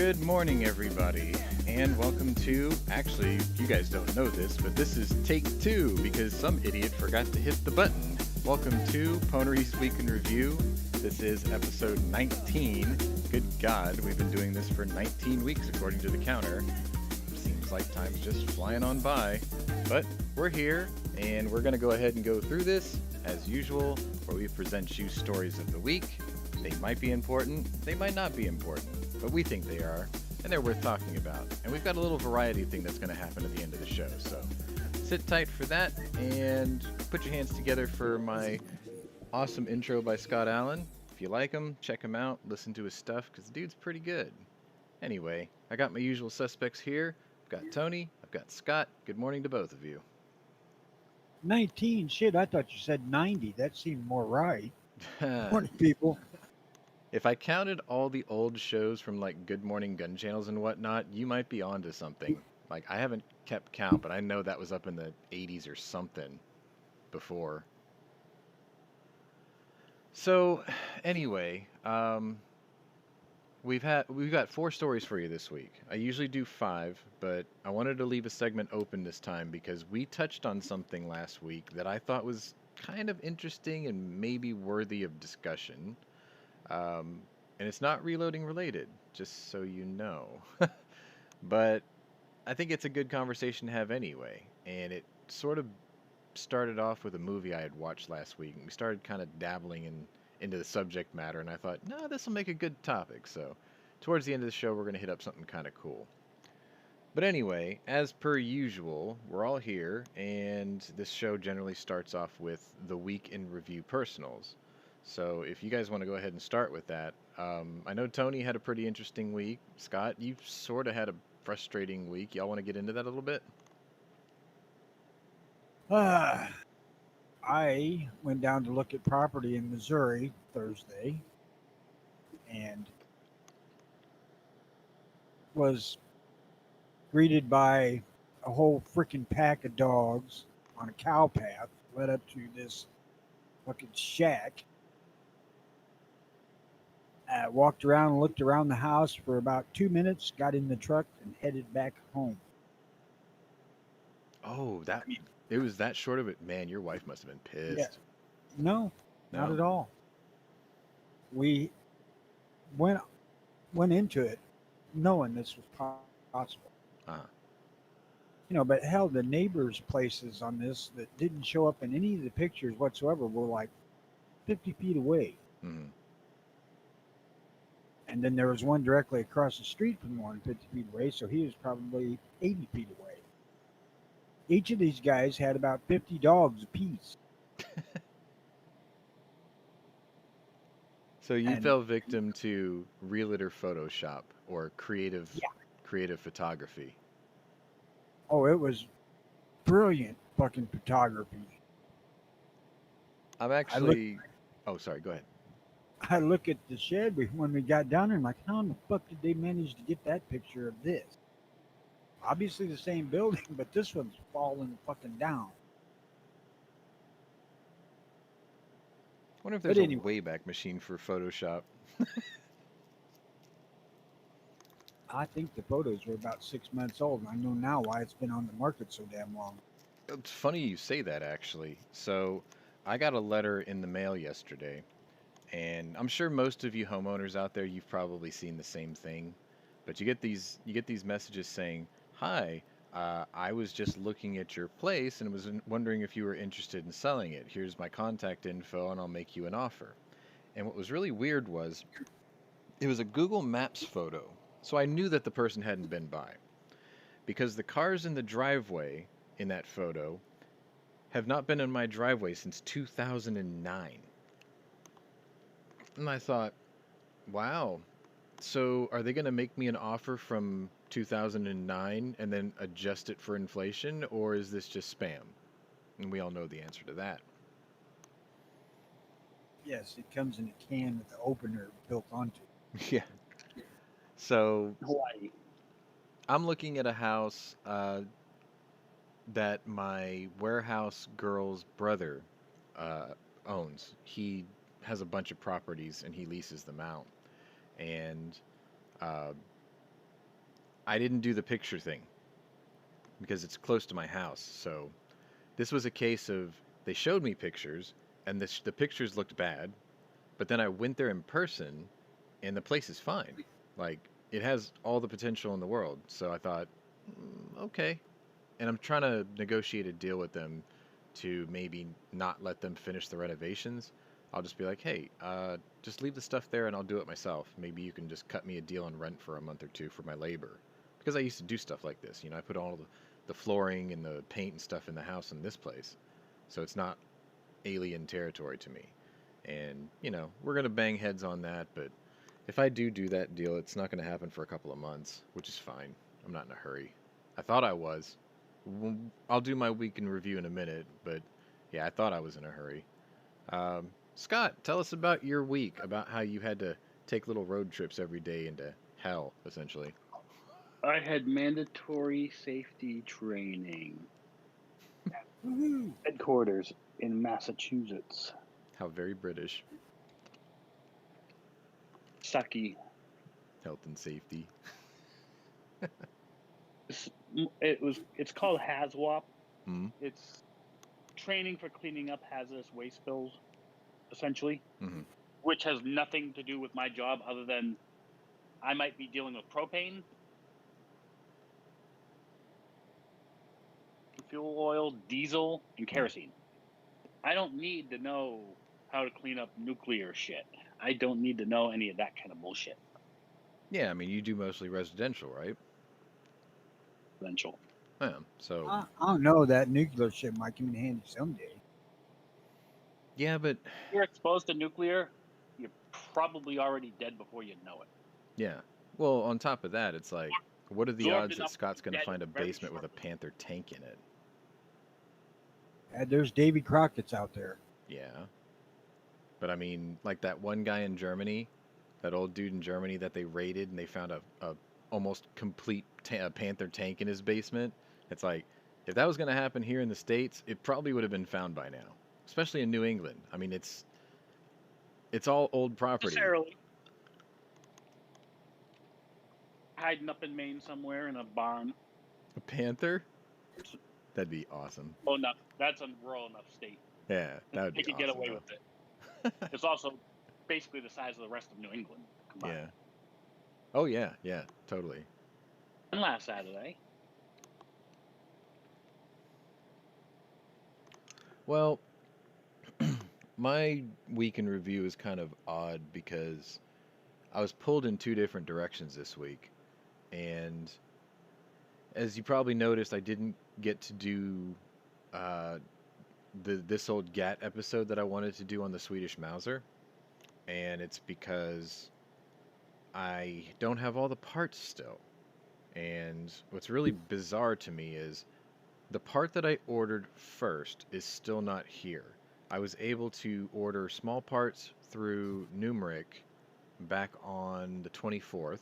Good morning, everybody, and welcome to. Actually, you guys don't know this, but this is take two because some idiot forgot to hit the button. Welcome to Pwnery's Week in Review. This is episode 19. Good God, we've been doing this for 19 weeks according to the counter. Seems like time's just flying on by, but we're here, and we're going to go ahead and go through this as usual, where we present you stories of the week. They might be important, they might not be important, but we think they are, and they're worth talking about. And we've got a little variety thing that's going to happen at the end of the show, so sit tight for that, and put your hands together for my awesome intro by Scott Allen. If you like him, check him out, listen to his stuff, because the dude's pretty good. Anyway, I got my usual suspects here. I've got Tony, I've got Scott. Good morning to both of you. 19? Shit, I thought you said 90. That seemed more right. Morning, people. If I counted all the old shows from like Good Morning Gun channels and whatnot, you might be onto something. Like I haven't kept count, but I know that was up in the 80s or something before. So, anyway, we've got 4 stories for you this week. I usually do 5, but I wanted to leave a segment open this time because we touched on something last week that I thought was kind of interesting and maybe worthy of discussion. And it's not reloading related, just so you know. But I think it's a good conversation to have anyway. And it sort of started off with a movie I had watched last week. And we started kind of dabbling into the subject matter. And I thought, no, this will make a good topic. So towards the end of the show, we're going to hit up something kind of cool. But anyway, as per usual, we're all here. And this show generally starts off with the week in review personals. So if you guys want to go ahead and start with that, I know Tony had a pretty interesting week. Scott, you sort of had a frustrating week. Y'all want to get into that a little bit? I went down to look at property in Missouri Thursday and was greeted by a whole freaking pack of dogs on a cow path led up to this fucking shack. Walked around and looked around the house for about 2 minutes, got in the truck, and headed back home. Oh, it was that short of it. Man, your wife must have been Yeah, pissed. no, not No? at all. We went went into it knowing this was possible. Ah. But hell, the neighbors' places on this that didn't show up in any of the pictures whatsoever were like 50 feet away. Mm-hmm. And then there was one directly across the street from the one 50 feet away, so he was probably 80 feet away. Each of these guys had about 50 dogs apiece. So you And fell victim to realtor Photoshop or creative photography. oh, it was brilliant fucking photography. I'm I look, actually. Oh, sorry. Go ahead. I look at the shed when we got down there, and like, how in the fuck did they manage to get that picture of this? Obviously the same building, but this one's falling fucking down. I wonder if But there's a anyway, Wayback Machine for Photoshop. I think the photos were about 6 months old, and I know now why it's been on the market so damn long. It's funny you say that, actually. So, I got a letter in the mail yesterday, and I'm sure most of you homeowners out there, you've probably seen the same thing. But you get these messages saying, "Hi, I was just looking at your place and was wondering if you were interested in selling it. Here's my contact info, and I'll make you an offer." And what was really weird was it was a Google Maps photo, so I knew that the person hadn't been by because the cars in the driveway in that photo have not been in my driveway since 2009. And I thought, wow, so are they going to make me an offer from 2009 and then adjust it for inflation, or is this just spam? And we all know the answer to that. Yes, it comes in a can with the opener built onto it. Yeah. So Hawaii. I'm looking at a house that my warehouse girl's brother uh, owns. He has a bunch of properties and he leases them out. And uh, I didn't do the picture thing because it's close to my house. So this was a case of they showed me pictures and the pictures looked bad, but then I went there in person and the place is fine. Like it has all the potential in the world. So I thought, okay. And I'm trying to negotiate a deal with them to maybe not let them finish the renovations. I'll just be like, hey, just leave the stuff there and I'll do it myself. Maybe you can just cut me a deal on rent for a month or two for my labor. Because I used to do stuff like this. I put all the flooring and the paint and stuff in the house in this place. So it's not alien territory to me. And, we're going to bang heads on that. But if I do that deal, it's not going to happen for a couple of months, which is fine. I'm not in a hurry. I thought I was. I'll do my week in review in a minute, but yeah, I thought I was in a hurry. Scott, tell us about your week, about how you had to take little road trips every day into hell, essentially. I had mandatory safety training Woohoo! headquarters in Massachusetts. How very British. Sucky. Health and safety. It's called HAZWAP. Hmm. It's training for cleaning up hazardous waste spills, essentially, Mm-hmm. which has nothing to do with my job other than I might be dealing with propane, fuel oil, diesel, and kerosene. I don't need to know how to clean up nuclear shit. I don't need to know any of that kind of bullshit. Yeah, I mean, you do mostly residential, right? Residential. Yeah, so... I don't know. That nuclear shit might come in handy someday. Yeah, but... If you're exposed to nuclear, you're probably already dead before you know it. Yeah. Well, on top of that, it's like, what are the Absorbed odds that enough Scott's to be going to dead find a very basement with a shortly. Panther tank in it? There's Davy Crockett's out there. Yeah. But I mean, like that one guy in Germany, that old dude in Germany that they raided and they found a almost complete Panther tank in his basement. It's like, if that was going to happen here in the States, it probably would have been found by now, especially in New England. I mean, it's all old property. Necessarily. Hiding up in Maine somewhere in a barn. A panther? That'd be awesome. Oh, no, that's a rural enough state. Yeah, that would They be could awesome. get away with it. It's also basically the size of the rest of New England combined. Yeah. Oh yeah, yeah, totally. And last Saturday, Well, my week in review is kind of odd because I was pulled in two different directions this week. And as you probably noticed, I didn't get to do uh, this old GAT episode that I wanted to do on the Swedish Mauser. And it's because I don't have all the parts still. And what's really bizarre to me is the part that I ordered first is still not here. I was able to order small parts through Numeric back on the 24th,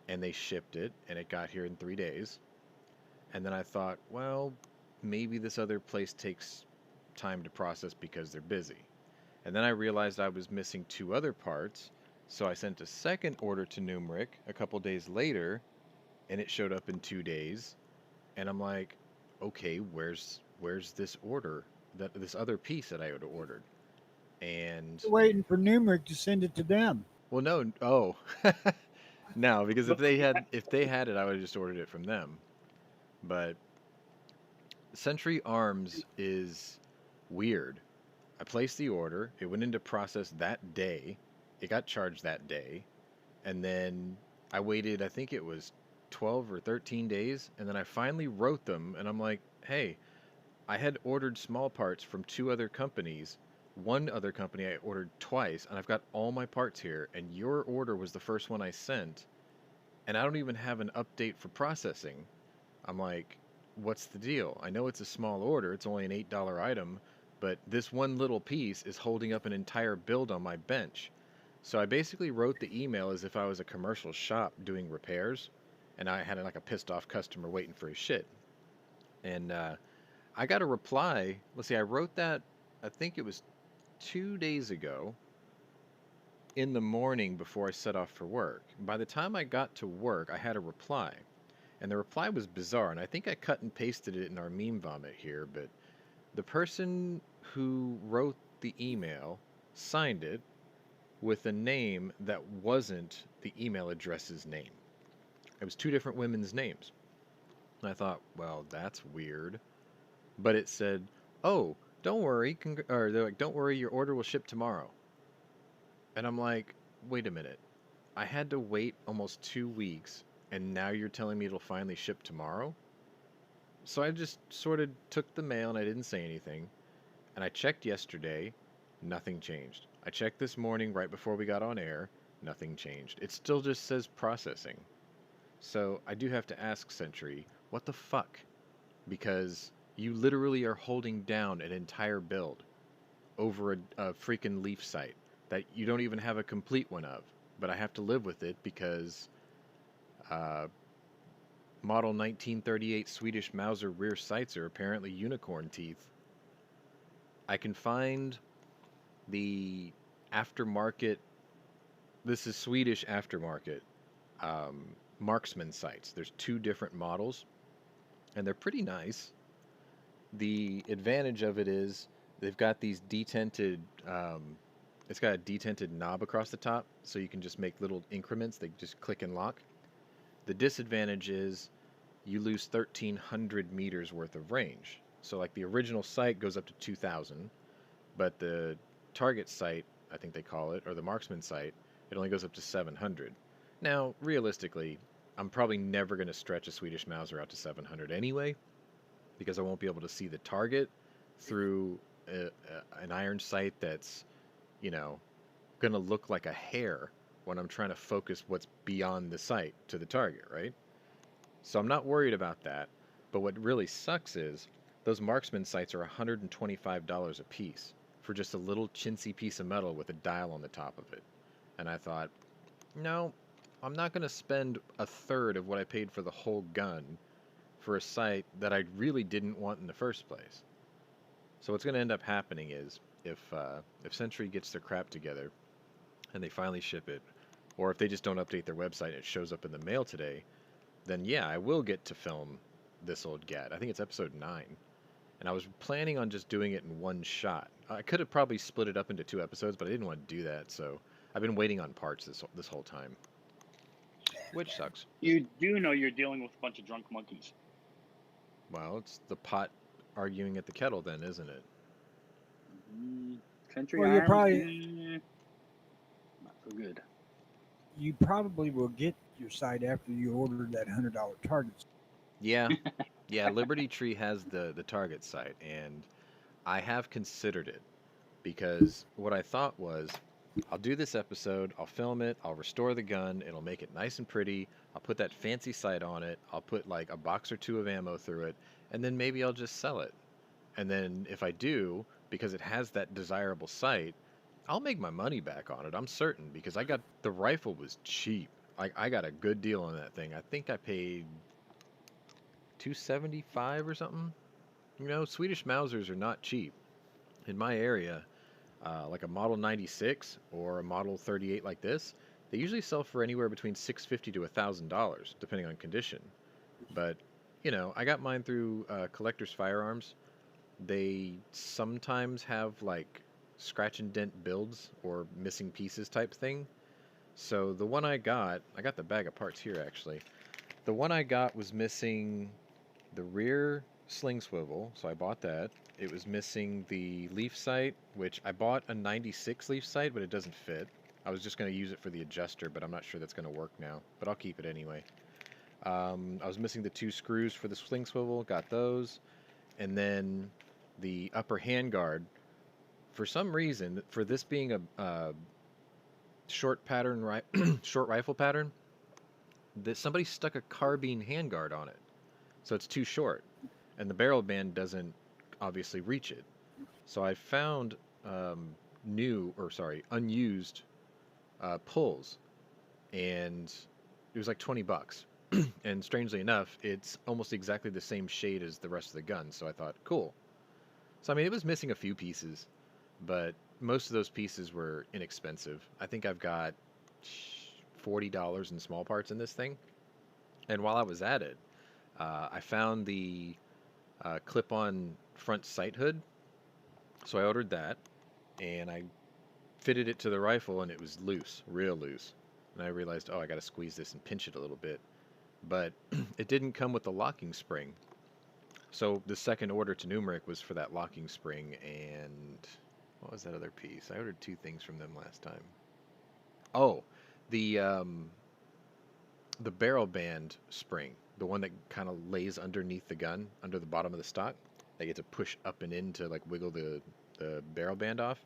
and they shipped it, and it got here in 3 days. And then I thought, well, maybe this other place takes time to process because they're busy. And then I realized I was missing two other parts, so I sent a second order to Numeric a couple days later, and it showed up in 2 days. And I'm like, okay, where's this order, this other piece that I had ordered? And Waiting for Numeric to send it to them. well, no, oh, no, because if they had it, I would have just ordered it from them. But Century Arms is weird. I placed the order. It went into process that day. It got charged that day. And then I waited, I think it was 12 or 13 days. And then I finally wrote them. And I'm like, hey, I had ordered small parts from two other companies. One other company I ordered twice. And I've got all my parts here. And your order was the first one I sent. And I don't even have an update for processing. I'm like, what's the deal? I know it's a small order. It's only an $8 item. But this one little piece is holding up an entire build on my bench. So I basically wrote the email as if I was a commercial shop doing repairs, and I had like a pissed off customer waiting for his shit. And I got a reply. Let's see, I wrote that, I think it was 2 days ago. in the morning before I set off for work. By the time I got to work, I had a reply. And the reply was bizarre, and I think I cut and pasted it in our meme vomit here, but the person who wrote the email signed it with a name that wasn't the email address's name. It was two different women's names. And I thought, well, that's weird. But it said, "Oh, don't worry," or they're like, "Don't worry, your order will ship tomorrow." And I'm like, wait a minute. I had to wait almost 2 weeks, and now you're telling me it'll finally ship tomorrow? So I just sort of took the mail and I didn't say anything. And I checked yesterday, nothing changed. I checked this morning right before we got on air, nothing changed. It still just says processing. So I do have to ask Sentry, what the fuck? Because you literally are holding down an entire build over a freaking Leaf site that you don't even have a complete one of. But I have to live with it because uh, Model 1938 Swedish Mauser rear sights are apparently unicorn teeth. I can find the aftermarket, this is Swedish aftermarket, um, marksman sights. There's two different models, and they're pretty nice. The advantage of it is they've got these detented, it's got a detented knob across the top, so you can just make little increments. They just click and lock. The disadvantage is you lose 1,300 meters worth of range. So like the original sight goes up to 2,000, but the target sight, I think they call it, or the marksman sight, it only goes up to 700. Now, realistically, I'm probably never going to stretch a Swedish Mauser out to 700 anyway, because I won't be able to see the target through an iron sight that's, you know, going to look like a hair when I'm trying to focus what's beyond the sight to the target, right? So I'm not worried about that. But what really sucks is those marksman sights are $125 a piece for just a little chintzy piece of metal with a dial on the top of it. And I thought, no, I'm not going to spend a third of what I paid for the whole gun for a sight that I really didn't want in the first place. So what's going to end up happening is if Sentry gets their crap together and they finally ship it, or if they just don't update their website and it shows up in the mail today, then yeah, I will get to film this old gat. I think it's episode 9. And I was planning on just doing it in one shot. I could have probably split it up into 2 episodes, but I didn't want to do that, so I've been waiting on parts this whole time. Which sucks. You do know you're dealing with a bunch of drunk monkeys. Well, it's the pot arguing at the kettle then, isn't it? Country Well, you're Arms, probably- not so good. You probably will get your site after you order that $100 target. Yeah. Yeah, Liberty Tree has the target site, and I have considered it because what I thought was I'll do this episode, I'll film it, I'll restore the gun, it'll make it nice and pretty, I'll put that fancy sight on it, I'll put like a box or 2 of ammo through it, and then maybe I'll just sell it. And then if I do, because it has that desirable sight, I'll make my money back on it, I'm certain, because the rifle was cheap. I got a good deal on that thing. I think I paid $275 or something. You know, Swedish Mausers are not cheap. In my area, like a Model 96 or a Model 38 like this, they usually sell for anywhere between $650 to $1,000, depending on condition. But, you know, I got mine through Collector's Firearms. They sometimes have like scratch and dent builds or missing pieces type thing. So the one I got the bag of parts here actually. The one I got was missing the rear sling swivel, so I bought that. It was missing the leaf sight, which I bought a 96 leaf sight, but it doesn't fit. I was just going to use it for the adjuster, but I'm not sure that's going to work now, but I'll keep it anyway. I was missing the 2 screws for the sling swivel, got those. And then the upper handguard, for some reason, for this being a short rifle pattern, that somebody stuck a carbine handguard on it, so it's too short, and the barrel band doesn't obviously reach it. So I found unused pulls, and it was like $20. And strangely enough, it's almost exactly the same shade as the rest of the gun. So I thought, cool. So I mean, it was missing a few pieces, but most of those pieces were inexpensive. I think I've got $40 in small parts in this thing. And while I was at it, I found the clip-on front sight hood. So I ordered that, and I fitted it to the rifle, and it was loose, real loose. And I realized, oh, I got to squeeze this and pinch it a little bit. But it didn't come with the locking spring. So the second order to Numeric was for that locking spring, and what was that other piece? I ordered two things from them last time. Oh, the barrel band spring, the one that kind of lays underneath the gun, under the bottom of the stock. They get to push up and in to like wiggle the barrel band off.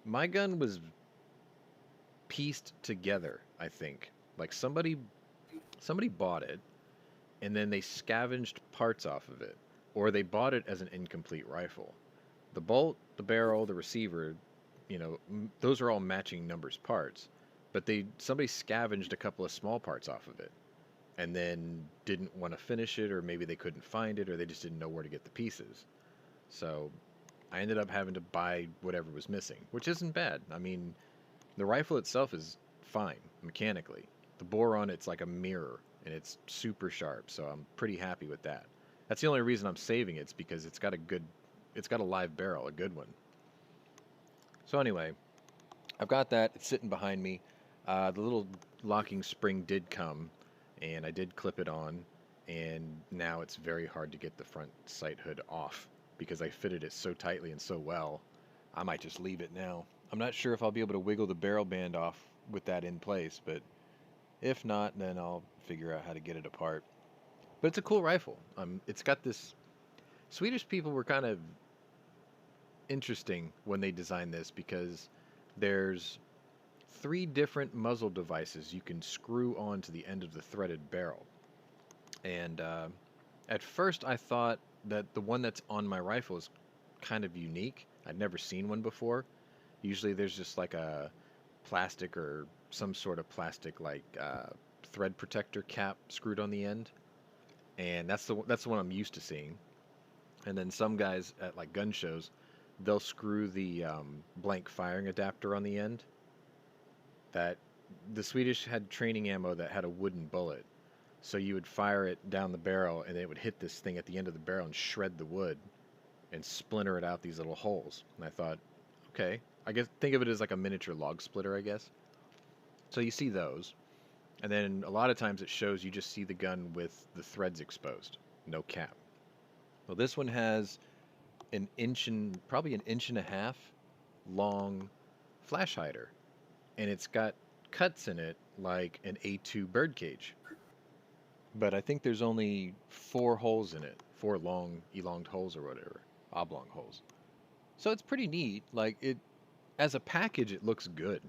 My gun was pieced together, I think. Like somebody bought it and then they scavenged parts off of it, or they bought it as an incomplete rifle. The bolt, the barrel, the receiver, those are all matching numbers parts, but somebody scavenged a couple of small parts off of it and then didn't want to finish it, or maybe they couldn't find it, or they just didn't know where to get the pieces. So I ended up having to buy whatever was missing, which isn't bad. I mean, the rifle itself is fine mechanically. The bore on it's like a mirror, and it's super sharp, so I'm pretty happy with that. That's the only reason I'm saving it. It's because it's got a live barrel, a good one. So anyway, I've got that. It's sitting behind me. The little locking spring did come, and I did clip it on, and now it's very hard to get the front sight hood off because I fitted it so tightly and so well. I might just leave it now. I'm not sure if I'll be able to wiggle the barrel band off with that in place, but if not, then I'll figure out how to get it apart. But it's a cool rifle. It's got this... Swedish people were kind of interesting when they designed this because there's 3 different muzzle devices you can screw onto the end of the threaded barrel. And at first I thought that the one that's on my rifle is kind of unique. I'd never seen one before. Usually there's just like a plastic or some sort of plastic like thread protector cap screwed on the end. And that's the one I'm used to seeing. And then some guys at like gun shows, they'll screw the blank firing adapter on the end. That the Swedish had training ammo that had a wooden bullet. So you would fire it down the barrel, and it would hit this thing at the end of the barrel and shred the wood and splinter it out these little holes. And I thought, okay, I guess think of it as like a miniature log splitter, I guess. So you see those. And then a lot of times it shows you just see the gun with the threads exposed, no cap. Well, this one has probably an inch and a half long flash hider. And it's got cuts in it like an A2 birdcage. But I think there's only 4 holes in it, 4 long, elonged holes or whatever, oblong holes. So it's pretty neat. Like as a package, it looks good.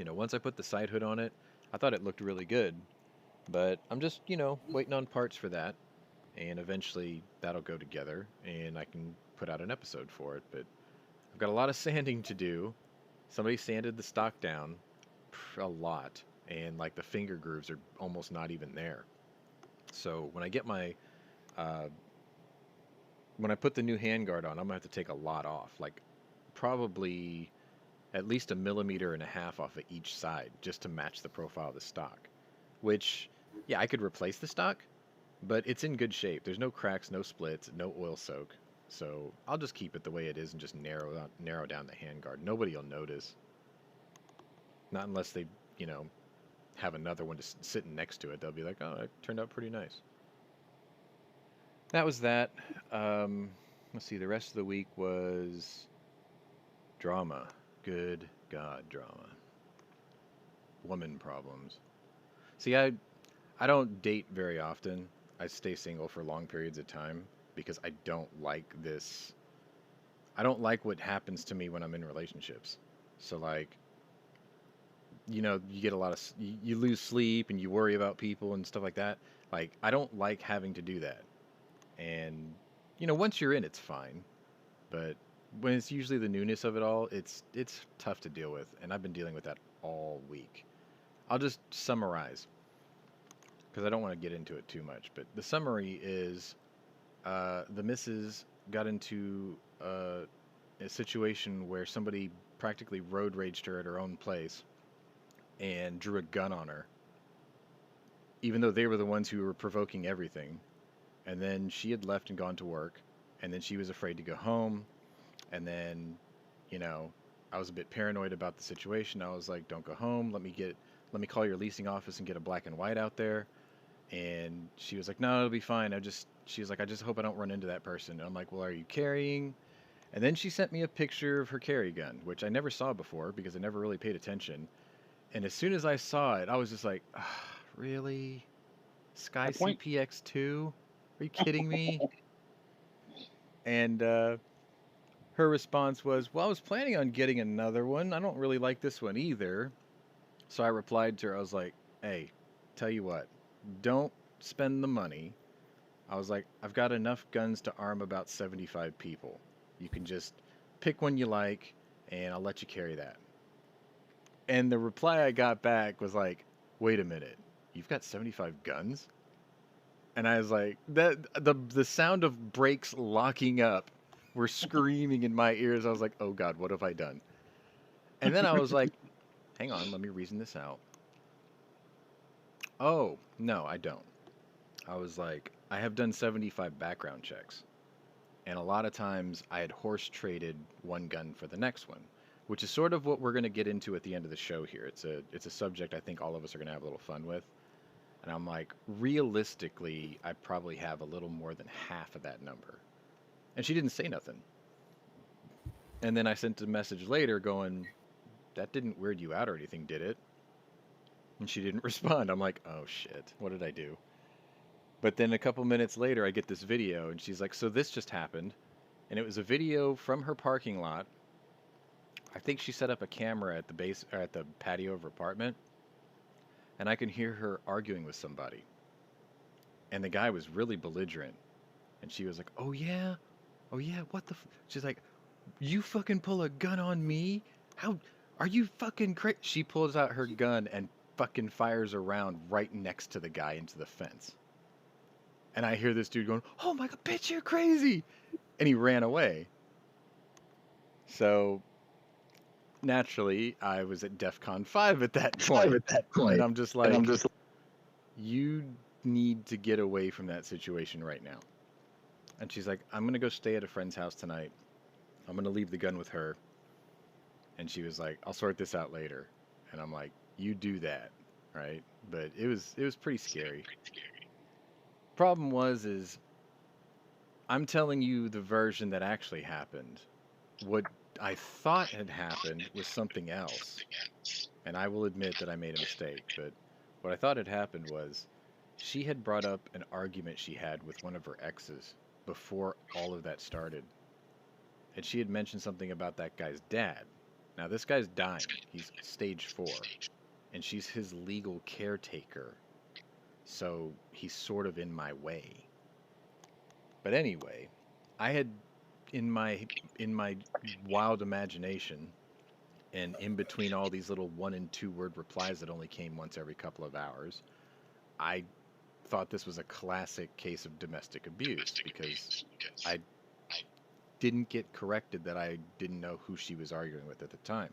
Once I put the sight hood on it, I thought it looked really good. But I'm just, waiting on parts for that. And eventually that'll go together and I can put out an episode for it. But I've got a lot of sanding to do. Somebody sanded the stock down a lot, and like the finger grooves are almost not even there. So when I get when I put the new handguard on, I'm gonna have to take a lot off, like probably at least 1.5 millimeters off of each side just to match the profile of the stock. Which, yeah, I could replace the stock, but it's in good shape. There's no cracks, no splits, no oil soak. So I'll just keep it the way it is and just narrow down the handguard. Nobody will notice. Not unless they, have another one just sitting next to it. They'll be like, oh, it turned out pretty nice. That was that. Let's see, the rest of the week was drama. Good God, drama. Woman problems. See, I don't date very often. I stay single for long periods of time because I don't like this. I don't like what happens to me when I'm in relationships. So like, you get a lot of, you lose sleep and you worry about people and stuff like that. Like, I don't like having to do that. And, once you're in, it's fine. But when it's usually the newness of it all, it's tough to deal with. And I've been dealing with that all week. I'll just summarize because I don't want to get into it too much. But the summary is the missus got into a situation where somebody practically road raged her at her own place and drew a gun on her, even though they were the ones who were provoking everything. And then she had left and gone to work, and then she was afraid to go home. And then, you know, I was a bit paranoid about the situation. I was like, "Don't go home. Let me call your leasing office and get a black and white out there." And she was like, "No, it'll be fine. She was like, "I just hope I don't run into that person." And I'm like, "Well, are you carrying?" And then she sent me a picture of her carry gun, which I never saw before because I never really paid attention. And as soon as I saw it, I was just like, really? Sky At point. CPX2? Are you kidding me? And her response was, "Well, I was planning on getting another one. I don't really like this one either." So I replied to her, I was like, "Hey, tell you what, don't spend the money." I was like, "I've got enough guns to arm about 75 people. You can just pick one you like, and I'll let you carry that." And the reply I got back was like, "Wait a minute, you've got 75 guns?" And I was like, the sound of brakes locking up were screaming in my ears. I was like, "Oh God, what have I done?" And then I was like, "Hang on, let me reason this out." "Oh, no, I don't." I was like, "I have done 75 background checks. And a lot of times I had horse traded one gun for the next one, which is sort of what we're going to get into at the end of the show here. It's a subject I think all of us are going to have a little fun with." And I'm like, realistically, I probably have a little more than half of that number. And she didn't say nothing. And then I sent a message later going, "That didn't weird you out or anything, did it?" And she didn't respond. I'm like, "Oh shit, what did I do?" But then a couple minutes later, I get this video, and she's like, "So this just happened." And it was a video from her parking lot. I think she set up a camera at the base or at the patio of her apartment, and I can hear her arguing with somebody. And the guy was really belligerent, and she was like, oh yeah, what the?" She's like, "You fucking pull a gun on me? How are you fucking crazy?" She pulls out her gun and fucking fires a round right next to the guy into the fence. And I hear this dude going, "Oh my God, bitch, you're crazy!" And he ran away. So naturally, I was at DEF CON 5 at that point. And I'm just like, "You need to get away from that situation right now." And she's like, "I'm going to go stay at a friend's house tonight. I'm going to leave the gun with her." And she was like, "I'll sort this out later." And I'm like, "You do that." Right? But it was pretty scary. Problem is I'm telling you the version that actually happened. What I thought had happened was something else. And I will admit that I made a mistake, but what I thought had happened was she had brought up an argument she had with one of her exes before all of that started. And she had mentioned something about that guy's dad. Now, this guy's dying. He's stage 4. And she's his legal caretaker. So he's sort of in my way. But anyway, I had in my wild imagination and in between all these little 1 and 2 word replies that only came once every couple of hours, I thought this was a classic case of domestic abuse because I didn't get corrected that I didn't know who she was arguing with at the time.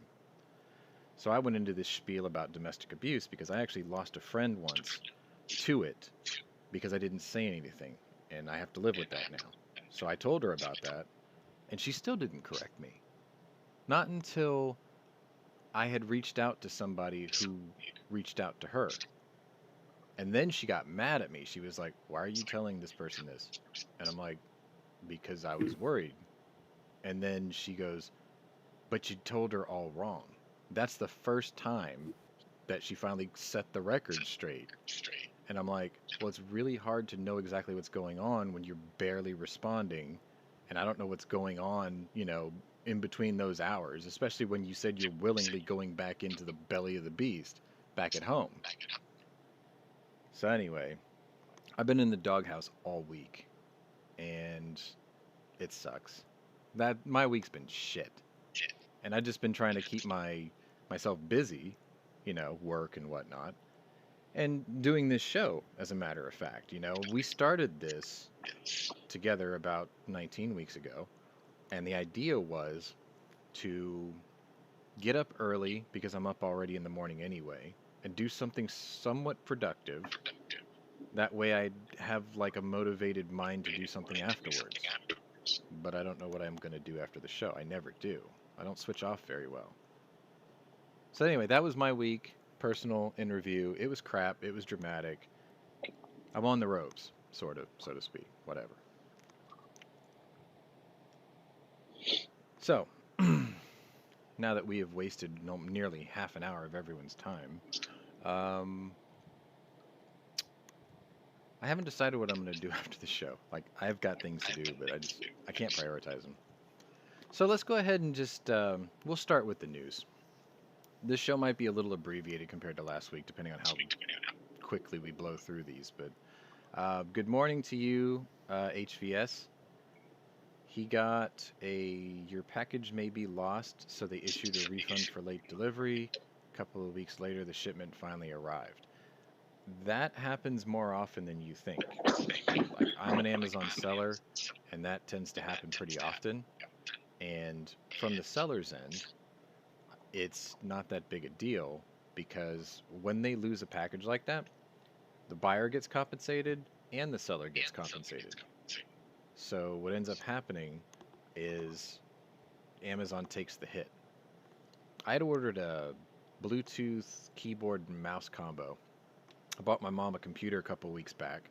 So I went into this spiel about domestic abuse because I actually lost a friend once to it because I didn't say anything, and I have to live with that now. So I told her about that, and she still didn't correct me. Not until I had reached out to somebody who reached out to her. And then she got mad at me. She was like, "Why are you telling this person this?" And I'm like, "Because I was worried." And then she goes, "But you told her all wrong." That's the first time that she finally set the record straight. And I'm like, "Well, it's really hard to know exactly what's going on when you're barely responding. And I don't know what's going on, in between those hours, especially when you said you're willingly going back into the belly of the beast back at home." So anyway, I've been in the doghouse all week, and it sucks. That my week's been shit, and I've just been trying to keep myself busy, work and whatnot, and doing this show. As a matter of fact, we started this together about 19 weeks ago, And the idea was to get up early, because I'm up already in the morning anyway, and do something somewhat productive. That way I'd have like a motivated mind to do something afterwards. But I don't know what I'm going to do after the show. I never do. I don't switch off very well. So anyway, that was my week. Personal in review. It was crap. It was dramatic. I'm on the ropes, sort of, so to speak. Whatever. So, now that we have wasted nearly half an hour of everyone's time, I haven't decided what I'm going to do after the show. Like, I've got things to do, but I can't prioritize them. So let's go ahead and just, we'll start with the news. This show might be a little abbreviated compared to last week, depending on how quickly we blow through these. But good morning to you, HVS. He got your package may be lost, so they issued a refund for late delivery. A couple of weeks later, the shipment finally arrived. That happens more often than you think. Like, I'm an Amazon seller, and that tends to happen pretty often. And from the seller's end, it's not that big a deal, because when they lose a package like that, the buyer gets compensated and the seller gets compensated. So what ends up happening is Amazon takes the hit. I had ordered a Bluetooth keyboard and mouse combo. I bought my mom a computer a couple weeks back,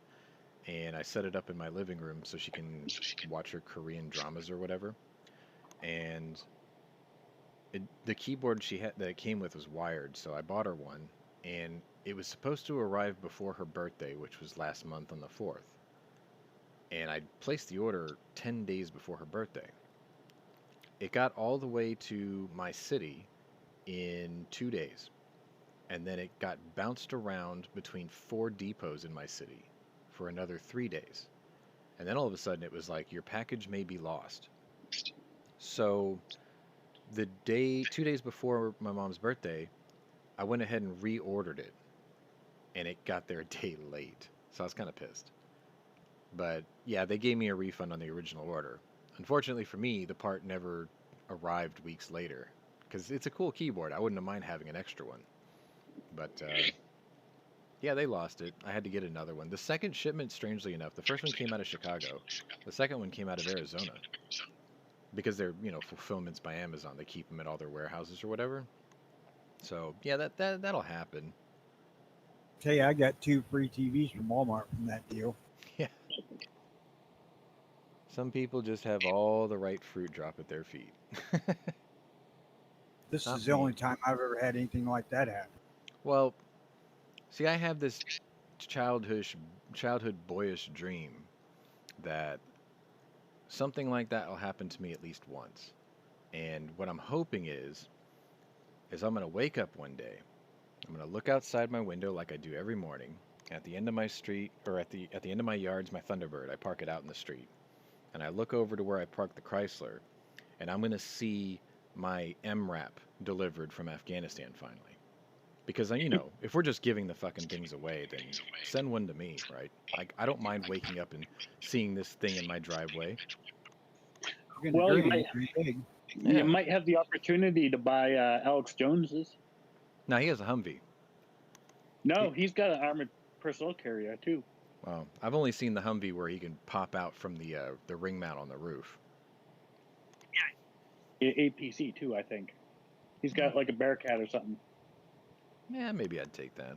and I set it up in my living room so she can watch her Korean dramas or whatever. And the keyboard that it came with was wired, so I bought her one, and it was supposed to arrive before her birthday, which was last month on the 4th. And I placed the order 10 days before her birthday. It got all the way to my city in 2 days. And then it got bounced around between 4 depots in my city for another 3 days. And then all of a sudden it was like, your package may be lost. So 2 days before my mom's birthday, I went ahead and reordered it. And it got there a day late. So I was kind of pissed. But yeah, they gave me a refund on the original order. Unfortunately for me, the part never arrived weeks later, because it's a cool keyboard. I wouldn't have mind having an extra one. But yeah, they lost it. I had to get another one. The second shipment, strangely enough, the first one came out of Chicago. The second one came out of Arizona, because they're, fulfillments by Amazon. They keep them at all their warehouses or whatever. So yeah, that'll happen. Tell you, I got 2 free TVs from Walmart from that deal. Yeah. Some people just have all the right fruit drop at their feet. This Not is the me. only time I've ever had anything like that happen. Well, see, I have this childhood boyish dream that something like that will happen to me at least once. And what I'm hoping is I'm going to wake up one day. I'm going to look outside my window like I do every morning. At the end of my street, or at the end of my yard's my Thunderbird. I park it out in the street. And I look over to where I parked the Chrysler, and I'm going to see my MRAP delivered from Afghanistan finally. Because, if we're just giving the fucking things away, then send one to me, right? Like, I don't mind waking up and seeing this thing in my driveway. Well, you Yeah. might have the opportunity to buy Alex Jones's. Now, he has a Humvee. No, he's got an armored personnel carrier, too. Well, I've only seen the Humvee where he can pop out from the ring mount on the roof. APC, too, I think. He's got like a Bearcat or something. Yeah, maybe I'd take that.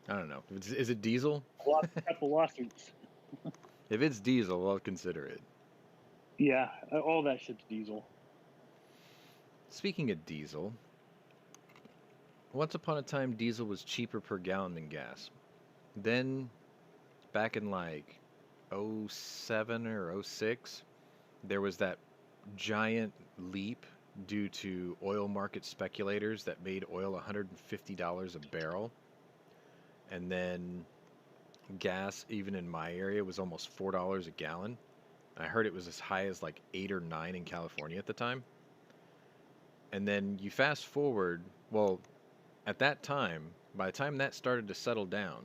I don't know. Is it diesel? A couple lawsuits. If it's diesel, I'll consider it. Yeah, all that shit's diesel. Speaking of diesel, once upon a time, diesel was cheaper per gallon than gas. Then, back in like 07 or 06, there was that giant leap due to oil market speculators that made oil $150 a barrel. And then gas, even in my area, was almost $4 a gallon. I heard it was as high as like 8 or 9 in California at the time. And then you fast forward, well, at that time, by the time that started to settle down,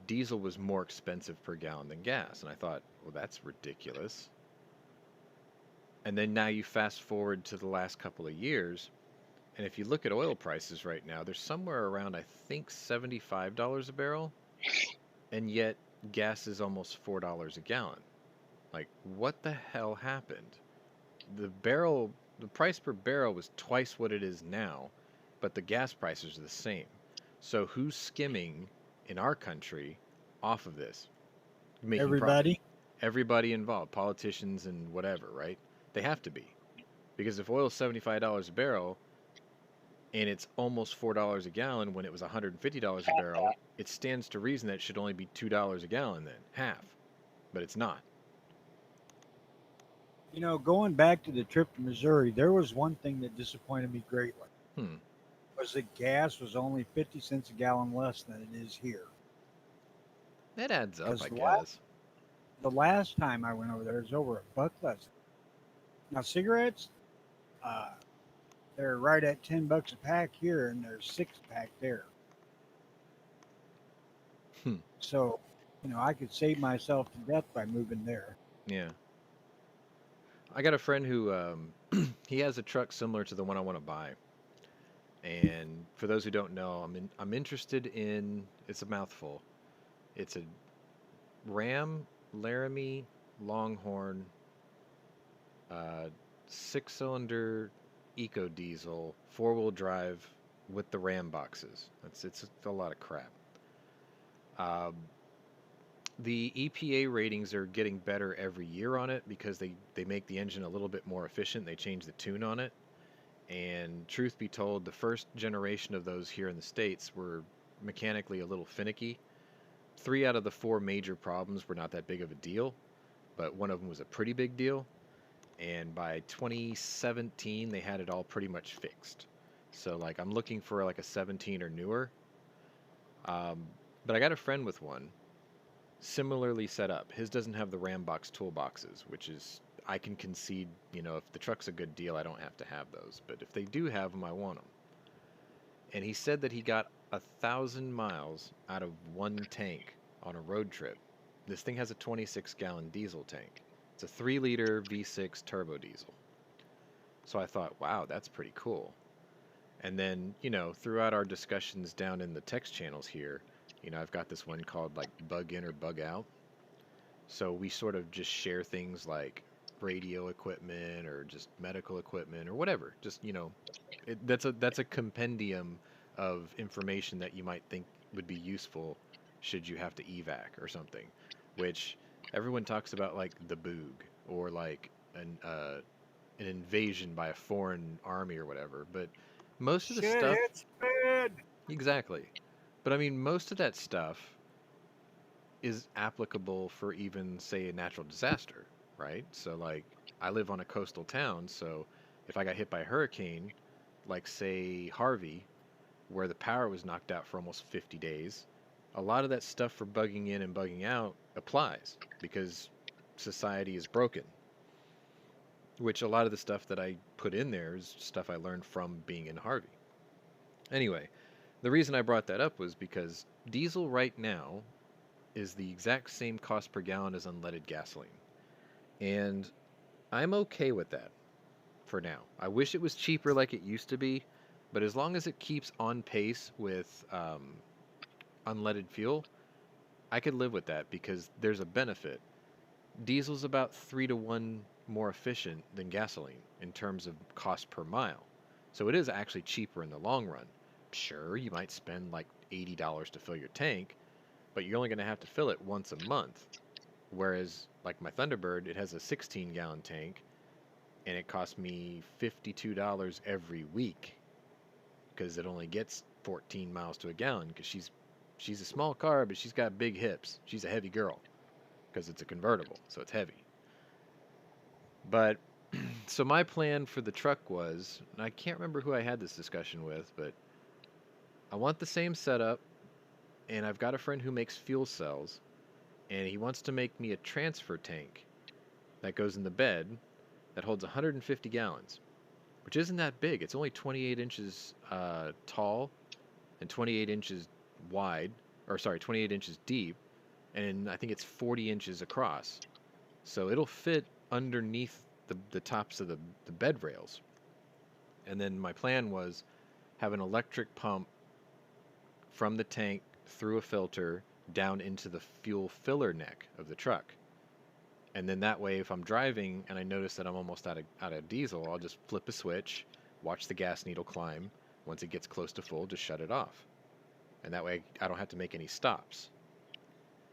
diesel was more expensive per gallon than gas. And I thought, well, that's ridiculous. And then now you fast forward to the last couple of years, and if you look at oil prices right now, they're somewhere around, I think, $75 a barrel, and yet gas is almost $4 a gallon. Like, what the hell happened? The price per barrel was twice what it is now, but the gas prices are the same. So who's skimming in our country off of this, making profit? Everybody. Everybody involved, politicians and whatever, right? They have to be. Because if oil's $75 a barrel and it's almost $4 a gallon when it was $150 a barrel, it stands to reason that it should only be $2 a gallon then, half. But it's not. You know, going back to the trip to Missouri, there was one thing that disappointed me greatly. Hmm. Was that gas was only 50 cents a gallon less than it is here. That adds up, Because I guess. the last time I went over there, it was over $1 less. Now cigarettes, they're right at $10 a pack here, and there's 6 pack there. Hmm. So, you know, I could save myself to death by moving there. Yeah. I got a friend who he has a truck similar to the one I want to buy. And for those who don't know, I'm interested in, it's a mouthful. It's a Ram Laramie Longhorn 6-cylinder eco diesel 4-wheel drive with the Ram boxes. It's a lot of crap. Um, the EPA ratings are getting better every year on it because they make the engine a little bit more efficient. They change the tune on it. And truth be told, the first generation of those here in the States were mechanically a little finicky. 3 out of the 4 major problems were not that big of a deal, but one of them was a pretty big deal. And by 2017, they had it all pretty much fixed. So, like, I'm looking for like a 17 or newer. But I got a friend with one, similarly set up. His doesn't have the Ram box toolboxes, which is, I can concede, you know, if the truck's a good deal, I don't have to have those. But if they do have them, I want them. And he said that he got 1,000 miles out of one tank on a road trip. This thing has a 26-gallon diesel tank. It's a 3-liter V6 turbo diesel. So I thought, wow, that's pretty cool. And then, you know, throughout our discussions down in the text channels here, you know, I've got this one called like Bug In or Bug Out. So we sort of just share things like radio equipment or just medical equipment or whatever. Just, you know, that's a compendium of information that you might think would be useful should you have to evac or something, which everyone talks about, like the Boog or like an invasion by a foreign army or whatever. But most of the Shit stuff, hits bad. exactly. But I mean, most of that stuff is applicable for even, say, a natural disaster, right? So, like, I live on a coastal town, so if I got hit by a hurricane, like, say, Harvey, where the power was knocked out for almost 50 days, a lot of that stuff for bugging in and bugging out applies because society is broken. Which a lot of the stuff that I put in there is stuff I learned from being in Harvey. Anyway, the reason I brought that up was because diesel right now is the exact same cost per gallon as unleaded gasoline. And I'm okay with that for now. I wish it was cheaper like it used to be, but as long as it keeps on pace with unleaded fuel, I could live with that because there's a benefit. Diesel's about 3 to 1 more efficient than gasoline in terms of cost per mile. So it is actually cheaper in the long run. Sure, you might spend like $80 to fill your tank, but you're only going to have to fill it once a month. Whereas, like my Thunderbird, it has a 16-gallon tank, and it costs me $52 every week because it only gets 14 miles to a gallon because she's a small car, but she's got big hips. She's a heavy girl because it's a convertible, so it's heavy. But so my plan for the truck was, and I can't remember who I had this discussion with, but I want the same setup, and I've got a friend who makes fuel cells, and he wants to make me a transfer tank that goes in the bed that holds 150 gallons, which isn't that big. It's only 28 inches tall and 28 inches wide, 28 inches deep, and I think it's 40 inches across. So it'll fit underneath the tops of the bed rails. And then my plan was have an electric pump from the tank through a filter down into the fuel filler neck of the truck. And then that way, if I'm driving and I notice that I'm almost out of diesel, I'll just flip a switch, watch the gas needle climb. Once it gets close to full, just shut it off. And that way I don't have to make any stops.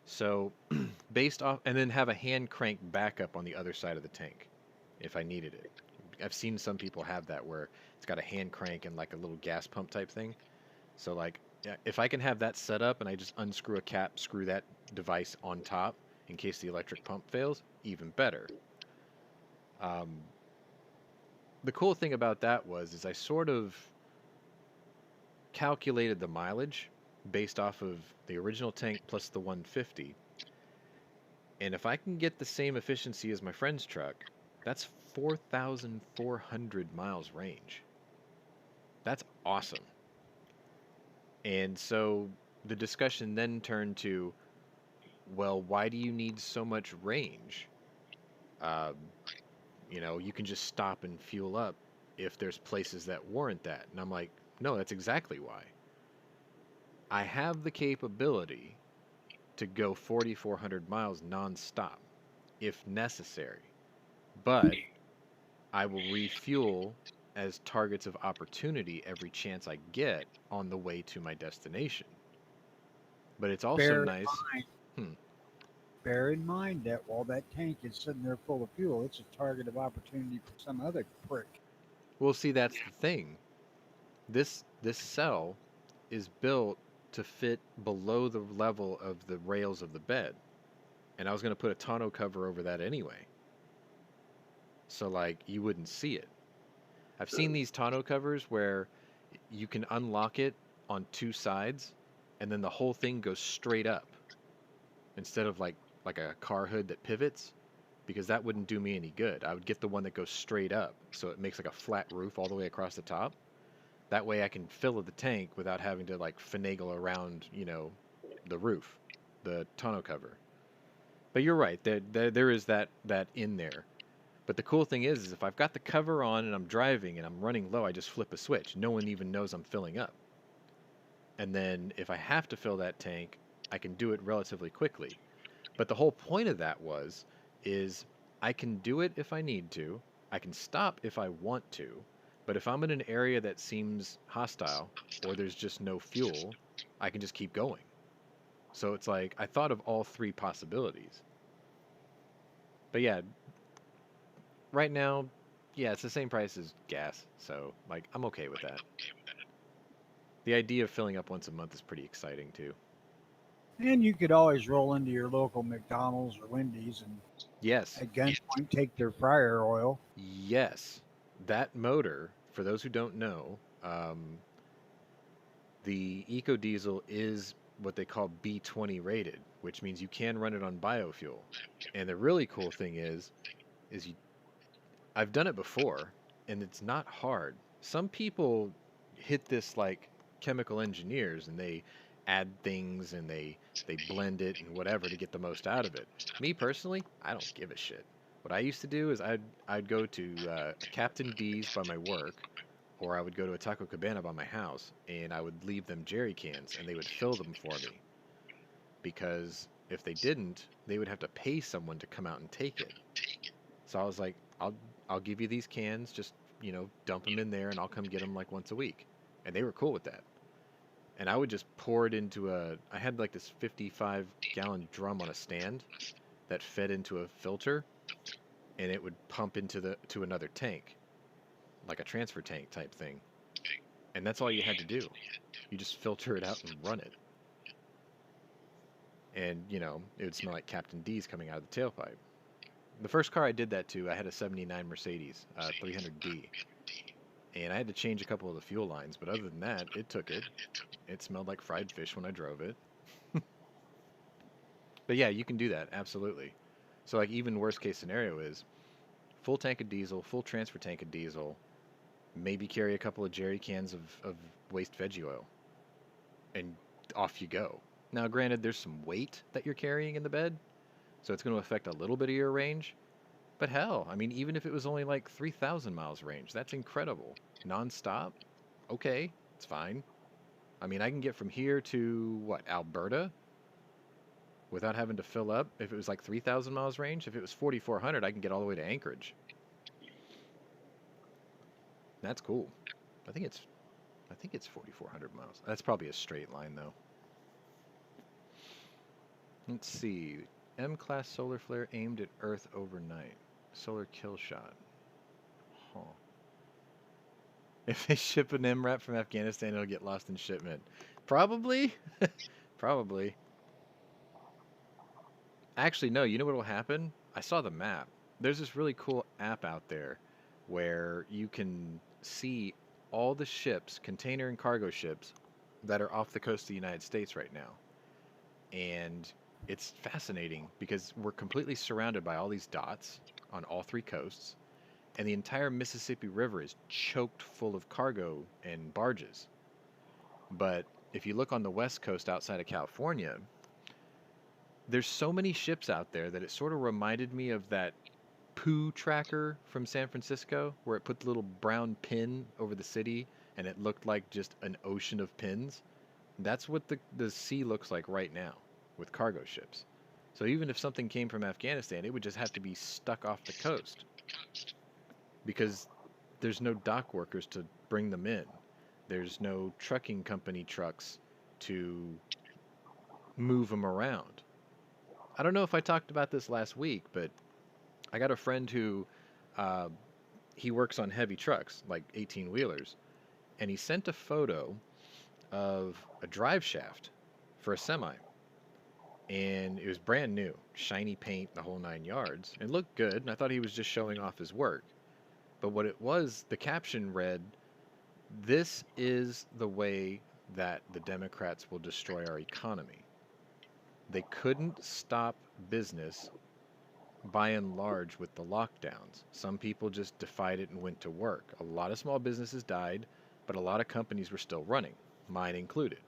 So based off, and then have a hand crank backup on the other side of the tank if I needed it. I've seen some people have that where it's got a hand crank and like a little gas pump type thing. So like, if I can have that set up and I just unscrew a cap, screw that device on top in case the electric pump fails, even better. The cool thing about that is I sort of calculated the mileage based off of the original tank plus the 150. And if I can get the same efficiency as my friend's truck, that's 4,400 miles range. That's awesome. And so the discussion then turned to, well, why do you need so much range? You can just stop and fuel up if there's places that warrant that. And I'm like, no, that's exactly why. I have the capability to go 4,400 miles nonstop if necessary, but I will refuel as targets of opportunity every chance I get on the way to my destination. But it's also nice. Bear in mind that while that tank is sitting there full of fuel, it's a target of opportunity for some other prick. Well, see, that's the thing. This cell is built to fit below the level of the rails of the bed. And I was going to put a tonneau cover over that anyway. So, like, you wouldn't see it. I've seen these tonneau covers where you can unlock it on two sides, and then the whole thing goes straight up. Instead of like a car hood that pivots, because that wouldn't do me any good. I would get the one that goes straight up, so it makes like a flat roof all the way across the top. That way I can fill the tank without having to like finagle around, the roof, the tonneau cover. But you're right, there is that in there. But the cool thing is if I've got the cover on and I'm driving and I'm running low, I just flip a switch. No one even knows I'm filling up. And then if I have to fill that tank, I can do it relatively quickly. But the whole point of that is I can do it if I need to. I can stop if I want to. But if I'm in an area that seems hostile or there's just no fuel, I can just keep going. So it's like I thought of all three possibilities. But yeah, right now, yeah, it's the same price as gas. So like I'm okay with that. The idea of filling up once a month is pretty exciting too. And you could always roll into your local McDonald's or Wendy's and Yes. at gunpoint take their fryer oil. Yes. That motor, for those who don't know, the EcoDiesel is what they call B20 rated, which means you can run it on biofuel. And the really cool thing is I've done it before, and it's not hard. Some people hit this like chemical engineers, and they add things and they blend it and whatever to get the most out of it. Me personally, I don't give a shit. What I used to do is I'd go to Captain D's by my work, or I would go to a Taco Cabana by my house, and I would leave them jerry cans, and they would fill them for me. Because if they didn't, they would have to pay someone to come out and take it. So I was like, I'll give you these cans, just dump them in there, and I'll come get them like once a week. And they were cool with that. And I would just pour it into I had like this 55-gallon drum on a stand that fed into a filter, and it would pump to another tank, like a transfer tank type thing. And that's all you had to do. You just filter it out and run it. And, it would smell like Captain D's coming out of the tailpipe. The first car I did that to, I had a 79 Mercedes 300D. And I had to change a couple of the fuel lines, but other than that, it took it. It smelled like fried fish when I drove it. But yeah, you can do that, absolutely. So like even worst case scenario is full tank of diesel, full transfer tank of diesel, maybe carry a couple of jerry cans of waste veggie oil, and off you go. Now granted, there's some weight that you're carrying in the bed, so it's going to affect a little bit of your range, But hell, I mean, even if it was only like 3,000 miles range, that's incredible. Non-stop? Okay, it's fine. I mean, I can get from here to, what, Alberta? Without having to fill up if it was like 3,000 miles range. If it was 4,400, I can get all the way to Anchorage. That's cool. I think it's 4,400 miles. That's probably a straight line, though. Let's see. M-class solar flare aimed at Earth overnight. Solar kill shot. Huh. If they ship an MRAP from Afghanistan, it'll get lost in shipment. Probably. Probably. Actually, no. You know what will happen? I saw the map. There's this really cool app out there where you can see all the ships, container and cargo ships, that are off the coast of the United States right now. And it's fascinating because we're completely surrounded by all these dots on all three coasts, and the entire Mississippi River is choked full of cargo and barges. But if you look on the west coast outside of California, there's so many ships out there that it sort of reminded me of that poo tracker from San Francisco, where it put the little brown pin over the city and it looked like just an ocean of pins. That's what the sea looks like right now with cargo ships. So even if something came from Afghanistan, it would just have to be stuck off the coast because there's no dock workers to bring them in. There's no trucking company trucks to move them around. I don't know if I talked about this last week, but I got a friend who he works on heavy trucks, like 18-wheelers, and he sent a photo of a drive shaft for a semi. And it was brand new, shiny paint, the whole 9 yards. It looked good, and I thought he was just showing off his work. But what it was, the caption read, "This is the way that the Democrats will destroy our economy." They couldn't stop business by and large with the lockdowns. Some people just defied it and went to work. A lot of small businesses died, but a lot of companies were still running, mine included.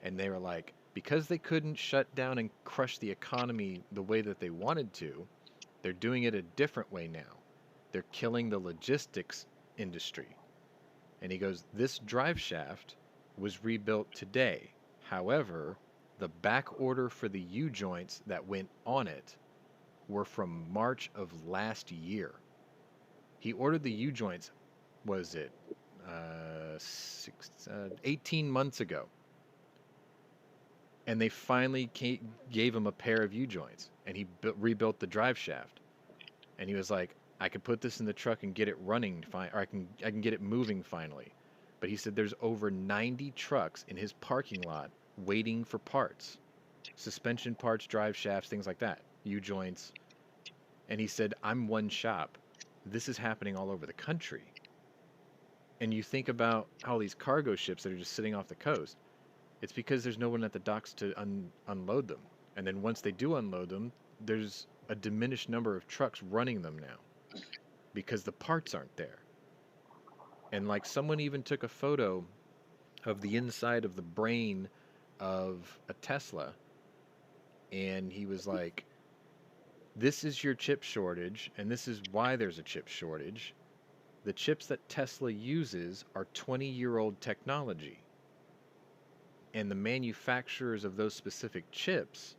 And they were like, because they couldn't shut down and crush the economy the way that they wanted to, they're doing it a different way now. They're killing the logistics industry. And he goes, this drive shaft was rebuilt today. However, the back order for the U-joints that went on it were from March of last year. He ordered the U-joints, was it 18 months ago. And they finally gave him a pair of U-joints, and he rebuilt the drive shaft. And he was like, I could put this in the truck and get it running fine, or I can get it moving finally. But he said there's over 90 trucks in his parking lot waiting for parts. Suspension parts, drive shafts, things like that. U-joints. And he said, I'm one shop. This is happening all over the country. And you think about all these cargo ships that are just sitting off the coast. It's because there's no one at the docks to unload them. And then once they do unload them, there's a diminished number of trucks running them now because the parts aren't there. And like someone even took a photo of the inside of the brain of a Tesla, and he was like, this is your chip shortage, and this is why there's a chip shortage. The chips that Tesla uses are 20-year-old technology. And the manufacturers of those specific chips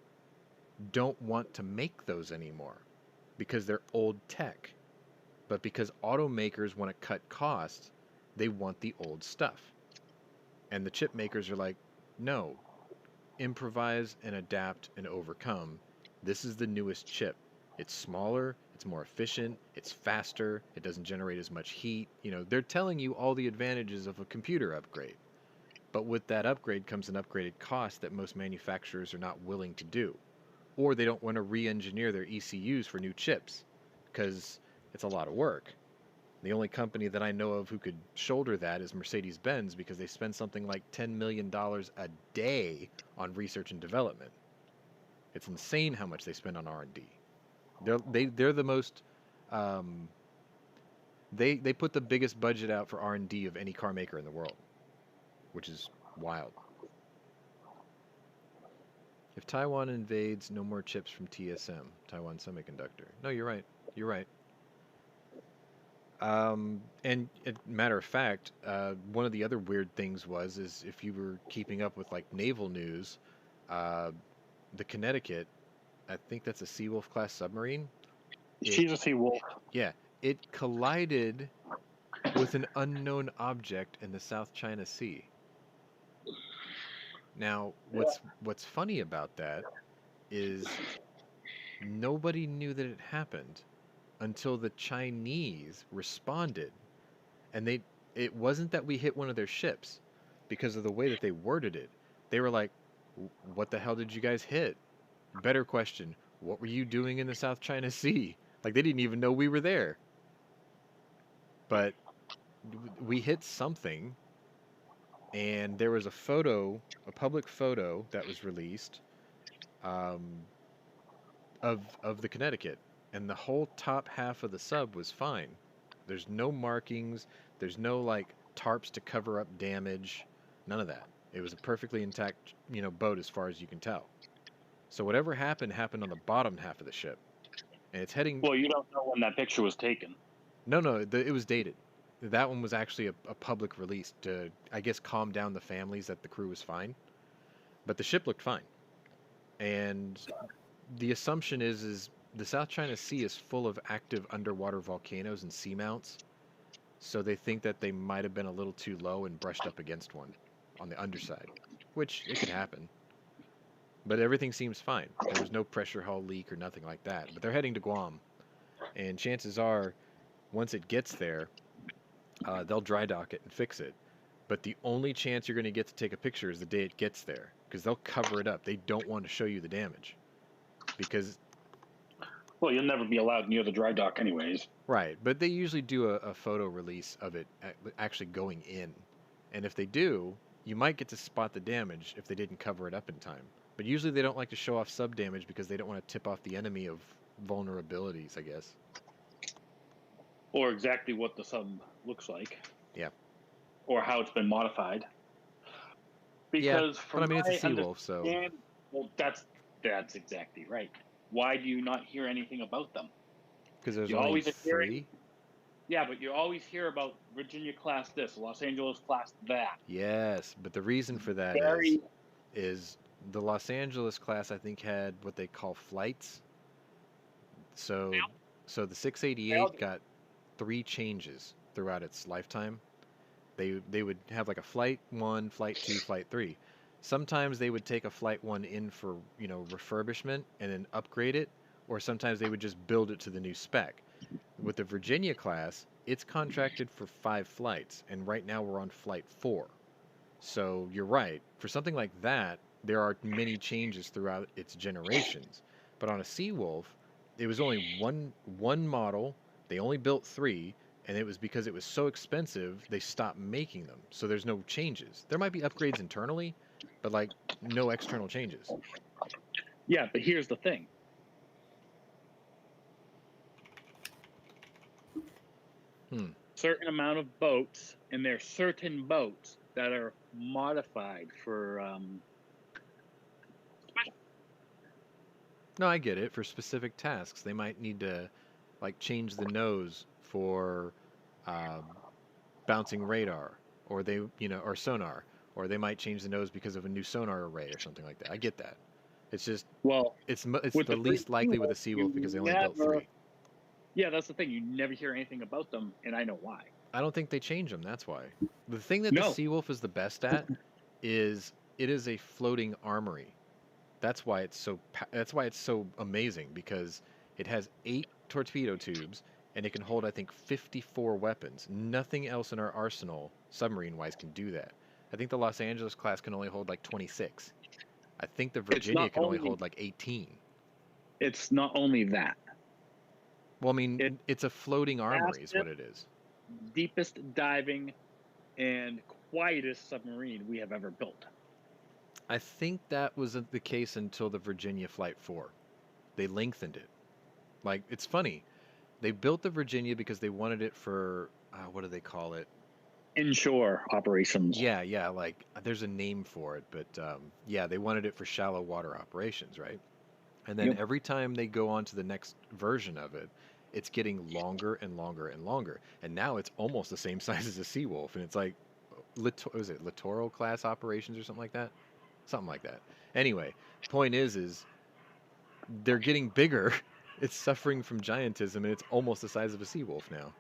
don't want to make those anymore because they're old tech. But because automakers want to cut costs, they want the old stuff. And the chip makers are like, no, improvise and adapt and overcome. This is the newest chip. It's smaller, it's more efficient, it's faster, it doesn't generate as much heat. You know, they're telling you all the advantages of a computer upgrade. But with that upgrade comes an upgraded cost that most manufacturers are not willing to do. Or they don't want to re-engineer their ECUs for new chips because it's a lot of work. The only company that I know of who could shoulder that is Mercedes-Benz because they spend something like $10 million a day on research and development. It's insane how much they spend on R&D. They're the most... They put the biggest budget out for R&D of any car maker in the world, which is wild. If Taiwan invades, no more chips from TSM, Taiwan Semiconductor. No, you're right. You're right. And matter of fact, one of the other weird things is if you were keeping up with like naval news, uh, the Connecticut, I think that's a Seawolf class submarine. It She's a sea wolf. Yeah, it collided with an unknown object in the South China Sea. Now, what's funny about that is nobody knew that it happened until the Chinese responded. And it wasn't that we hit one of their ships because of the way that they worded it. They were like, "What the hell did you guys hit?" Better question, what were you doing in the South China Sea? Like they didn't even know we were there. But we hit something, and there was a public photo that was released, um, of the Connecticut, and the whole top half of the sub was fine. There's no markings. There's no like tarps to cover up damage. None of that. It was a perfectly intact, boat as far as you can tell. So whatever happened on the bottom half of the ship, and it's heading. Well, you don't know when that picture was taken. No, it was dated. That one was actually a public release to, I guess, calm down the families that the crew was fine. But the ship looked fine. And the assumption is the South China Sea is full of active underwater volcanoes and seamounts. So they think that they might have been a little too low and brushed up against one on the underside, which it could happen. But everything seems fine. There was no pressure hull leak or nothing like that. But they're heading to Guam. And chances are, once it gets there, they'll dry dock it and fix it. But the only chance you're going to get to take a picture is the day it gets there, because they'll cover it up. They don't want to show you the damage. Because Well, you'll never be allowed near the dry dock, anyways. Right, but they usually do a photo release of it actually going in. And if they do, you might get to spot the damage if they didn't cover it up in time. But usually they don't like to show off sub damage because they don't want to tip off the enemy of vulnerabilities, I guess. Or exactly what the sub looks like. Yeah. Or how it's been modified. Because but I mean, it's a Seawolf, so... Well, that's exactly right. Why do you not hear anything about them? Because there's You only always hear 3? Yeah, but you always hear about Virginia class this, Los Angeles class that. Yes, but the reason for that is the Los Angeles class, I think, had what they call flights. So the 688 got 3 changes throughout its lifetime. They would have like a flight 1, flight 2, flight 3. Sometimes they would take a flight 1 in for, refurbishment and then upgrade it, or sometimes they would just build it to the new spec. With the Virginia class, it's contracted for 5 flights, and right now we're on flight 4. So you're right. For something like that, there are many changes throughout its generations. But on a Seawolf, it was only one model. They only built 3, and it was because it was so expensive, they stopped making them. So there's no changes. There might be upgrades internally, but like no external changes. Yeah, but here's the thing. Certain amount of boats, and there's certain boats that are modified for No, I get it. For specific tasks, they might need to like change the nose for bouncing radar, or or sonar, or they might change the nose because of a new sonar array or something like that. I get that. It's just it's the least likely with a Seawolf because they only built 3. Yeah, that's the thing. You never hear anything about them, and I know why. I don't think they change them. That's why. The thing that the Seawolf is the best at is it is a floating armory. That's why it's so amazing, because it has 8 torpedo tubes and it can hold, I think, 54 weapons. Nothing else in our arsenal, submarine-wise, can do that. I think the Los Angeles class can only hold like 26. I think the Virginia can only hold like 18. It's not only that. Well, I mean, it's a floating armory is what it is. Deepest diving and quietest submarine we have ever built. I think that was the case until the Virginia Flight 4. They lengthened it. Like, it's funny. They built the Virginia because they wanted it for, what do they call it? Inshore operations. Yeah, like, there's a name for it, but, yeah, they wanted it for shallow water operations, right? And then every time they go on to the next version of it, it's getting longer and longer and longer. And now it's almost the same size as a sea wolf. And it's like, was it littoral class operations or something like that? Something like that. Anyway, point is they're getting bigger. It's suffering from giantism, and it's almost the size of a sea wolf now.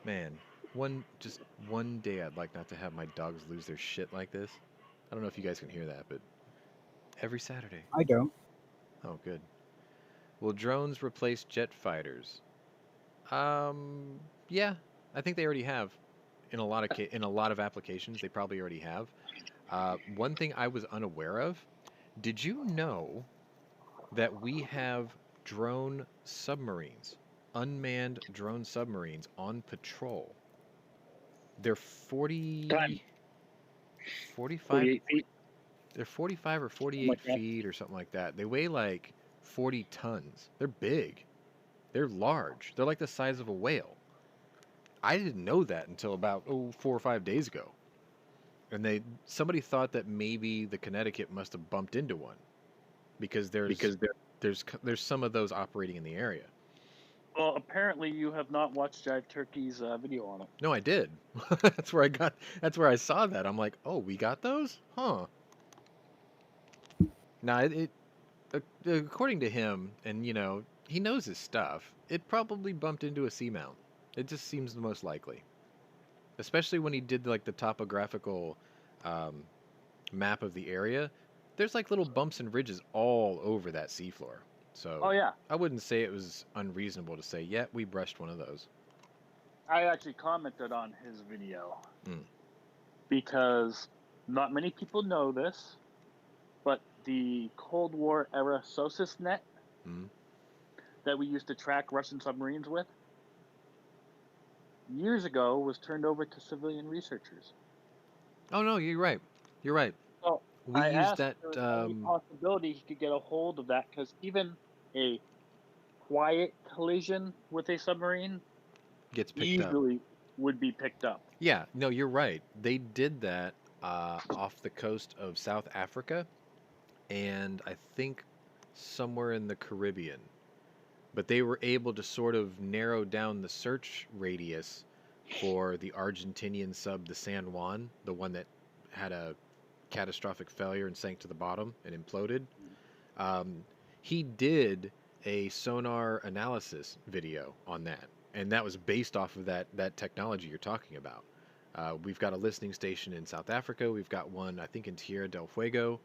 Man, just one day I'd like not to have my dogs lose their shit like this. I don't know if you guys can hear that, but every Saturday. I don't. Oh, good. Will drones replace jet fighters? Yeah, I think they already have. In a lot of applications, they probably already have. One thing I was unaware of, did you know that we have drone submarines, unmanned drone submarines on patrol? They're 10, 45, 48 feet. they're 45 or Something 48 like that. feet or something like that. They weigh like 40 tons. They're big. They're large. They're like the size of a whale. I didn't know that until about 4 or 5 days ago. And somebody thought that maybe the Connecticut must have bumped into one because there's some of those operating in the area. Well, apparently you have not watched Jive Turkey's video on it. No, I did. That's where I saw that. I'm like, "Oh, we got those? Huh." Now, according to him, and he knows his stuff, it probably bumped into a seamount. It just seems the most likely. Especially when he did like the topographical map of the area. There's like little bumps and ridges all over that seafloor. So Oh yeah, I wouldn't say it was unreasonable to say, yeah, we brushed one of those. I actually commented on his video Mm. because not many people know this, but the Cold War era SOSUS net Mm. that we used to track Russian submarines with years ago was turned over to civilian researchers. Oh no, you're right. You're right. So We I used asked that. if there was any possibility he could get a hold of that, because even a quiet collision with a submarine Gets picked up. easily would be picked up. Yeah, no, you're right. They did that off the coast of South Africa, and I think somewhere in the Caribbean. But they were able to sort of narrow down the search radius for the Argentinian sub, the San Juan, the one that had a catastrophic failure and sank to the bottom and imploded. He did a sonar analysis video on that, and that was based off of that technology you're talking about. We've got a listening station in South Africa. We've got one, I think, in Tierra del Fuego.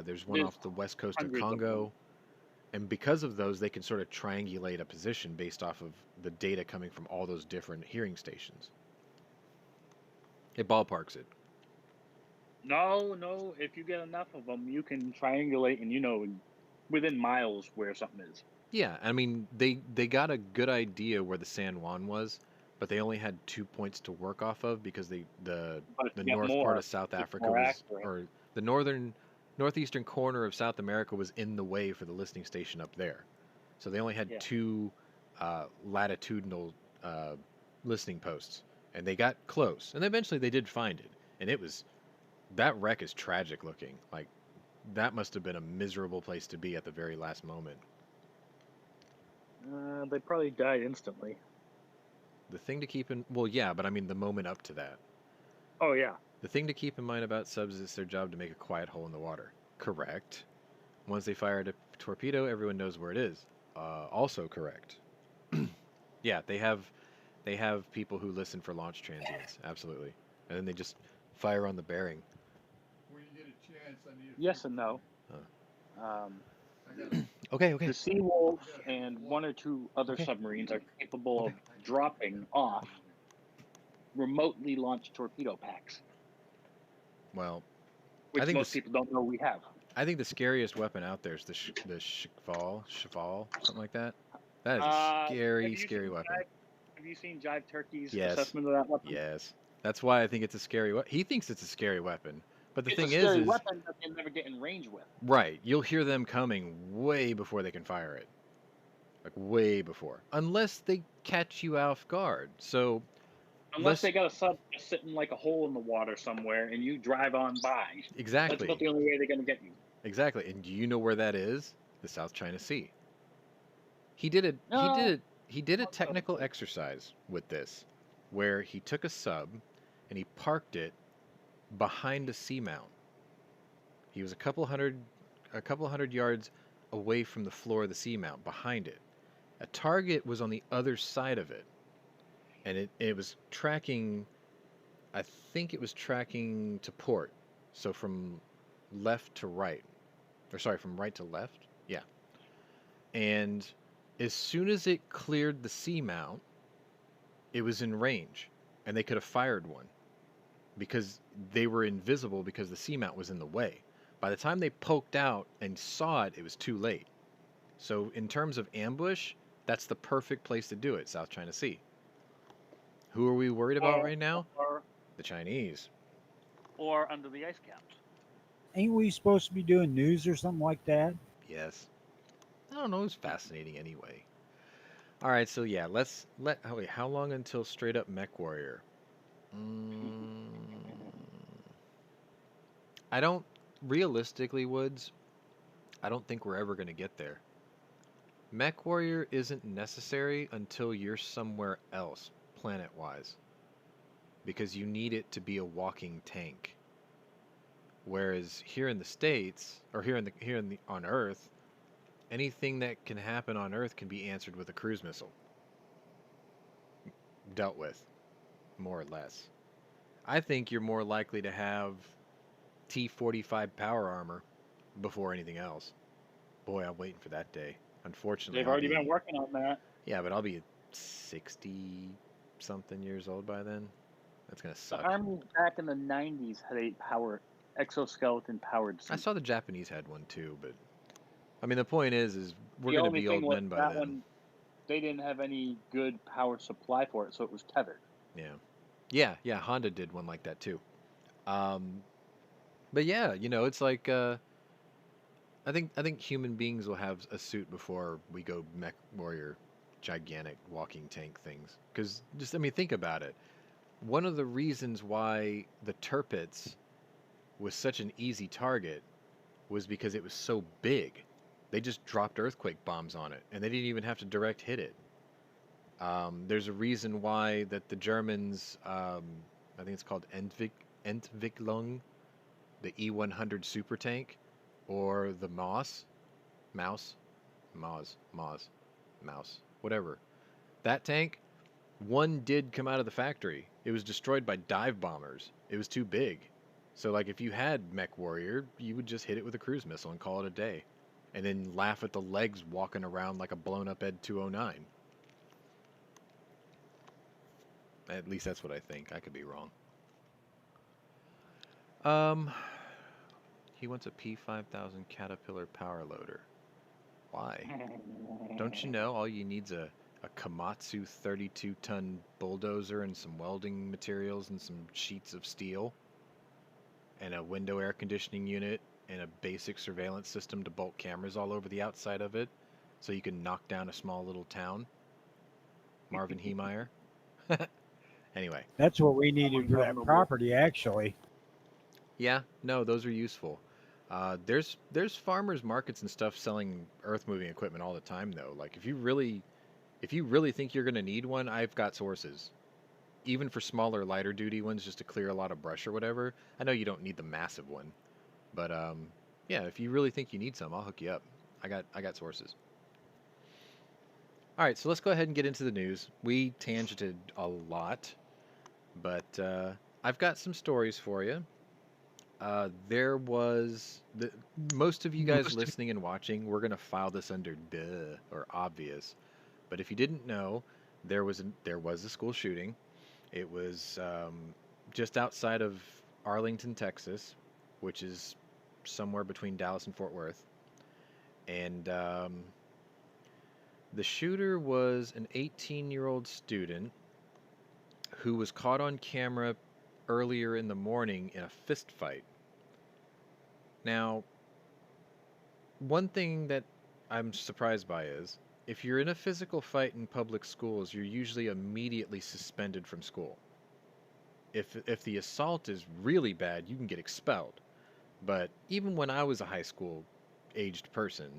There's one There's off the west coast of hundreds of Congo. them. And because of those, they can sort of triangulate a position based off of the data coming from all those different hearing stations. It ballparks it. No, if you get enough of them, you can triangulate and within miles where something is. Yeah, I mean, they got a good idea where the San Juan was, but they only had 2 points to work off of because the But if the you get north more, part of South it's Africa more was, accurate. or the northeastern corner of South America was in the way for the listening station up there. So they only had Yeah. 2 latitudinal listening posts, and they got close, and eventually they did find it, and that wreck is tragic looking. Like, that must have been a miserable place to be at the very last moment. They probably died instantly. The thing to keep in, well, yeah, but I mean the moment up to that. Oh yeah. The thing to keep in mind about subs is it's their job to make a quiet hole in the water. Correct. Once they fire a torpedo, everyone knows where it is. Also correct. Yeah, they have people who listen for launch transients, absolutely, and then they just fire on the bearing. When you get a chance, I need. Yes and no. Okay. The Sea Wolf and one or two other Okay. submarines are capable of dropping off remotely launched torpedo packs, Well, which think most people don't know we have. I think the scariest weapon out there is the Cheval, something like that. That is a scary weapon. Have you seen Jive Turkey's Yes. assessment of that weapon? Yes, that's why I think it's a scary weapon. He thinks it's a scary weapon, but the It's thing a scary is, weapon that they never get in range with. right? You'll hear them coming way before they can fire it, like way before, unless they catch you off guard. So Unless they got a sub just sitting like a hole in the water somewhere and you drive on by. That's exactly, about the only way they're going to get you. exactly. And do you know where that is? The South China Sea. He did a he No. did he did a technical exercise with this, where he took a sub and he parked it behind a seamount. He was a couple hundred yards away from the floor of the seamount, behind it. A target was on the other side of it, and it was tracking. I think it was tracking to port, so from left to right, or sorry, from right to left. Yeah, and as soon as it cleared the seamount, it was in range, and they could have fired one because they were invisible because the seamount was in the way. By the time they poked out and saw it, it was too late. So in terms of ambush, that's the perfect place to do it, South China Sea. Who are we worried about right now? Or, The Chinese. or under the ice caps. Ain't we supposed to be doing news or something like that? Yes. I don't know, it's fascinating anyway. All right, so yeah, oh wait, how long until straight up Mech Warrior? Mm, I don't realistically, Woods, I don't think we're ever going to get there. Mech Warrior isn't necessary until you're somewhere else, planet-wise, because you need it to be a walking tank. Whereas here in the States, or on Earth, anything that can happen on Earth can be answered with a cruise missile. Dealt with, more or less. I think you're more likely to have T-45 power armor before anything else. Boy, I'm waiting for that day. Unfortunately, They've already been working on that. Yeah, but I'll be 60 something years old by then. That's gonna The suck. Army back in the 90s had a exoskeleton powered suit. I saw the Japanese had one too, but I mean the point is we're The gonna only be thing old was men by that then. one, they didn't have any good power supply for it, so it was tethered. Yeah. Honda did one like that too. But yeah, it's like I think human beings will have a suit before we go Mech Warrior, gigantic walking tank things. Because think about it. One of the reasons why the Tirpitz was such an easy target was because it was so big. They just dropped earthquake bombs on it, and they didn't even have to direct hit it. There's a reason why that the Germans, I think it's called Entwicklung, the E100 super tank, or the Mouse, whatever. That tank, one did come out of the factory. It was destroyed by dive bombers. It was too big. So, like, if you had Mech Warrior, you would just hit it with a cruise missile and call it a day. And then laugh at the legs walking around like a blown up Ed 209. At least that's what I think. I could be wrong. He wants a P5000 Caterpillar power loader. Why? Don't you know all you need's a Komatsu 32-ton bulldozer and some welding materials and some sheets of steel and a window air conditioning unit and a basic surveillance system to bolt cameras all over the outside of it so you can knock down a small little town? Marvin Heemeyer? Anyway. That's what we needed for that property, actually. Yeah, no, those are useful. There's farmers markets and stuff selling earth moving equipment all the time though. Like if you really think you're gonna need one, I've got sources. Even for smaller, lighter duty ones, just to clear a lot of brush or whatever. I know you don't need the massive one, but yeah, if you really think you need some, I'll hook you up. I got sources. All right, so let's go ahead and get into the news. We tangented a lot, but I've got some stories for you. There was most of you guys listening and watching, we're gonna file this under duh or obvious. But if you didn't know, there was a school shooting. It was just outside of Arlington, Texas, which is somewhere between Dallas and Fort Worth. And the shooter was an 18-year-old student who was caught on camera earlier in the morning in a fist fight. Now, one thing that I'm surprised by is if you're in a physical fight in public schools, you're usually immediately suspended from school. If the assault is really bad, you can get expelled. But even when I was a high school aged person,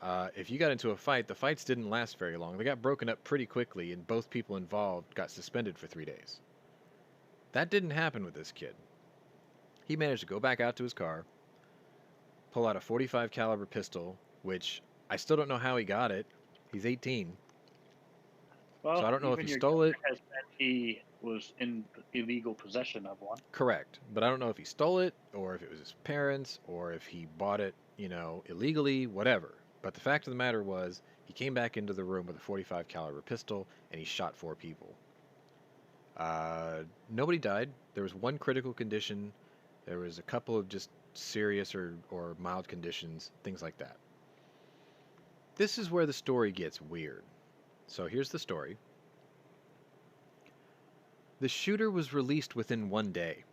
If you got into a fight, the fights didn't last very long. They got broken up pretty quickly, and both people involved got suspended for 3 days. That didn't happen with this kid. He managed to go back out to his car, pull out a .45 caliber pistol, which I still don't know how he got it. He's 18. Well, So I don't know if even he your stole it. governor has said he was in illegal possession of one. Correct. But I don't know if he stole it, or if it was his parents, or if he bought it, illegally, whatever. But the fact of the matter was, he came back into the room with a .45 caliber pistol, and he shot 4 people. Nobody died. There was one critical condition. There was a couple of just serious or mild conditions, things like that. This is where the story gets weird. So here's the story. The shooter was released within 1 day.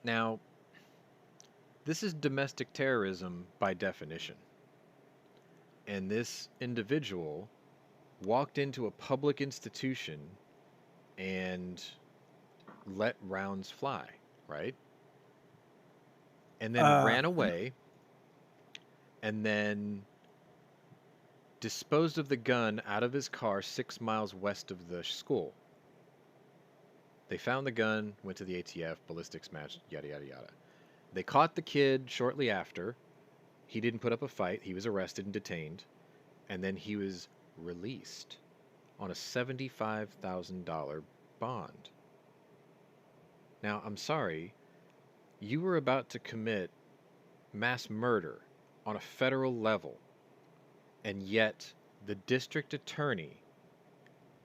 Now, this is domestic terrorism by definition. And this individual walked into a public institution and let rounds fly, right? And then ran away, and then disposed of the gun out of his car 6 miles west of the school. They found the gun, went to the ATF, ballistics matched, yada, yada, yada. They caught the kid shortly after. He didn't put up a fight. He was arrested and detained. And then he was released on a $75,000 bond. Now, I'm sorry. You were about to commit mass murder on a federal level. And yet, the district attorney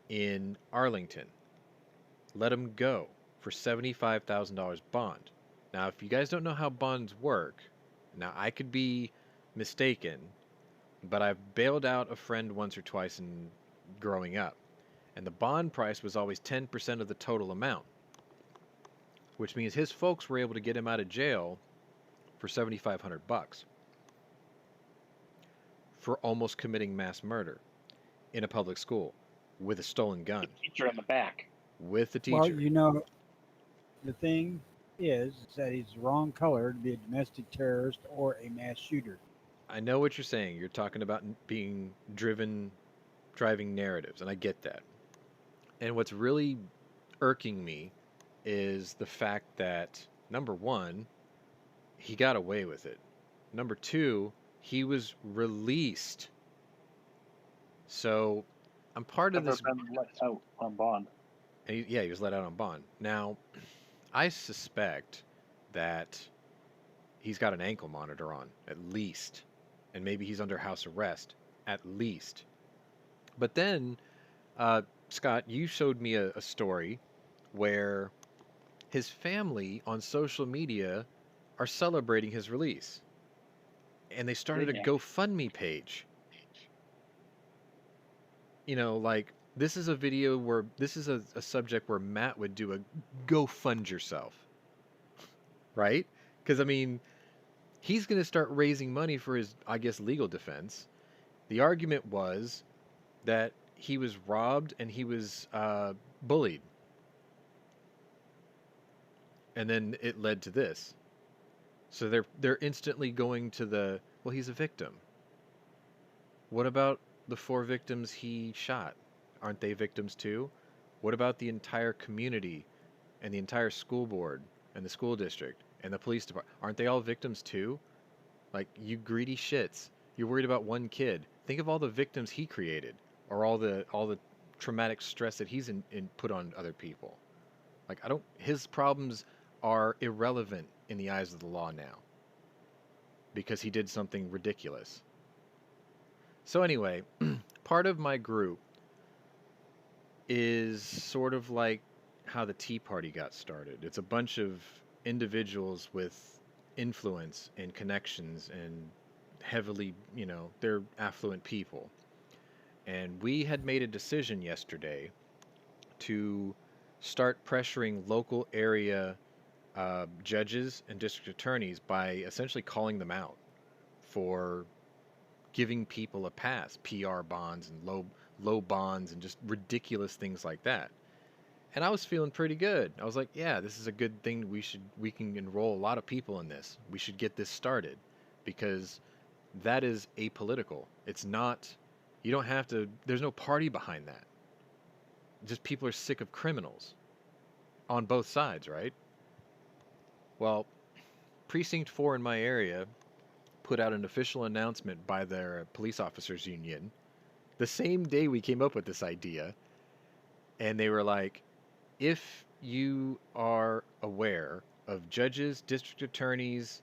in Arlington let him go for $75,000 bond. Now, if you guys don't know how bonds work, now I could be mistaken, but I've bailed out a friend once or twice in growing up, and the bond price was always 10% of the total amount, which means his folks were able to get him out of jail for $7,500 for almost committing mass murder in a public school with a stolen gun. The teacher in the back. With the teacher. Well, the thing is that he's the wrong color to be a domestic terrorist or a mass shooter. I know what you're saying. You're talking about being driving narratives, and I get that. And what's really irking me is the fact that, number one, he got away with it. Number two, he was released. So I'm part of this. Never been let out on bond. And he was let out on bond. Now, I suspect that he's got an ankle monitor on, at least. And maybe he's under house arrest, at least. But then, Scott, you showed me a story where his family on social media are celebrating his release. And they started a GoFundMe page. This is a video where this is a subject where Matt would do a go fund yourself. Right? Because, he's going to start raising money for his, I guess, legal defense. The argument was that he was robbed and he was bullied. And then it led to this. So they're instantly going to he's a victim. What about the 4 victims he shot? Aren't they victims too? What about the entire community and the entire school board and the school district and the police department? Aren't they all victims too? Like, you greedy shits. You're worried about one kid. Think of all the victims he created, or all the traumatic stress that he's put on other people. His problems are irrelevant in the eyes of the law now because he did something ridiculous. So anyway, part of my group is sort of like how the Tea Party got started. It's a bunch of individuals with influence and connections and heavily, they're affluent people. And we had made a decision yesterday to start pressuring local area judges and district attorneys by essentially calling them out for giving people a pass, PR bonds and low bonds and just ridiculous things like that. And I was feeling pretty good. I was like, yeah, this is a good thing. We can enroll a lot of people in this. We should get this started because that is apolitical. It's not, you don't have to, there's no party behind that. Just people are sick of criminals on both sides, right? Well, Precinct 4 in my area put out an official announcement by their police officers union the same day we came up with this idea. And they were like, if you are aware of judges, district attorneys,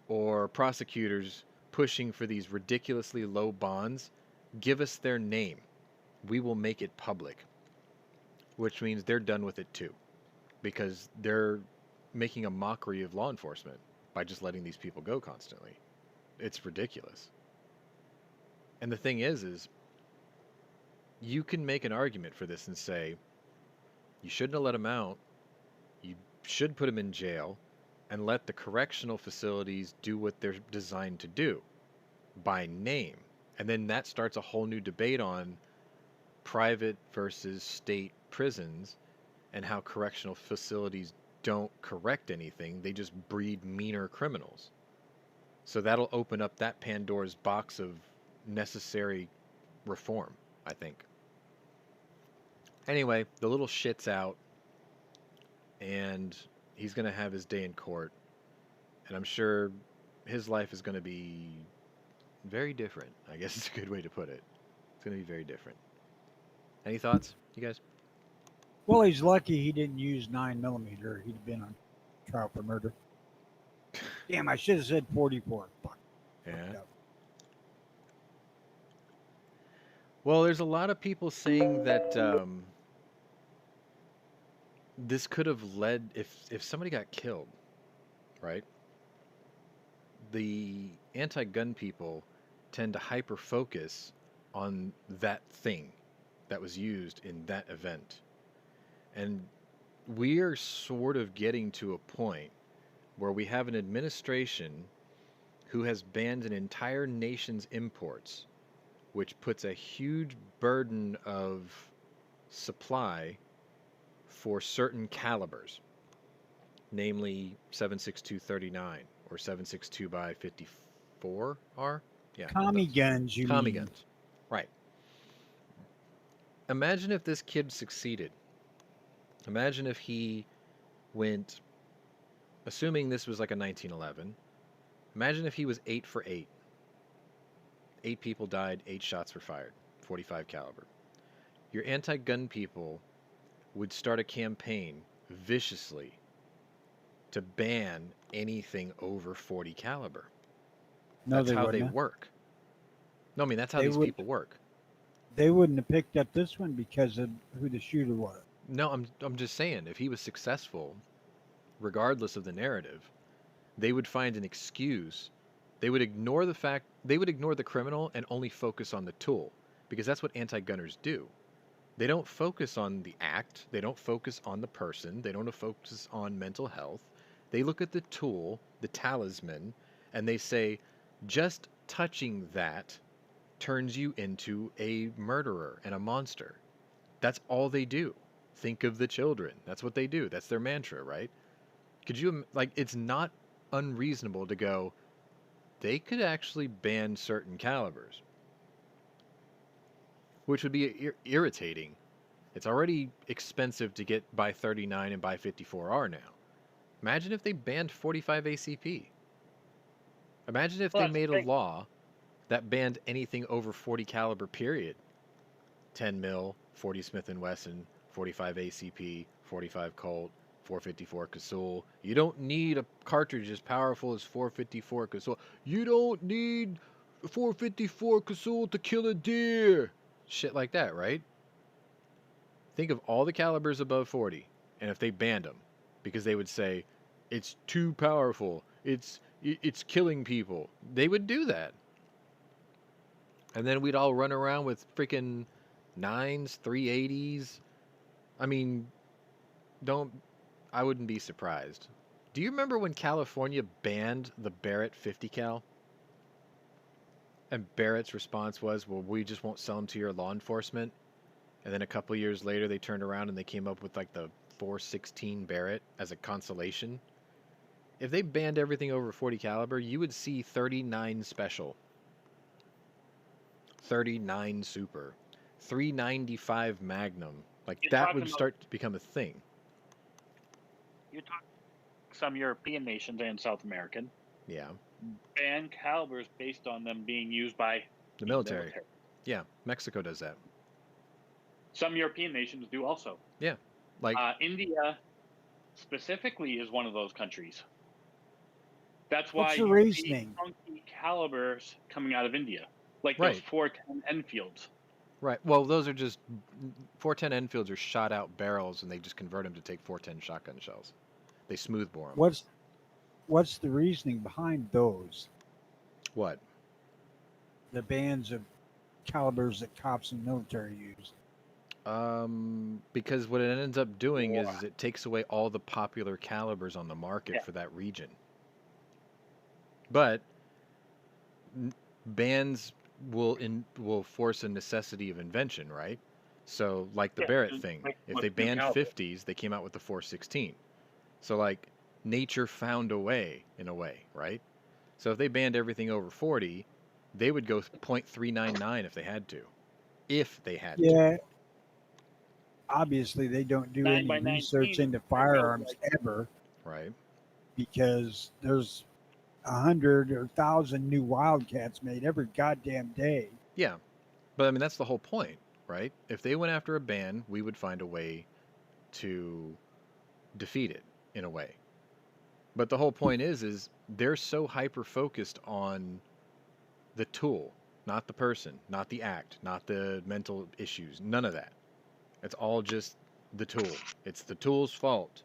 or prosecutors pushing for these ridiculously low bonds, give us their name. We will make it public. Which means they're done with it too. Because they're making a mockery of law enforcement by just letting these people go constantly. It's ridiculous. And the thing is you can make an argument for this and say, you shouldn't have let them out. You should put them in jail and let the correctional facilities do what they're designed to do by name. And then that starts a whole new debate on private versus state prisons and how correctional facilities don't correct anything. They just breed meaner criminals. So that'll open up that Pandora's box of necessary reform, I think. Anyway, the little shit's out, and he's going to have his day in court. And I'm sure his life is going to be very different. I guess it's a good way to put it. It's going to be very different. Any thoughts, you guys? Well, he's lucky he didn't use 9mm. He'd have been on trial for murder. Damn, I should have said 44. Fuck. Yeah. Fucked up. Well, there's a lot of people saying that this could have led, if somebody got killed, right? The anti-gun people tend to hyper-focus on that thing that was used in that event. And we are sort of getting to a point where we have an administration who has banned an entire nation's imports, which puts a huge burden of supply for certain calibers, namely 7.62-39 or 7.62 by 54R. Yeah, Tommy guns, you Tommy mean. guns, right? Imagine if this kid succeeded. Imagine if he went, assuming this was like a 1911. Imagine if he was 8 for 8. 8 people died, 8 shots were fired, 45 caliber. Your anti-gun people would start a campaign viciously to ban anything over 40 caliber. No, That's they how wouldn't they have. work. No, I mean, that's how They these would- people work. They wouldn't have picked up this one because of who the shooter was. No, I'm just saying, if he was successful, regardless of the narrative, they would find an excuse. They would ignore the criminal and only focus on the tool, because that's what anti-gunners do. They don't focus on the act, they don't focus on the person, they don't focus on mental health. They look at the tool, the talisman, and they say, just touching that turns you into a murderer and a monster. That's all they do. Think of the children. That's what they do. That's their mantra, right? Could you, like, it's not unreasonable to go, they could actually ban certain calibers, which would be irritating. It's already expensive to get by 39 and by 54R now. Imagine if they banned 45 ACP. Imagine if they made a law that banned anything over 40 caliber, period. 10 mil, 40 Smith & Wesson, 45 ACP, 45 Colt, 454 Casull. You don't need a cartridge as powerful as 454 Casull. You don't need 454 Casull to kill a deer. Shit like that, right? Think of all the calibers above 40, and if they banned them, because they would say, it's too powerful, it's killing people. They would do that. And then we'd all run around with freaking 9s, 380s. I mean, I wouldn't be surprised. Do you remember when California banned the Barrett 50 cal? And Barrett's response was, well, we just won't sell them to your law enforcement. And then a couple years later, they turned around and they came up with like the 416 Barrett as a consolation. If they banned everything over 40 caliber, you would see 39 special, 39 super, 395 magnum. Like You're that talking would about start to become a thing. you're talking some European nations and South American Yeah. ban calibers based on them being used by The military. Yeah. Mexico does that. Some European nations do also. Yeah. Like, India specifically is one of those countries. That's why What's the you see reasoning? funky calibers coming out of India, like those right. 410 Enfields. Right. Well, those are just 410 Enfields are shot out barrels, and they just convert them to take 410 shotgun shells. They smoothbore them. What's the reasoning behind those? What? The bands of calibers that cops and military use. Because what it ends up doing Why? is it takes away all the popular calibers on the market Yeah. for that region. But bans will force a necessity of invention, right? So, like the Yeah, Barrett and thing, like if with they new banned caliber. 50s, they came out with the 416. So, like, nature found a way, in a way, right? So, if they banned everything over 40, they would go .399 if they had to. If they had to, Yeah, obviously they don't do 9 any by research 19 into that goes firearms like ever right? because there's 100 or 1,000 new Wildcats made every goddamn day. Yeah. But I mean, that's the whole point, right? If they went after a ban, we would find a way to defeat it in a way. But the whole point is they're so hyper focused on the tool, not the person, not the act, not the mental issues, none of that. It's all just the tool. It's the tool's fault.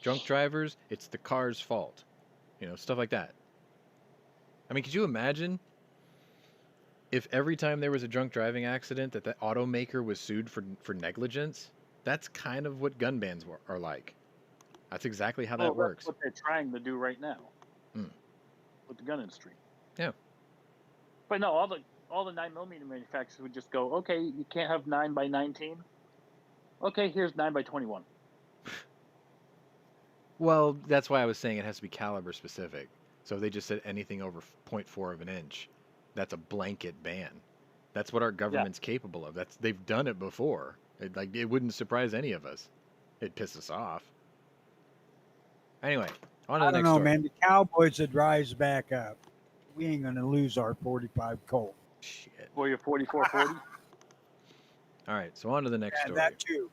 Drunk drivers, it's the car's fault. You know, stuff like that. I mean, could you imagine if every time there was a drunk driving accident that the automaker was sued for negligence? That's kind of what gun bans are like. That's exactly how that that's works. what they're trying to do right now Mm. with the gun industry. Yeah. But no, all the 9mm manufacturers would just go, okay, you can't have 9 by 19. Okay, here's 9 by 21. Well, that's why I was saying it has to be caliber specific. So if they just said anything over .4 of an inch, that's a blanket ban. That's what our government's capable of. They've done it before. It wouldn't surprise any of us. It'd piss us off. Anyway, on to the I don't next know, story. man. The Cowboys would rise back up. We ain't gonna lose our 45 Colt. Shit. For your 4440. All right, so on to the next Yeah, story. that too.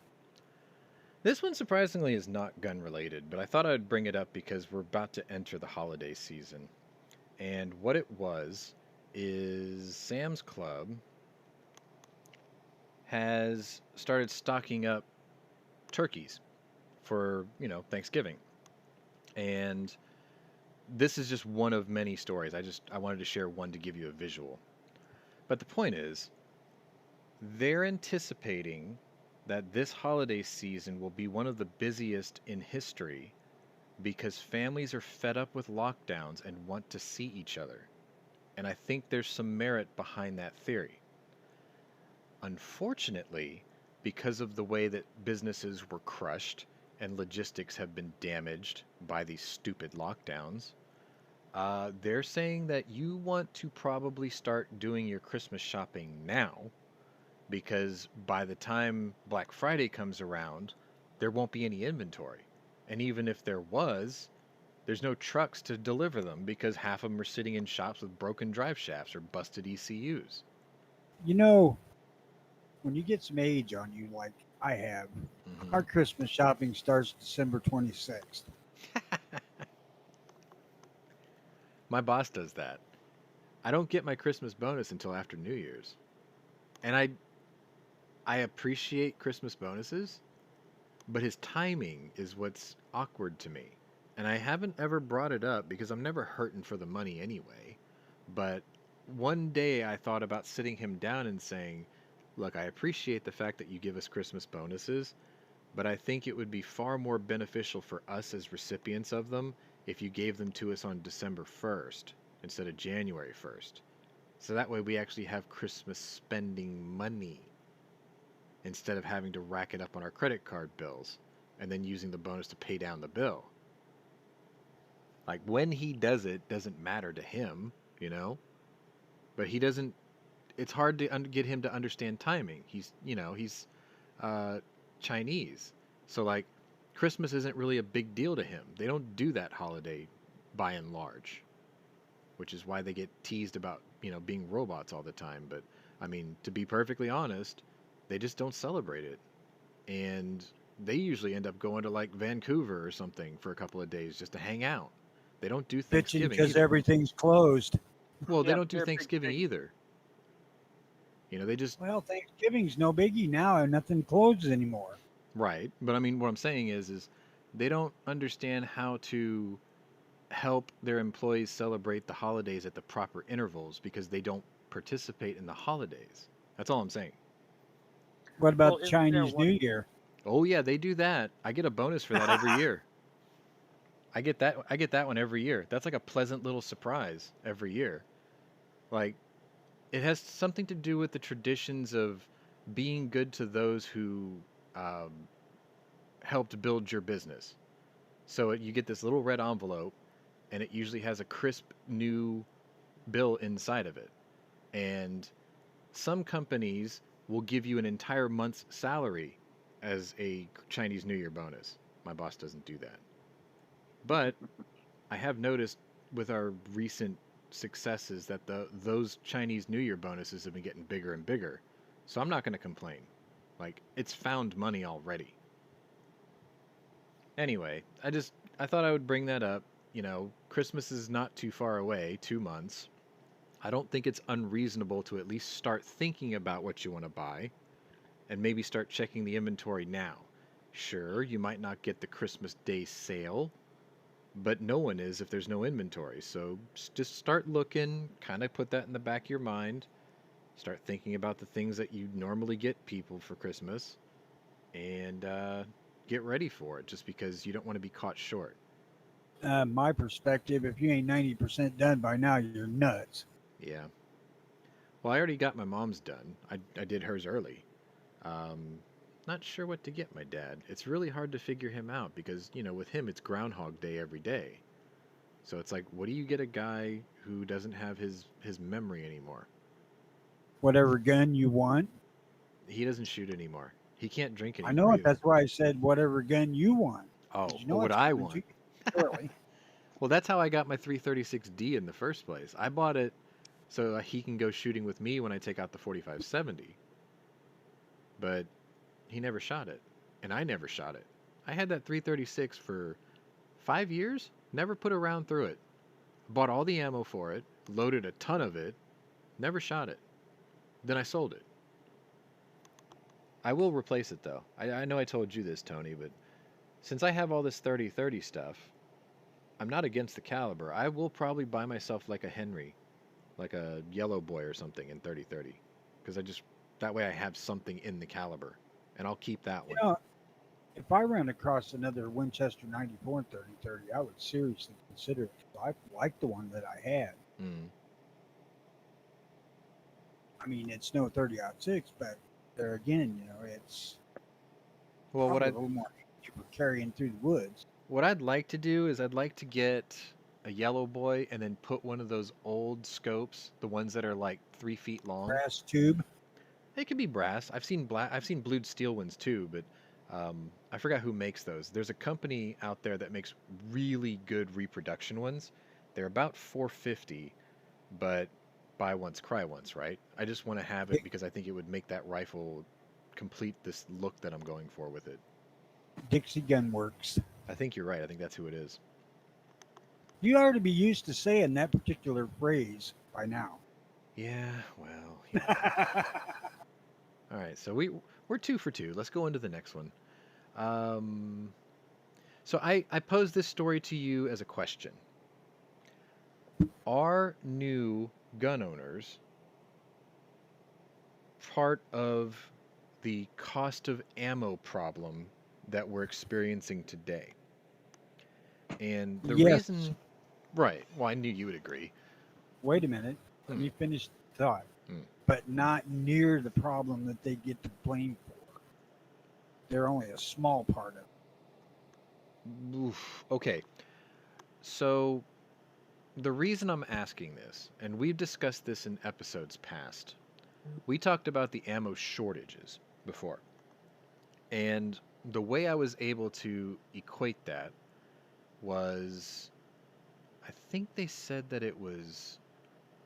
This one surprisingly is not gun related, but I thought I'd bring it up because we're about to enter the holiday season. And what it was is Sam's Club has started stocking up turkeys for, Thanksgiving. And this is just one of many stories. I wanted to share one to give you a visual. But the point is, they're anticipating that this holiday season will be one of the busiest in history because families are fed up with lockdowns and want to see each other. And I think there's some merit behind that theory. Unfortunately, because of the way that businesses were crushed and logistics have been damaged by these stupid lockdowns, they're saying that you want to probably start doing your Christmas shopping now because by the time Black Friday comes around, there won't be any inventory. And even if there was, there's no trucks to deliver them because half of them are sitting in shops with broken drive shafts or busted ECUs. You know, when you get some age on you, like I have, Mm-hmm. our Christmas shopping starts December 26th. My boss does that. I don't get my Christmas bonus until after New Year's. And I appreciate Christmas bonuses, but his timing is what's awkward to me. And I haven't ever brought it up because I'm never hurting for the money anyway. But one day I thought about sitting him down and saying, look, I appreciate the fact that you give us Christmas bonuses, but I think it would be far more beneficial for us as recipients of them if you gave them to us on December 1st instead of January 1st. So that way we actually have Christmas spending money instead of having to rack it up on our credit card bills and then using the bonus to pay down the bill. Like when he does it doesn't matter to him, you know? But he doesn't it's hard to get him to understand timing. He's uh Chinese. So like Christmas isn't really a big deal to him. They don't do that holiday by and large, which is why they get teased about, being robots all the time. But I mean, to be perfectly honest, they just don't celebrate it. And they usually end up going to like Vancouver or something for a couple of days just to hang out. They don't do Bitching Thanksgiving because either. everything's closed. Well, they Yeah, don't do they're big Thanksgiving pigs. either. They just Well, Thanksgiving's no biggie now, and nothing closes anymore. right. But I mean, what I'm saying is they don't understand how to help their employees celebrate the holidays at the proper intervals because they don't participate in the holidays. That's all I'm saying. What Well, about isn't there Chinese one? New Year? Oh yeah, they do that. I get a bonus for that every year. I get that. I get that one every year. That's like a pleasant little surprise every year. Like it has something to do with the traditions of being good to those who um, helped build your business. So you get this little red envelope, and it usually has a crisp new bill inside of it. And some companies will give you an entire month's salary as a Chinese New Year bonus. My boss doesn't do that. But I have noticed with our recent successes that those Chinese New Year bonuses have been getting bigger and bigger. So I'm not going to complain. Like it's found money already. Anyway, I thought I would bring that up. Christmas is not too far away, 2 months. I don't think it's unreasonable to at least start thinking about what you want to buy and maybe start checking the inventory now. Sure, you might not get the Christmas Day sale, but no one is if there's no inventory. So just start looking, kind of put that in the back of your mind. Start thinking about the things that you normally get people for Christmas and get ready for it just because you don't want to be caught short. My perspective, if you ain't 90% done by now, you're nuts. Yeah. Well, I already got my mom's done. I did hers early. Um, Not sure what to get my dad. It's really hard to figure him out because, with him, it's Groundhog Day every day. So it's like, what do you get a guy who doesn't have his memory anymore? Whatever gun you want. He doesn't shoot anymore. He can't drink I anymore know it. either. That's why I said whatever gun you want. Oh, 'Cause you well, know what it's I coming to want. you shortly. Well, that's how I got my 336D in the first place. I bought it so he can go shooting with me when I take out the 4570. But he never shot it, and I never shot it. I had that 336 for 5 years, never put a round through it. Bought all the ammo for it, loaded a ton of it, never shot it. Then I sold it. I will replace it though. I know I told you this, Tony, but since I have all this 30-30 stuff, I'm not against the caliber. I will probably buy myself like a Henry, like a Yellow Boy or something in 30-30, because that way I have something in the caliber, and I'll keep that You one. know, if I ran across another Winchester 94 and 30-30, I would seriously consider it. I like the one that I had. Mm. I mean, it's no 30-06, but there again, it's Well, probably a little more for carrying through the woods. what I'd like to do is I'd like to get a Yellow Boy and then put one of those old scopes, the ones that are like 3 feet long. Brass tube. It could be brass. I've seen blued steel ones too, but I forgot who makes those. There's a company out there that makes really good reproduction ones. They're about $450, but buy once, cry once, right? I just want to have it because I think it would make that rifle complete this look that I'm going for with it. Dixie Gun Works. I think you're right. I think that's who it is. You ought to be used to saying that particular phrase by now. Yeah, well, yeah. All right, so we're 2 for 2. Let's go into the next one. So I posed this story to you as a question. Are new gun owners part of the cost of ammo problem that we're experiencing today? And the Yes. reason, right, well, I knew you would agree. Wait a minute. Let me finish the thought. But not near the problem that they get to blame for. They're only a small part of it. Oof, okay. So the reason I'm asking this, and we've discussed this in episodes past, we talked about the ammo shortages before. And the way I was able to equate that was, I think they said that it was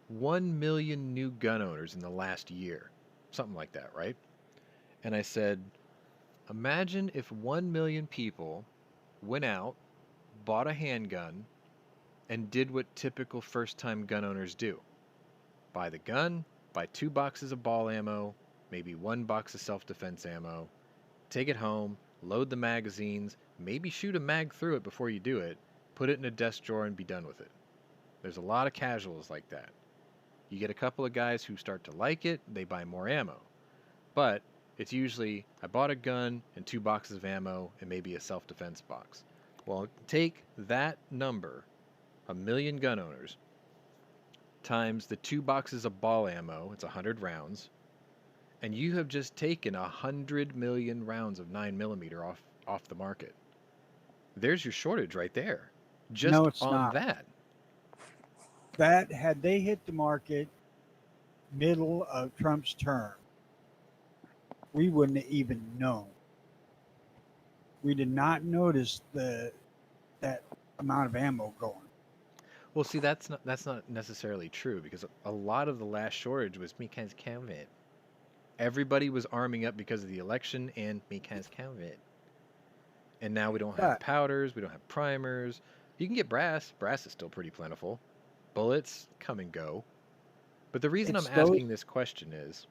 1 million new gun owners in the last year. Something like that, right? And I said, imagine if 1 million people went out, bought a handgun, and did what typical first time gun owners do: buy the gun, buy 2 boxes of ball ammo, maybe 1 box of self defense ammo, take it home, load the magazines, maybe shoot a mag through it before you do it, put it in a desk drawer, and be done with it. There's a lot of casuals like that. You get a couple of guys who start to like it, they buy more ammo. But it's usually, I bought a gun and 2 boxes of ammo and maybe a self-defense box. Well, take that number, 1 million gun owners, times the 2 boxes of ball ammo, it's 100 rounds, and you have just taken 100 million rounds of 9mm off the market. There's your shortage right there. Just No, it's on not. that. That had they hit the market middle of Trump's term, we wouldn't have even known. We did not notice that amount of ammo going. Well, see, that's not necessarily true, because a lot of the last shortage was because COVID. Everybody was arming up because of the election and because COVID. And now we don't have But powders, we don't have primers. You can get brass. Brass is still pretty plentiful. Bullets come and go. But the reason I'm it's those. asking this question is,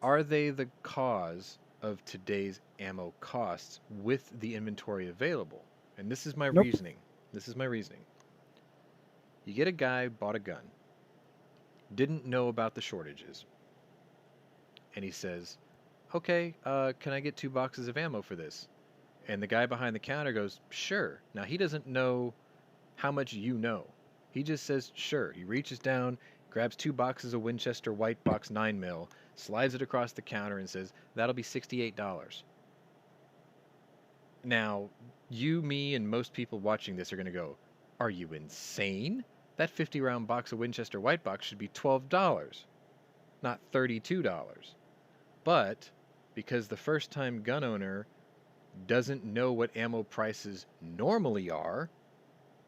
are they the cause of today's ammo costs with the inventory available? And this is my Nope. reasoning. This is my reasoning. You get a guy, bought a gun, didn't know about the shortages, and he says, okay, can I get 2 boxes of ammo for this? And the guy behind the counter goes, sure. Now, he doesn't know how much you know. He just says, sure. He reaches down, grabs 2 boxes of Winchester White Box 9mm, slides it across the counter and says, that'll be $68. Now, you, me, and most people watching this are going to go, are you insane? That 50-round box of Winchester White Box should be $12, not $32. But because the first-time gun owner doesn't know what ammo prices normally are,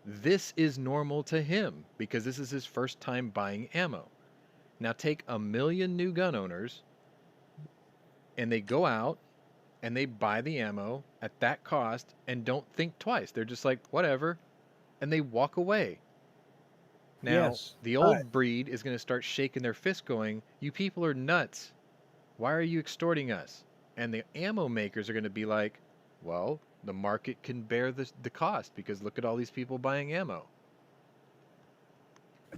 this is normal to him because this is his first time buying ammo. Now take 1 million new gun owners and they go out and they buy the ammo at that cost and don't think twice. They're just like, whatever, and they walk away. Now, Yes, the but old breed is going to start shaking their fist going, you people are nuts. Why are you extorting us? And the ammo makers are going to be like, well, the market can bear the cost because look at all these people buying ammo.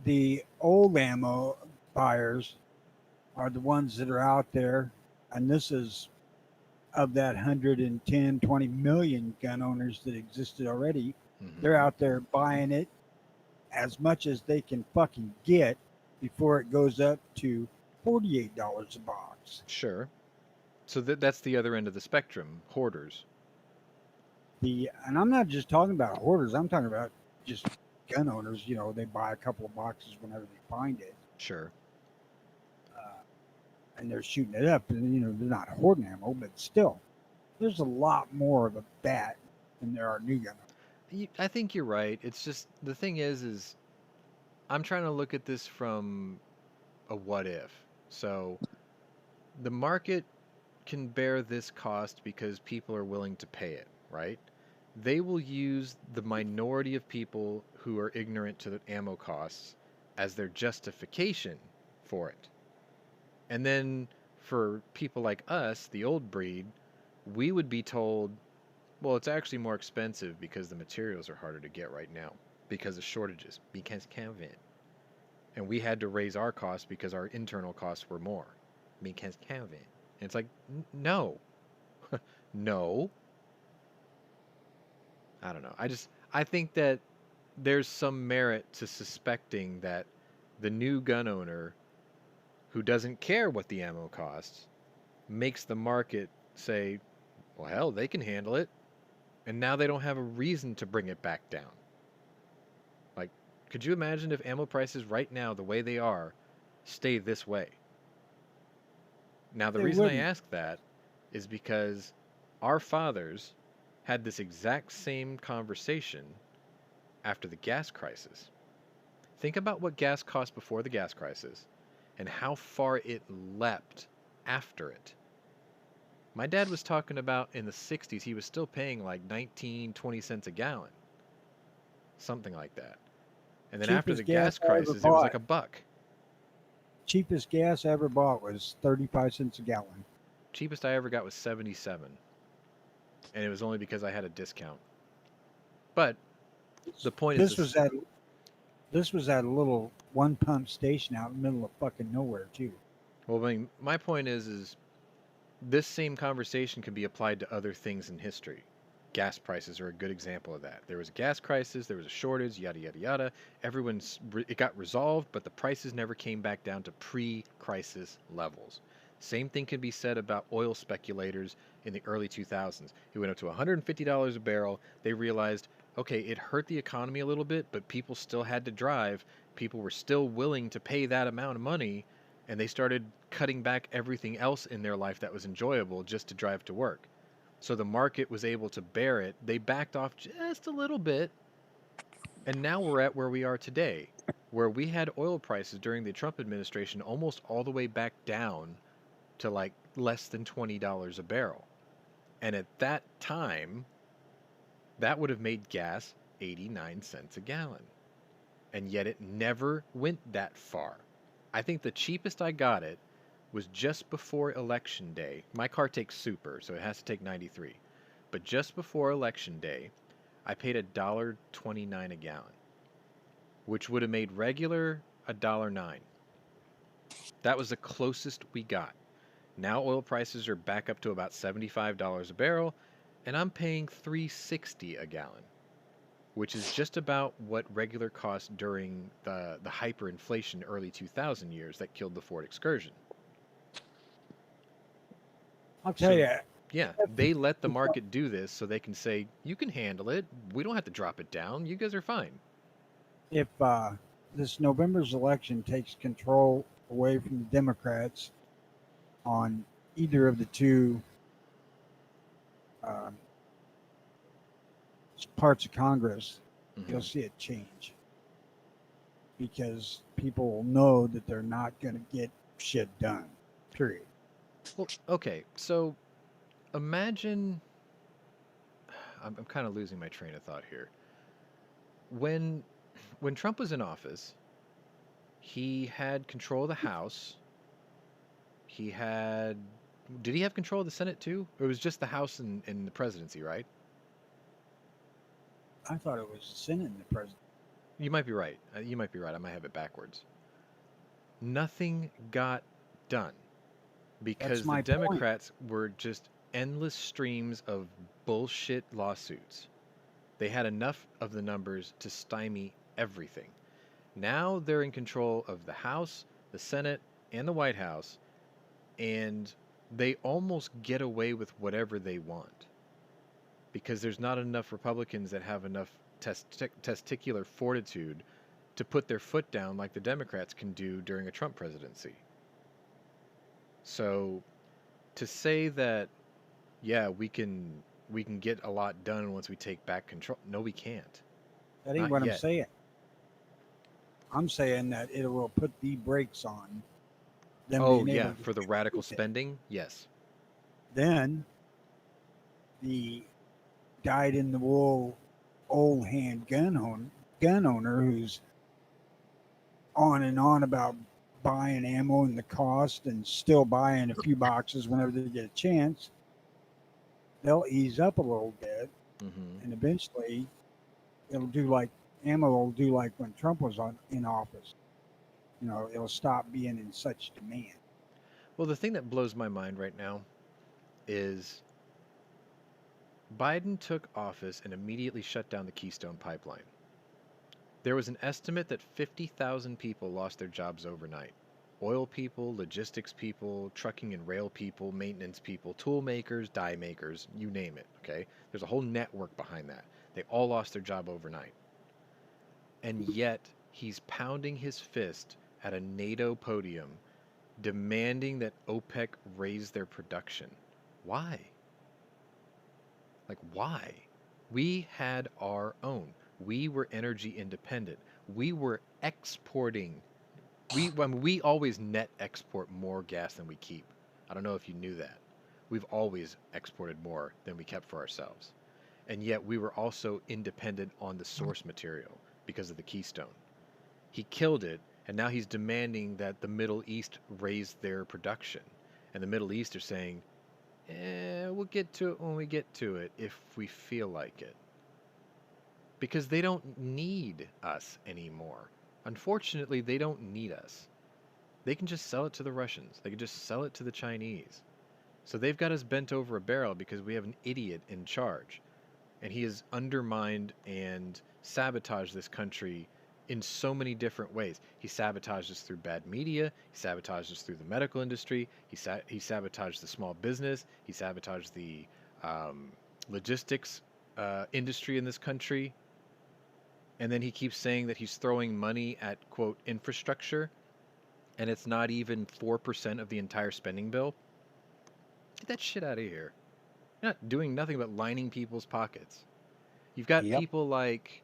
the old ammo buyers are the ones that are out there, and this is of that 110, 20 million gun owners that existed already. They're Mm-hmm. out there buying it as much as they can fucking get before it goes up to $48 a box. Sure. So that's the other end of the spectrum, hoarders. And I'm not just talking about hoarders. I'm talking about just gun owners. You know, they buy a couple of boxes whenever they find it, Sure. and they're shooting it up. And you know, they're not hoarding ammo, but still, there's a lot more of that than there are new gun owners. I think you're right. It's just, the thing is I'm trying to look at this from a what if. So the market can bear this cost because people are willing to pay it, right? They will use the minority of people who are ignorant to the ammo costs as their justification for it. And then for people like us, the old breed, we would be told, well, it's actually more expensive because the materials are harder to get right now because of shortages, because COVID. And we had to raise our costs because our internal costs were more because COVID. And it's like, no, no. I don't know. I think that there's some merit to suspecting that the new gun owner who doesn't care what the ammo costs makes the market say, well, hell, they can handle it. And now they don't have a reason to bring it back down. Could you imagine if ammo prices right now, the way they are, stay this way? Now, the They reason I wouldn't. ask that is because our fathers had this exact same conversation after the gas crisis. Think about what gas cost before the gas crisis and how far it leapt after it. My dad was talking about in the 60s, he was still paying like 19, 20 cents a gallon, something like that. And then after the Cheapest gas gas I ever crisis, it was like bought. a buck. Cheapest gas I ever bought was 35 cents a gallon. Cheapest I ever got was 77, and it was only because I had a discount. But the point is This this. was at this was at a little one pump station out in the middle of fucking nowhere too. Well, I mean, my point is this same conversation can be applied to other things in history. Gas prices are a good example of that. There was a gas crisis, there was a shortage, yada yada yada. It got resolved, but the prices never came back down to pre-crisis levels. Same thing can be said about oil speculators in the early 2000s. It went up to $150 a barrel. They realized, okay, it hurt the economy a little bit, but people still had to drive. People were still willing to pay that amount of money, and they started cutting back everything else in their life that was enjoyable just to drive to work. So the market was able to bear it. They backed off just a little bit, and now we're at where we are today, where we had oil prices during the Trump administration almost all the way back down to like less than $20 a barrel. And at that time, that would have made gas 89 cents a gallon. And yet it never went that far. I think the cheapest I got it was just before election day. My car takes super, so it has to take 93. But just before election day, I paid $1.29 a gallon, which would have made regular $1.09. That was the closest we got. Now oil prices are back up to about $75 a barrel, and I'm paying $3.60 a gallon, which is just about what regular cost during the hyperinflation early 2000 years that killed the Ford Excursion. I'll tell So, you, yeah, they let the market do this so they can say, you can handle it. We don't have to drop it down. You guys are fine. if this November's election takes control away from the Democrats on either of the two um, parts of Congress, you'll see it change because people will know that they're not going to get shit done. Period. Well, okay, so imagine. I'm kind of losing my train of thought here. When Trump was in office, he had control of the House. He had. Did he have control of the Senate too? Or it was just the House and the presidency, right? I thought it was the Senate and the president. You might be right. You might be right. I might have it backwards. Nothing got done because That's the my point. Democrats were just endless streams of bullshit lawsuits. They had enough of the numbers to stymie everything. Now they're in control of the House, the Senate, and the White House, and they almost get away with whatever they want because there's not enough Republicans that have enough testicular fortitude to put their foot down like the Democrats can do during a Trump presidency. So to say that, yeah, we can get a lot done once we take back control, no, we can't. That ain't Not what yet. I'm saying. I'm saying that it will put the brakes on them Oh being yeah, able to for the radical do it. spending, yes. Then the dyed in the wool old hand gun owner who's on and on about buying ammo and the cost and still buying a few boxes whenever they get a chance, they'll ease up a little bit, Mm-hmm. and eventually it'll do like ammo will do like when Trump was in office. You know, it'll stop being in such demand. Well, the thing that blows my mind right now is Biden took office and immediately shut down the Keystone Pipeline. There was an estimate that 50,000 people lost their jobs overnight. Oil people, logistics people, trucking and rail people, maintenance people, tool makers, die makers, you name it, okay? There's a whole network behind that. They all lost their job overnight. And yet, he's pounding his fist at a NATO podium demanding that OPEC raise their production. Why? Like, why? We had our own. We were energy independent. We were exporting. We always net export more gas than we keep. I don't know if you knew that. We've always exported more than we kept for ourselves. And yet we were also independent on the source material because of the Keystone. He killed it, and now he's demanding that the Middle East raise their production. And the Middle East are saying, we'll get to it when we get to it if we feel like it. Because they don't need us anymore. Unfortunately, they don't need us. They can just sell it to the Russians. They can just sell it to the Chinese. So they've got us bent over a barrel because we have an idiot in charge. And he has undermined and sabotaged this country in so many different ways. He sabotaged us through bad media. He sabotaged us through the medical industry. He sabotaged the small business. He sabotaged the logistics industry in this country. And then he keeps saying that he's throwing money at, quote, infrastructure, and it's not even 4% of the entire spending bill. Get that shit out of here. You're not doing nothing but lining people's pockets. You've got people like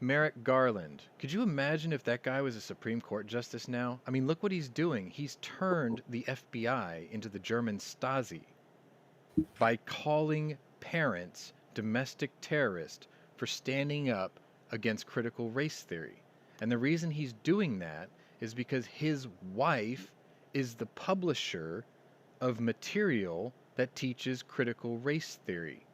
Merrick Garland. Could you imagine if that guy was a Supreme Court justice now? I mean, look what he's doing. He's turned the FBI into the German Stasi by calling parents domestic terrorists for standing up against critical race theory. And the reason he's doing that is because his wife is the publisher of material that teaches critical race theory.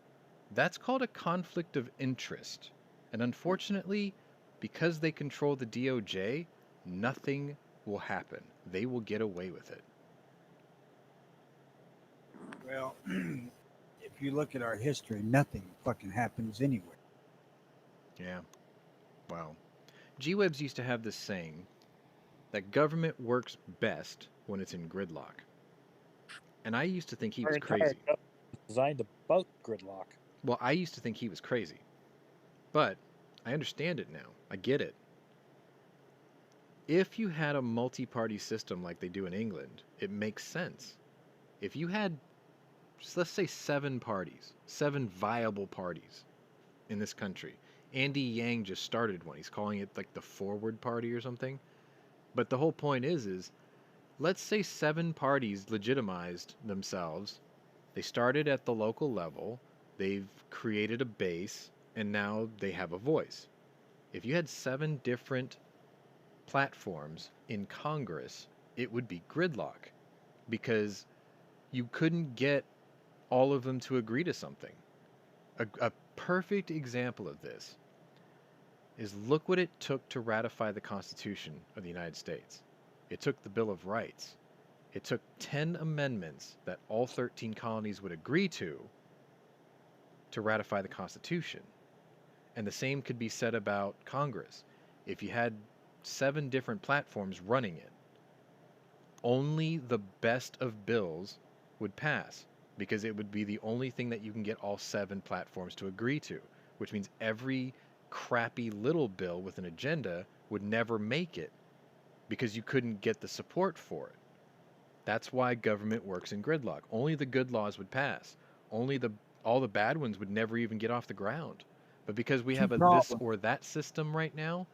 That's called a conflict of interest. And unfortunately, because they control the DOJ, nothing will happen. They will get away with it. Well, if you look at our history, nothing fucking happens anyway. Yeah. Wow. G-Webs used to have this saying that government works best when it's in gridlock. And I used to think he was crazy. Designed to bug gridlock. Well, I used to think he was crazy. But I understand it now. I get it. If you had a multi-party system like they do in England, it makes sense. If you had, let's say, 7 parties, 7 viable parties in this country. Andy Yang just started one. He's calling it like the Forward Party or something. But the whole point is let's say 7 parties legitimized themselves. They started at the local level. They've created a base, and now they have a voice. If you had 7 different platforms in Congress, it would be gridlock because you couldn't get all of them to agree to something. A perfect example of this is look what it took to ratify the Constitution of the United States. It took the Bill of Rights. It took 10 amendments that all 13 colonies would agree to ratify the Constitution. And the same could be said about Congress. If you had 7 different platforms running it, only the best of bills would pass because it would be the only thing that you can get all 7 platforms to agree to, which means every crappy little bill with an agenda would never make it because you couldn't get the support for it. That's why government works in gridlock. Only the good laws would pass. All the bad ones would never even get off the ground. But because we have a this or that system right now,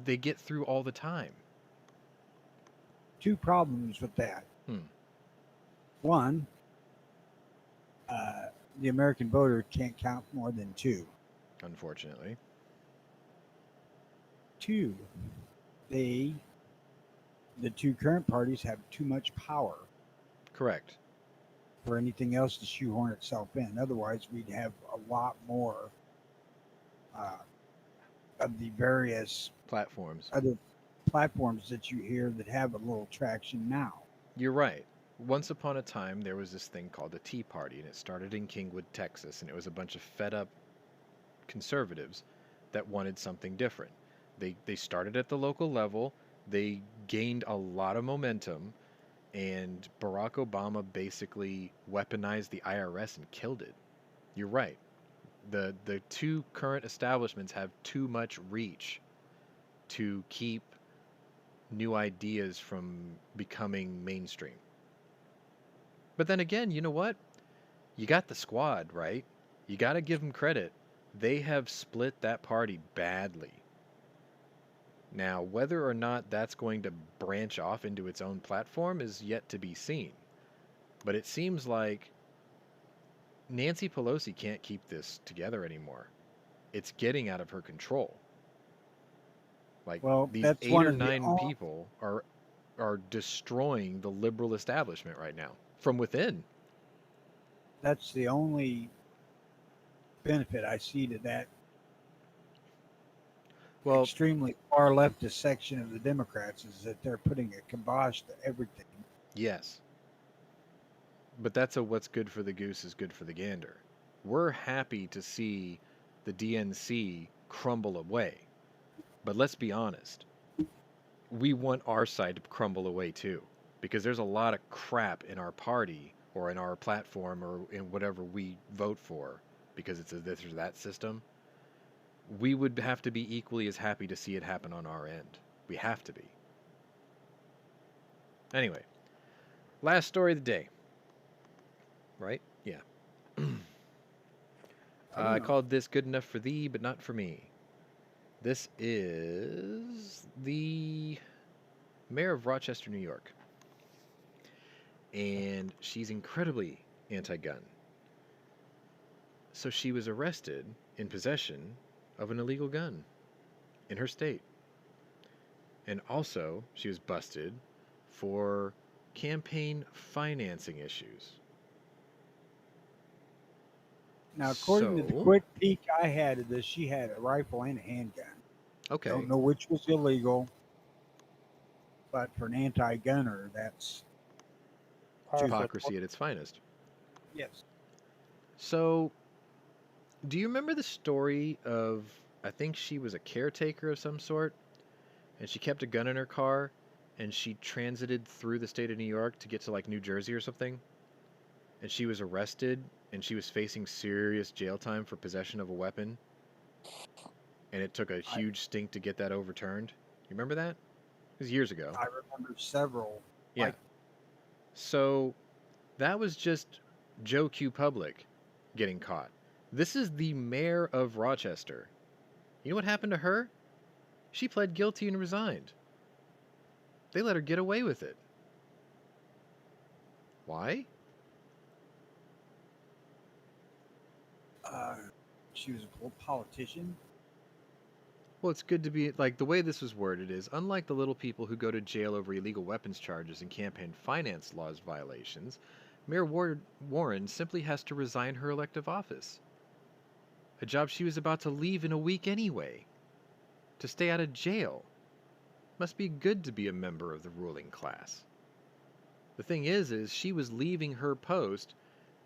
they get through all the time. 2 problems with that. One, the American voter can't count more than 2. Unfortunately. 2, the 2 current parties have too much power. Correct. For anything else to shoehorn itself in. Otherwise, we'd have a lot more of the various other platforms that you hear that have a little traction now. You're right. Once upon a time, there was this thing called the Tea Party, and it started in Kingwood, Texas, and it was a bunch of fed-up conservatives that wanted something different. They started at the local level. They gained a lot of momentum, and Barack Obama basically weaponized the IRS and killed it. You're right. The 2 current establishments have too much reach. to keep new ideas from becoming mainstream. But then again, you know what? You got the squad, right? You got to give them credit. They have split that party badly. Now, whether or not that's going to branch off into its own platform is yet to be seen. But it seems like Nancy Pelosi can't keep this together anymore. It's getting out of her control. Like, Well, these that's 8 one or of the 9 people are destroying the liberal establishment right now from within. that's the only benefit I see to that Well, extremely far leftist section of the Democrats is that they're putting a kibosh to everything. yes. But that's a what's good for the goose is good for the gander. We're happy to see the DNC crumble away. But let's be honest. We want our side to crumble away too. Because there's a lot of crap in our party or in our platform or in whatever we vote for because it's a this or that system. We would have to be equally as happy to see it happen on our end. We have to be. Anyway, last story of the day. Right? Yeah. I called this good enough for thee, but not for me. This is the mayor of Rochester, New York. And she's incredibly anti-gun. So she was arrested in possession of an illegal gun in her state. And also, she was busted for campaign financing issues. Now, according to the So- quick peek I had of this, she had a rifle and a handgun. Okay. Don't know which was illegal, but for an anti-gunner, that's Hypocrisy at its finest. yes. So, do you remember the story of, I think she was a caretaker of some sort, and she kept a gun in her car, and she transited through the state of New York to get to like New Jersey or something, and she was arrested, and she was facing serious jail time for possession of a weapon, and it took a huge stink to get that overturned. You remember that? It was years ago. I remember several. Yeah. Like, So that was just Joe Q. Public getting caught. This is the mayor of Rochester. You know what happened to her? She pled guilty and resigned. They let her get away with it. Why? she was a politician. Well, it's good to be, like, the way this was worded is, unlike the little people who go to jail over illegal weapons charges and campaign finance laws violations, Mayor Warren simply has to resign her elective office. A job she was about to leave in a week anyway. To stay out of jail. Must be good to be a member of the ruling class. The thing is she was leaving her post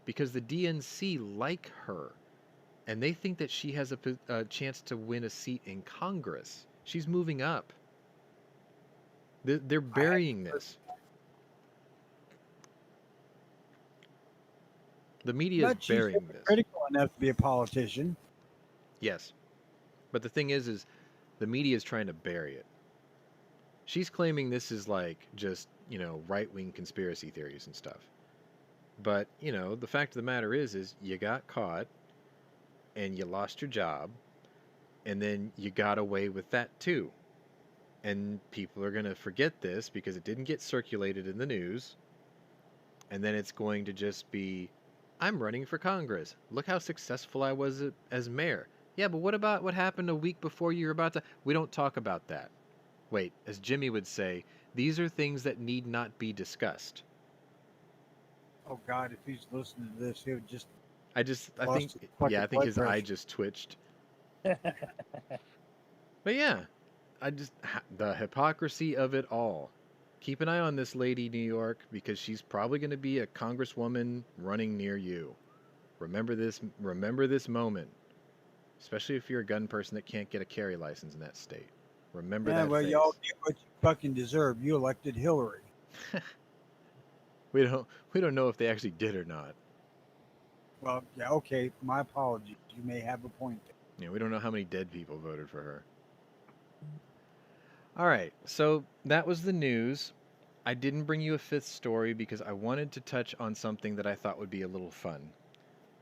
because the DNC like her. And they think that she has a chance to win a seat in Congress. She's moving up. They're burying this. The media is But she's burying this. critical enough to be a politician. Yes. But the thing is the media is trying to bury it. She's claiming this is like just, right-wing conspiracy theories and stuff. But, the fact of the matter is you got caught and you lost your job and then you got away with that too. And people are going to forget this because it didn't get circulated in the news. And then it's going to just be, I'm running for Congress. Look how successful I was as mayor. Yeah, but what about what happened a week before you were about to... We don't talk about that. Wait, as Jimmy would say, these are things that need not be discussed. Oh God, if he's listening to this, he would just. I think his eye just twitched. But yeah, the hypocrisy of it all. Keep an eye on this lady, New York, because she's probably going to be a congresswoman running near you. Remember this moment. Especially if you're a gun person that can't get a carry license in that state. Remember that Well, face. y'all get what you fucking deserve. You elected Hillary. We don't know if they actually did or not. Well, yeah, okay. My apologies. You may have a point there. Yeah, we don't know how many dead people voted for her. All right, so that was the news. I didn't bring you a fifth story because I wanted to touch on something that I thought would be a little fun.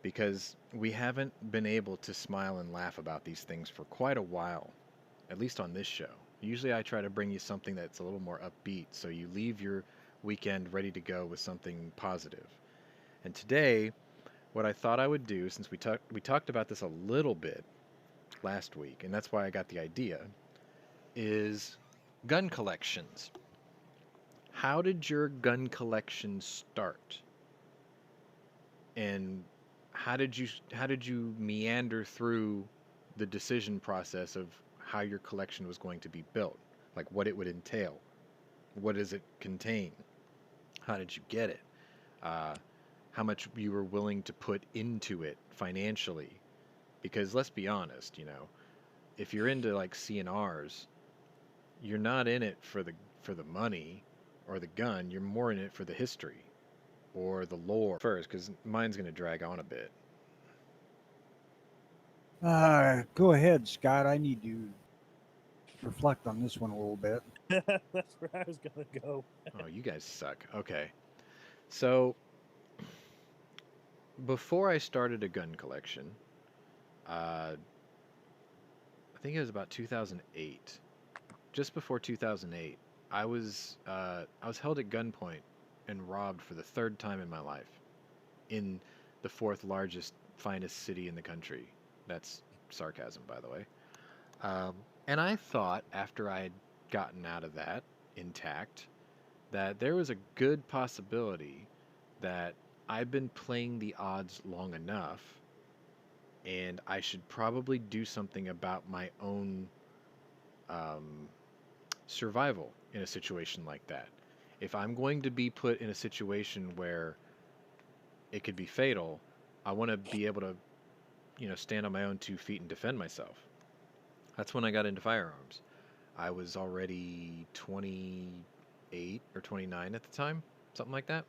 Because we haven't been able to smile and laugh about these things for quite a while, at least on this show. Usually I try to bring you something that's a little more upbeat so you leave your weekend ready to go with something positive. And today, what I thought I would do, since we talked about this a little bit last week, and that's why I got the idea, is gun collections. How did your gun collection start? And how did you meander through the decision process of how your collection was going to be built? Like what it would entail? What does it contain? How did you get it? Uh, how much you were willing to put into it financially? Because let's be honest, if you're into like CNRs, you're not in it for the money or the gun. You're more in it for the history or the lore first, because mine's going to drag on a bit. Go ahead, Scott. I need to reflect on this one a little bit. That's where I was gonna go. Oh, you guys suck. Okay. So, before I started a gun collection, I think it was about 2008. Just before 2008, I was held at gunpoint and robbed for the third time in my life in the fourth largest, finest city in the country. That's sarcasm, by the way. Um, and I thought after I had gotten out of that intact, that there was a good possibility that I've been playing the odds long enough and I should probably do something about my own um, survival in a situation like that. If I'm going to be put in a situation where it could be fatal, I want to be able to, stand on my own 2 feet and defend myself. That's when I got into firearms. I was already 28 or 29 at the time, something like that.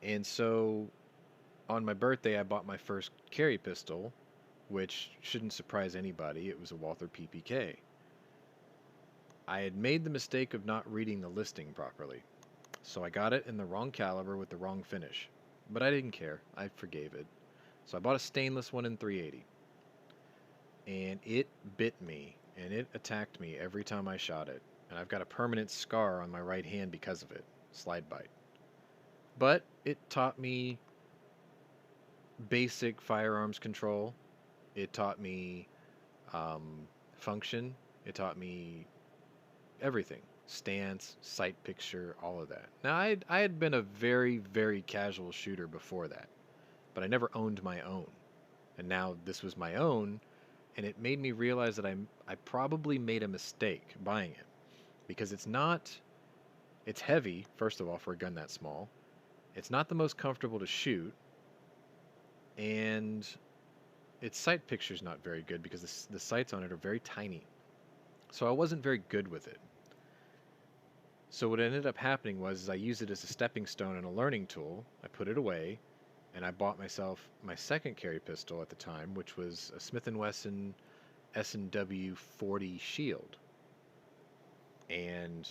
And so on my birthday, I bought my first carry pistol, which shouldn't surprise anybody. It was a Walther PPK. I had made the mistake of not reading the listing properly, so I got it in the wrong caliber with the wrong finish. But I didn't care. I forgave it. So I bought a stainless one in 380. And it bit me, and it attacked me every time I shot it. And I've got a permanent scar on my right hand because of it. Slide bite. But it taught me basic firearms control. It taught me um, function. It taught me everything. Stance, sight picture, all of that. Now, I had been a very, very casual shooter before that, but I never owned my own. And now this was my own, and it made me realize that I probably made a mistake buying it, because it's heavy, first of all, for a gun that small. It's not the most comfortable to shoot, and its sight picture's not very good because the sights on it are very tiny. So I wasn't very good with it. So what ended up happening was I used it as a stepping stone and a learning tool. I put it away, and I bought myself my second carry pistol at the time, which was a Smith & Wesson S&W 40 Shield. And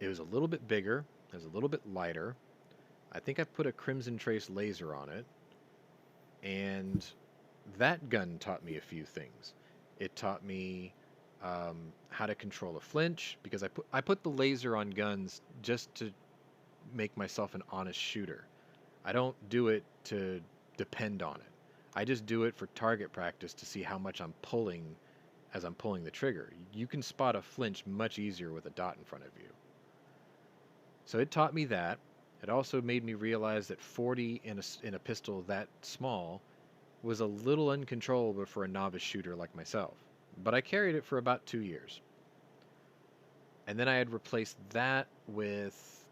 it was a little bit bigger, it was a little bit lighter. I think I put a Crimson Trace laser on it, and that gun taught me a few things. It taught me how to control a flinch, because I put the laser on guns just to make myself an honest shooter. I don't do it to depend on it. I just do it for target practice to see how much I'm pulling as I'm pulling the trigger. You can spot a flinch much easier with a dot in front of you. So it taught me that. It also made me realize that 40 in a pistol that small was a little uncontrollable for a novice shooter like myself. But I carried it for about 2 years. And then I had replaced that with...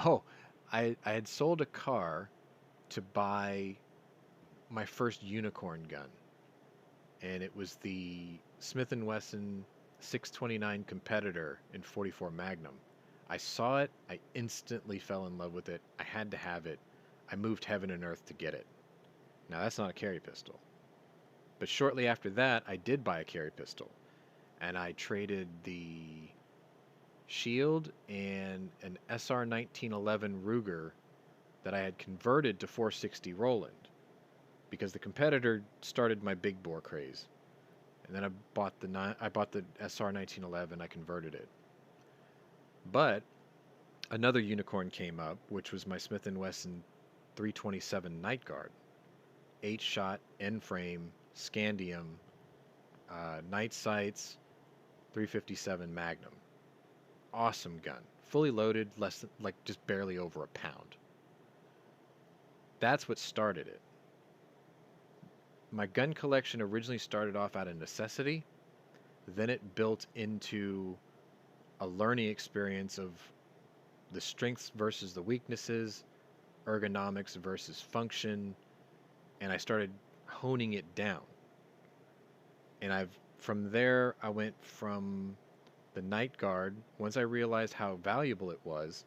Oh, I had sold a car to buy my first unicorn gun. And it was the Smith & Wesson 629 Competitor in 44 Magnum. I saw it. I instantly fell in love with it. I had to have it. I moved heaven and earth to get it. Now, that's not a carry pistol. But shortly after that, I did buy a carry pistol. and I traded the shield and an SR 1911 Ruger that I had converted to 460 Roland because the competitor started my big bore craze. And then I bought the SR 1911. I converted it. But another unicorn came up, which was my Smith & Wesson 327 Night Guard. 8-shot, N-frame, Scandium, night sights, 357 Magnum. Awesome gun. Fully loaded, less than, like just barely over a pound. That's what started it. My gun collection originally started off out of necessity. Then it built into a learning experience of the strengths versus the weaknesses, ergonomics versus function, and I started honing it down. And from there, I went from the Night Guard. Once I realized how valuable it was,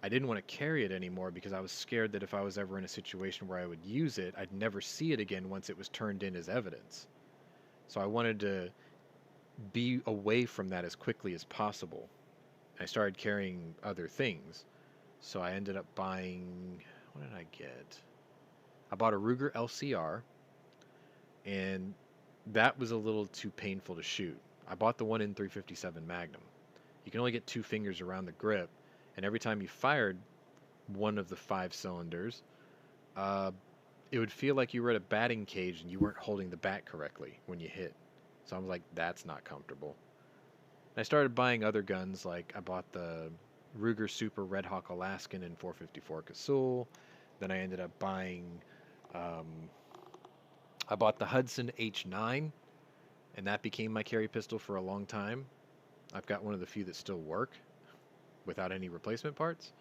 I didn't want to carry it anymore because I was scared that if I was ever in a situation where I would use it, I'd never see it again once it was turned in as evidence. So I wanted to be away from that as quickly as possible. I started carrying other things. So I ended up buying, what did I get? I bought a Ruger LCR, and that was a little too painful to shoot. I bought the one in 357 Magnum. You can only get 2 fingers around the grip, and every time you fired one of the 5 cylinders, it would feel like you were at a batting cage and you weren't holding the bat correctly when you hit. So I was like, that's not comfortable. And I started buying other guns, like I bought the Ruger Super Red Hawk Alaskan in 454 Casull. Then I ended up buying, I bought the Hudson H9, and that became my carry pistol for a long time. I've got one of the few that still work without any replacement parts.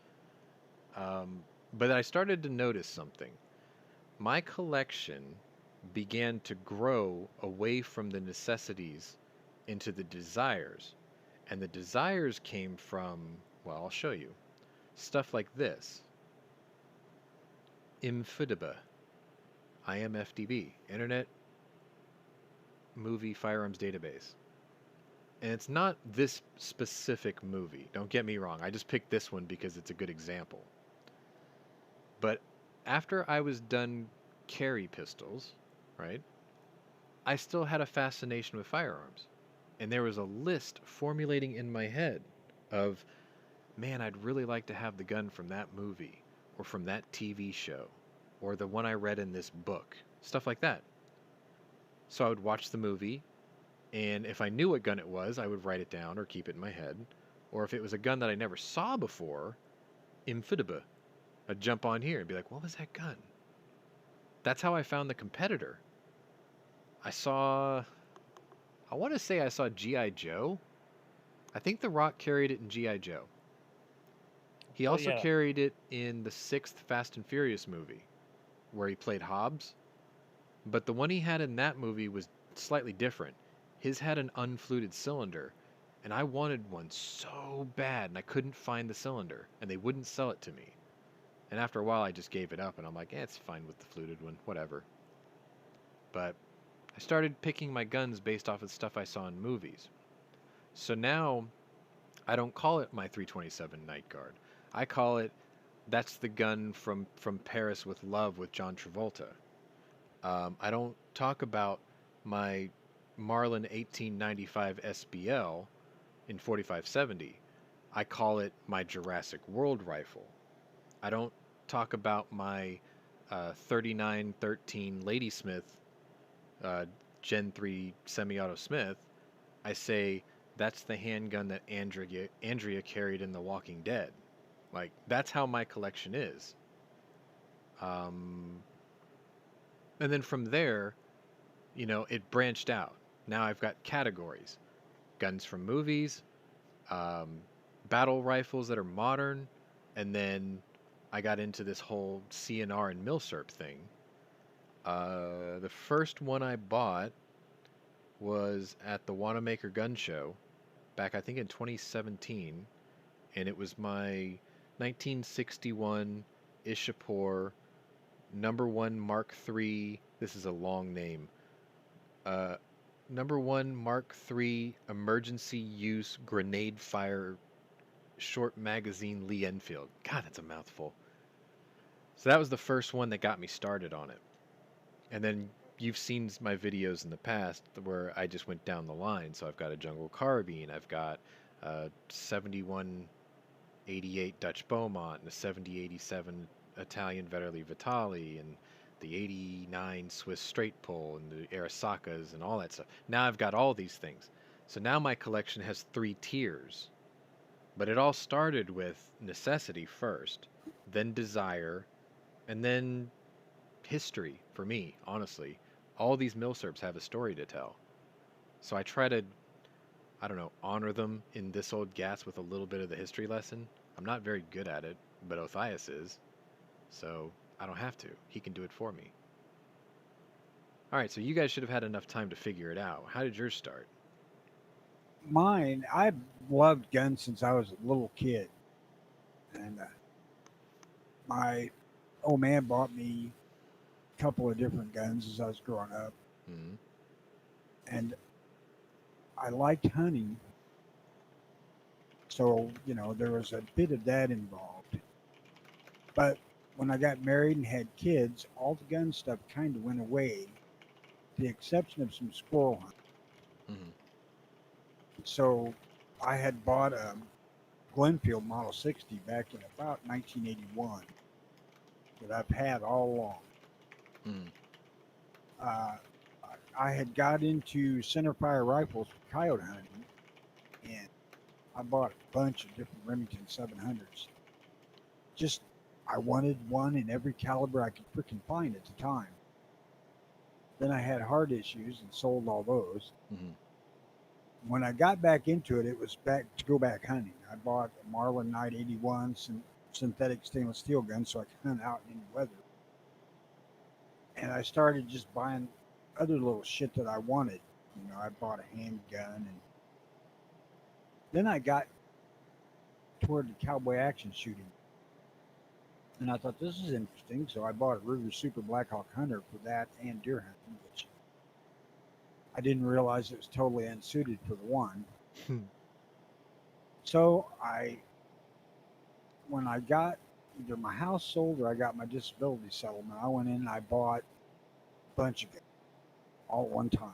But I started to notice something. My collection began to grow away from the necessities into the desires. And the desires came from, well, I'll show you. Stuff like this. IMFDB. IMFDB. Internet Movie Firearms Database. And it's not this specific movie. Don't get me wrong. I just picked this one because it's a good example. But after I was done carry pistols, right, I still had a fascination with firearms. And there was a list formulating in my head of, man, I'd really like to have the gun from that movie, or from that TV show, or the one I read in this book. Stuff like that. So I would watch the movie, and if I knew what gun it was, I would write it down or keep it in my head. Or if it was a gun that I never saw before, IMFDB, I'd jump on here and be like, what was that gun? That's how I found the competitor. I want to say I saw G.I. Joe. I think The Rock carried it in G.I. Joe. He also carried it in the 6th Fast and Furious movie, where he played Hobbs. But the one he had in that movie was slightly different. His had an unfluted cylinder, and I wanted one so bad, and I couldn't find the cylinder, and they wouldn't sell it to me. And after a while, I just gave it up, and I'm like, it's fine with the fluted one, whatever. But I started picking my guns based off of stuff I saw in movies. So now, I don't call it my 327 Night Guard. I call it, that's the gun from Paris with Love with John Travolta. I don't talk about my Marlin 1895 SBL in 4570. I call it my Jurassic World rifle. I don't talk about my 3913 Ladysmith Gen 3 semi-auto Smith. I say that's the handgun that Andrea carried in The Walking Dead. Like, that's how my collection is. And then from there, you know, it branched out. Now I've got categories. Guns from movies, battle rifles that are modern, and then I got into this whole CNR and milsurp thing. The first one I bought was at the Wanamaker Gun Show back, I think, in 2017, and it was my 1961 Ishapur #1 Mark III. This is a long name. Number one, Mark III emergency use grenade fire short magazine Lee Enfield. God, that's a mouthful. So that was the first one that got me started on it. And then you've seen my videos in the past where I just went down the line. So I've got a jungle carbine, I've got a 7188 Dutch Beaumont, and a 7087 Italian Vetterli Vitali, and the 89 Swiss straight pull, and the Arisakas, and all that stuff. Now I've got all these things. So now my collection has 3 tiers. But it all started with necessity first, then desire, and then history for me, honestly. All these milsurps have a story to tell. So I try to, I don't know, honor them in this old gas with a little bit of the history lesson. I'm not very good at it, but Othias is. So I don't have to. He can do it for me. All right, so you guys should have had enough time to figure it out. How did yours start? Mine, I've loved guns since I was a little kid. And my old man bought me a couple of different guns as I was growing up. Mm-hmm. And I liked hunting. So, there was a bit of that involved. But when I got married and had kids, all the gun stuff kind of went away, with the exception of some squirrel hunting. Mm-hmm. So I had bought a Glenfield Model 60 back in about 1981 that I've had all along. Mm-hmm. I had got into centerfire rifles for coyote hunting, and I bought a bunch of different Remington 700s. Just, I wanted one in every caliber I could freaking find at the time. Then I had heart issues and sold all those. Mm-hmm. When I got back into it, it was back to go back hunting. I bought a Marlin Knight 81 synthetic stainless steel gun so I could hunt out in any weather. And I started just buying other little shit that I wanted. I bought a handgun, and then I got toward the cowboy action shooting. And I thought, this is interesting, so I bought a Ruger Super Blackhawk Hunter for that and deer hunting, which I didn't realize it was totally unsuited for the one. So when I got either my house sold or I got my disability settlement, I went in and I bought a bunch of guns all at one time.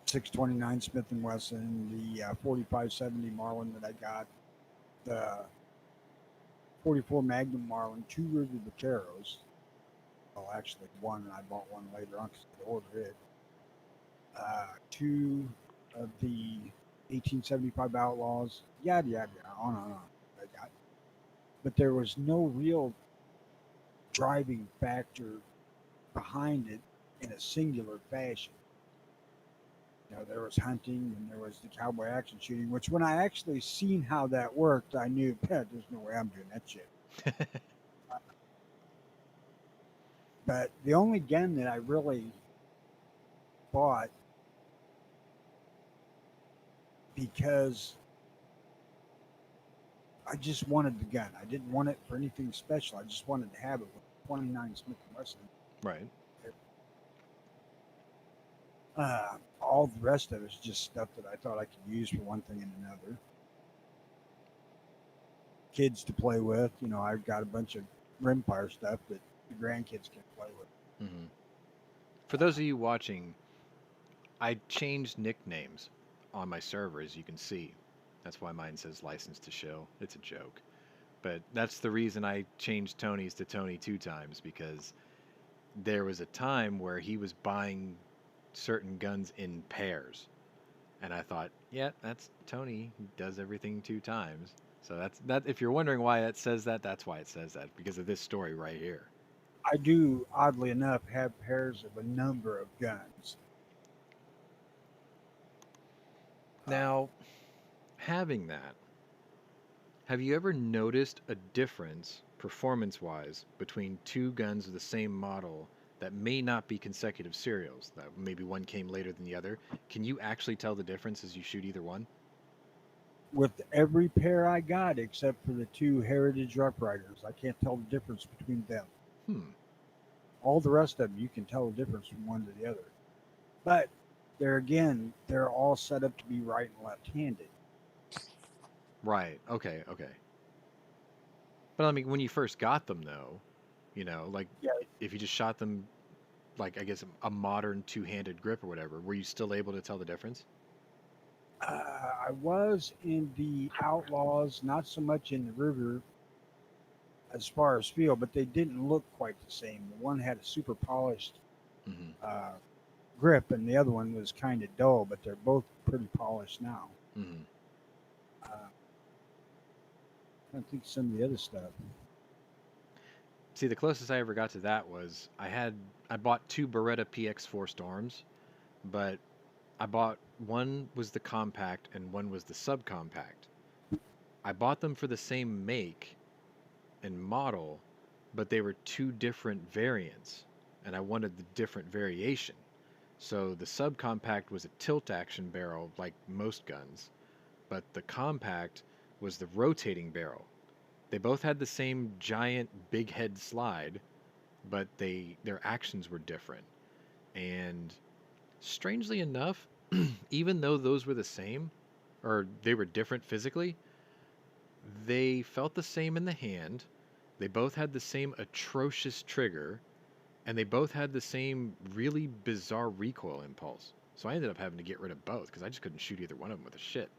629 Smith & Wesson, the 4570 Marlin that I got, the 44 Magnum Marlin, 2 Ruger Vaqueros. Well, actually one, and I bought one later on because I could order it. 2 of the 1875 Outlaws, yada, yada, on and on. I got. But there was no real driving factor behind it in a singular fashion. There was hunting and there was the cowboy action shooting, which when I actually seen how that worked, I knew, there's no way I'm doing that shit. But the only gun that I really bought because I just wanted the gun. I didn't want it for anything special. I just wanted to have it with 29 Smith & Wesson. Right. All the rest of it is just stuff that I thought I could use for one thing and another. Kids to play with. I've got a bunch of rimfire stuff that the grandkids can play with. Mm-hmm. For those of you watching, I changed nicknames on my server, as you can see. That's why mine says license to show. It's a joke. But that's the reason I changed Tony's to Tony 2 times, because there was a time where he was buying certain guns in pairs. And I thought, yeah, that's Tony. He does everything 2 times. So that. If you're wondering why it says that, that's why it says that, because of this story right here. I do, oddly enough, have pairs of a number of guns. Now, having that, have you ever noticed a difference, performance-wise, between 2 guns of the same model that may not be consecutive serials? That maybe one came later than the other. Can you actually tell the difference as you shoot either one? With every pair I got, except for the 2 Heritage Rough Riders, I can't tell the difference between them. All the rest of them, you can tell the difference from one to the other. But there again, they're all set up to be right and left-handed. Right. Okay. Okay. But I mean, when you first got them, though, you know, like Yeah. if you just shot them, like I guess a modern two-handed grip or whatever, were you still able to tell the difference? I was in the Outlaws, not so much in the River as far as feel, but they didn't look quite the same. The one had a super polished Mm-hmm. uh, grip, and the other one was kind of dull, but they're both pretty polished now. Mm-hmm. I don't think some of the other stuff. See, the closest I ever got to that was I bought two Beretta PX4 Storms, but I bought one was the compact and one was the subcompact. I bought them for the same make and model, but they were two different variants, and I wanted the different variation. So the subcompact was a tilt action barrel like most guns, but the compact was the rotating barrel. They both had the same giant big head slide, but their actions were different. And strangely enough, even though those were the same or they were different physically, they felt the same in the hand. They both had the same atrocious trigger, and they both had the same really bizarre recoil impulse. So I ended up having to get rid of both because I just couldn't shoot either one of them with a shit.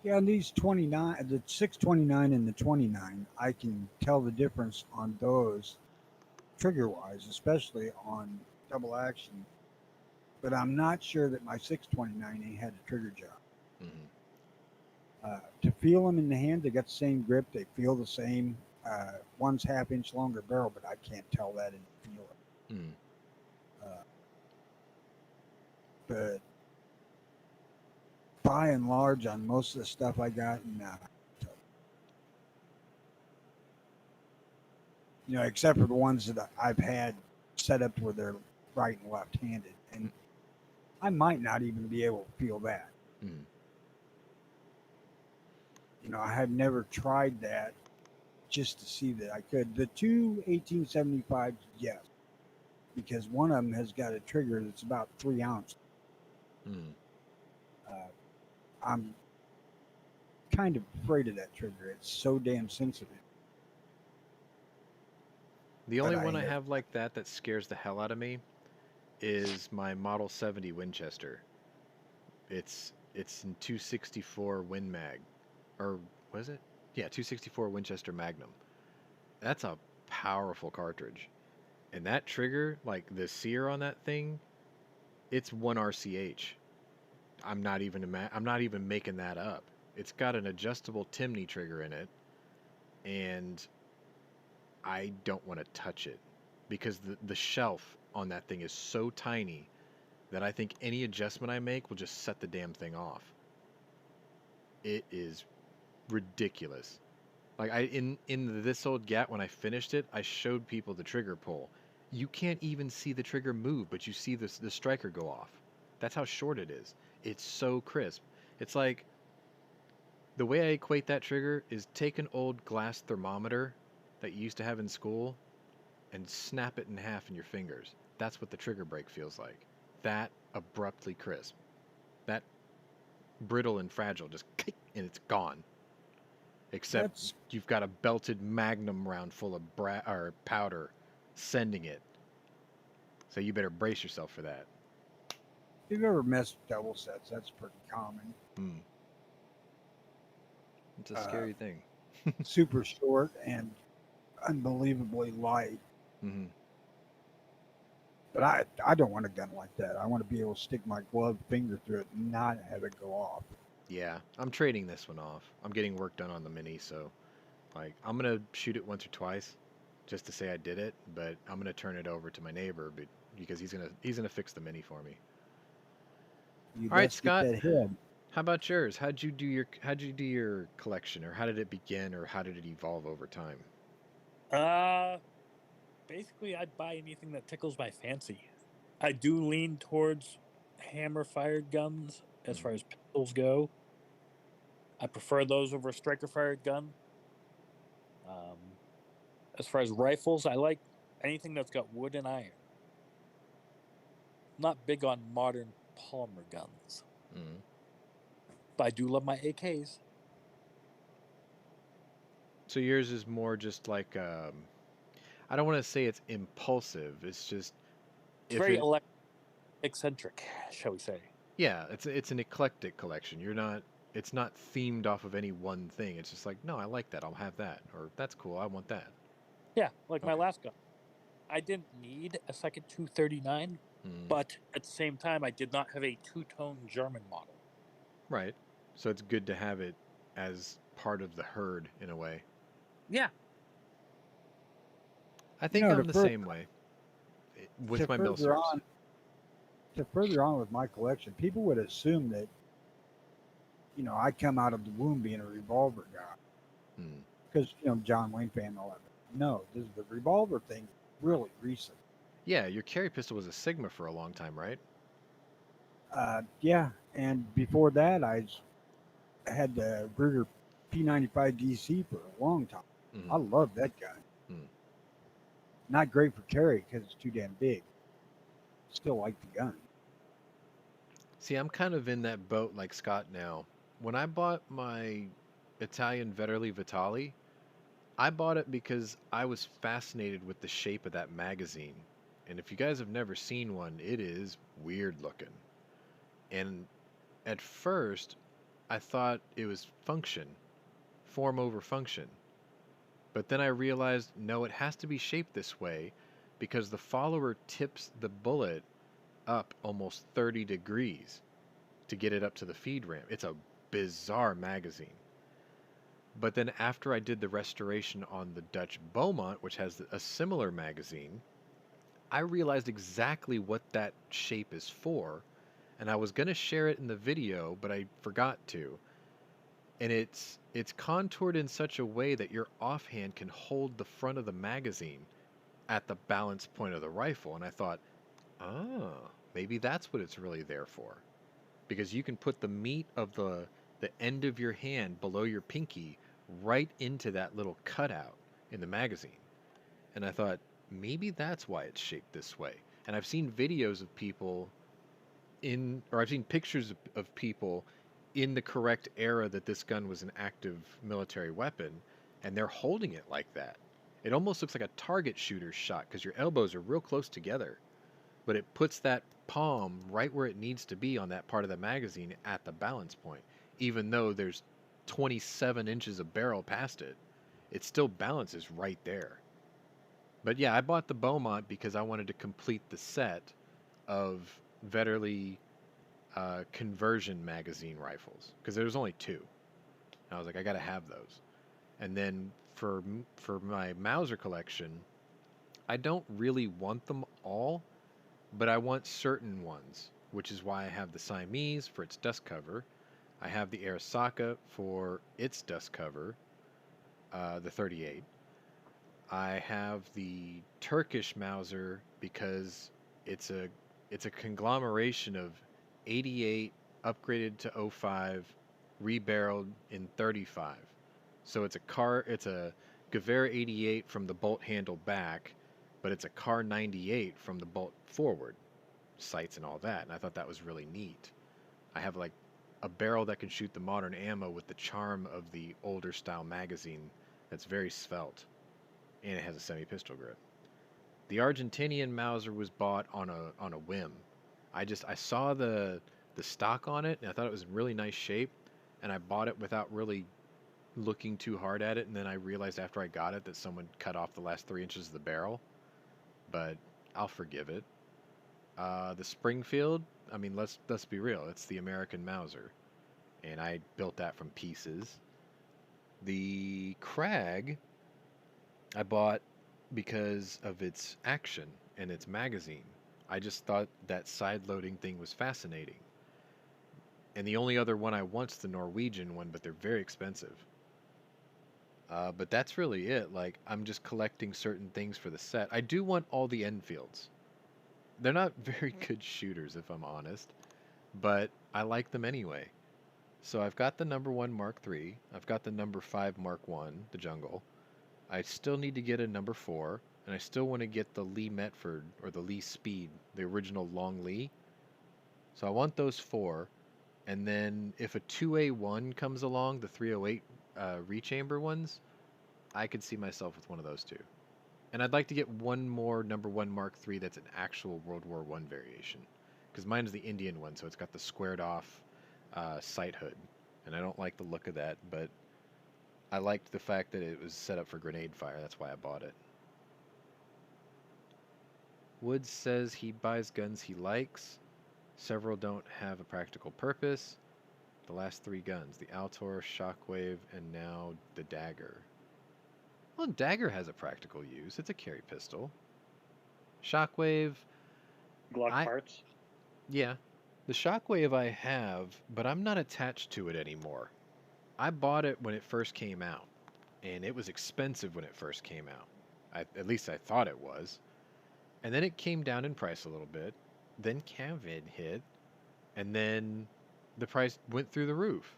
Yeah, and these 29, the 629 and the 29, I can tell the difference on those trigger wise, especially on double action. But I'm not sure that my 629 had a trigger job. Mm-hmm. To feel them in the hand, they got the same grip. They feel the same. One's half-inch longer barrel, but I can't tell that and feel it. Mm. But by and large, on most of the stuff I got, nah. You know, except for the ones that I've had set up where they're right and left-handed, and I might not even be able to feel that. Mm. You know, I had never tried that just to see that I could. The two 1875s, yes, because one of them has got a trigger that's about 3 ounces. Mm. I'm kind of afraid of that trigger. It's so damn sensitive. The only But one I have like that scares the hell out of me is my Model 70 Winchester. It's in 264 Win Mag, or was it? Yeah, 264 Winchester Magnum. That's a powerful cartridge, and that trigger, like the sear on that thing, it's 1 RCH. I'm not even making that up. It's got an adjustable Timney trigger in it, and I don't want to touch it because the shelf on that thing is so tiny that I think any adjustment I make will just set the damn thing off. It is ridiculous. Like in this old Gat, when I finished it, I showed people the trigger pull. You can't even see the trigger move, but you see the striker go off. That's how short it is. It's so crisp. It's like the way I equate that trigger is take an old glass thermometer that you used to have in school and snap it in half in your fingers. That's what the trigger break feels like. That abruptly crisp. That brittle and fragile, just kick, and it's gone. Except you've got a belted Magnum round full of or powder sending it. So you better brace yourself for that. if you've ever messed with double sets, that's pretty common. Mm. It's a scary thing. Super short and unbelievably light. Mm-hmm. But I don't want a gun like that. I want to be able to stick my gloved finger through it and not have it go off. Yeah, I'm trading this one off. I'm getting work done on the Mini, so like I'm gonna shoot it once or twice just to say I did it, but I'm gonna turn it over to my neighbor because he's gonna fix the Mini for me. You All right, best get Scott. that head. How about yours? How'd you do your collection, or how did it begin, or how did it evolve over time? Basically, I'd buy anything that tickles my fancy. I do lean towards hammer-fired guns as far as pistols go. I prefer those over a striker-fired gun. As far as rifles, I like anything that's got wood and iron. Not big on modern polymer guns, Mm. but I do love my AKs. So yours is more just like I don't want to say it's impulsive. It's just It's if very it eccentric, shall we say. yeah, it's an eclectic collection. It's not themed off of any one thing. It's just like, no, I like that. I'll have that. Or that's cool. I want that. Yeah, like my Okay. last gun. I didn't need a second 239, Mm. but at the same time, I did not have a two-tone German model. Right. So it's good to have it as part of the herd in a way. Yeah. I think to I'm the same way with my further Milsers. on, to further on with my collection, people would assume that, I come out of the womb being a revolver guy Mm. because, John Wayne fan and all that. No, the revolver thing is really recent. Yeah, your carry pistol was a Sigma for a long time, right? Yeah, and before that, had the Ruger P95 DC for a long time. Mm-hmm. I love that gun. Mm. Not great for carry because it's too damn big. Still like the gun. See, I'm kind of in that boat like Scott now. When I bought my Italian Vetterli Vitali, I bought it because I was fascinated with the shape of that magazine. And if you guys have never seen one, it is weird looking. And at first, I thought it was function, form over function. But then I realized, no, it has to be shaped this way because the follower tips the bullet up almost 30 degrees to get it up to the feed ramp. It's a bizarre magazine. But then after I did the restoration on the Dutch Beaumont, which has a similar magazine, I realized exactly what that shape is for, and I was going to share it in the video, but I forgot to. And it's contoured in such a way that your offhand can hold the front of the magazine at the balance point of the rifle. And I thought, maybe that's what it's really there for. Because you can put the meat of the end of your hand below your pinky right into that little cutout in the magazine. And I thought, maybe that's why it's shaped this way. And I've seen videos of people I've seen pictures of people in the correct era that this gun was an active military weapon, and they're holding it like that. It almost looks like a target shooter's shot because your elbows are real close together, but it puts that palm right where it needs to be on that part of the magazine at the balance point. Even though there's 27 inches of barrel past it, it still balances right there. But yeah, I bought the Beaumont because I wanted to complete the set of Vetterli conversion magazine rifles because there was only two. And I was like, I got to have those. And then for my Mauser collection, I don't really want them all, but I want certain ones, which is why I have the Siamese for its dust cover. I have the Arasaka for its dust cover, the 38. I have the Turkish Mauser because it's a conglomeration of 88 upgraded to 05, rebarreled in 35. So it's a Gavera 88 from the bolt handle back, but it's a Car 98 from the bolt forward, sights and all that. And I thought that was really neat. I have like a barrel that can shoot the modern ammo with the charm of the older style magazine that's very svelte, and it has a semi-pistol grip. The Argentinian Mauser was bought on a whim. I saw the stock on it, and I thought it was in really nice shape, and I bought it without really looking too hard at it, and then I realized after I got it that someone cut off the last 3 inches of the barrel, but I'll forgive it. The Springfield, I mean, let's be real, it's the American Mauser, and I built that from pieces. The Krag, I bought because of its action and its magazine. I just thought that side-loading thing was fascinating. And the only other one I want's the Norwegian one, but they're very expensive. But that's really it. Like, I'm just collecting certain things for the set. I do want all the Enfields. They're not very good shooters, if I'm honest, but I like them anyway. So I've got the number 1 Mark III. I've got the number 5 Mark I, the Jungle. I still need to get a number 4, and I still want to get the Lee Metford or the Lee Speed, the original long Lee. So I want those 4, and then if a 2A1 comes along, the 308 rechamber ones, I could see myself with one of those 2. And I'd like to get one more number 1 Mark III that's an actual World War I variation, because mine is the Indian one, so it's got the squared off sight hood, and I don't like the look of that, but I liked the fact that it was set up for grenade fire. That's why I bought it. Woods says he buys guns he likes. Several don't have a practical purpose. The last 3 guns, the Altor, Shockwave, and now the Dagger. Well, Dagger has a practical use. It's a carry pistol. Shockwave, Glock parts. Yeah. The Shockwave I have, but I'm not attached to it anymore. I bought it when it first came out, and it was expensive when it first came out. At least I thought it was. And then it came down in price a little bit. Then COVID hit, and then the price went through the roof.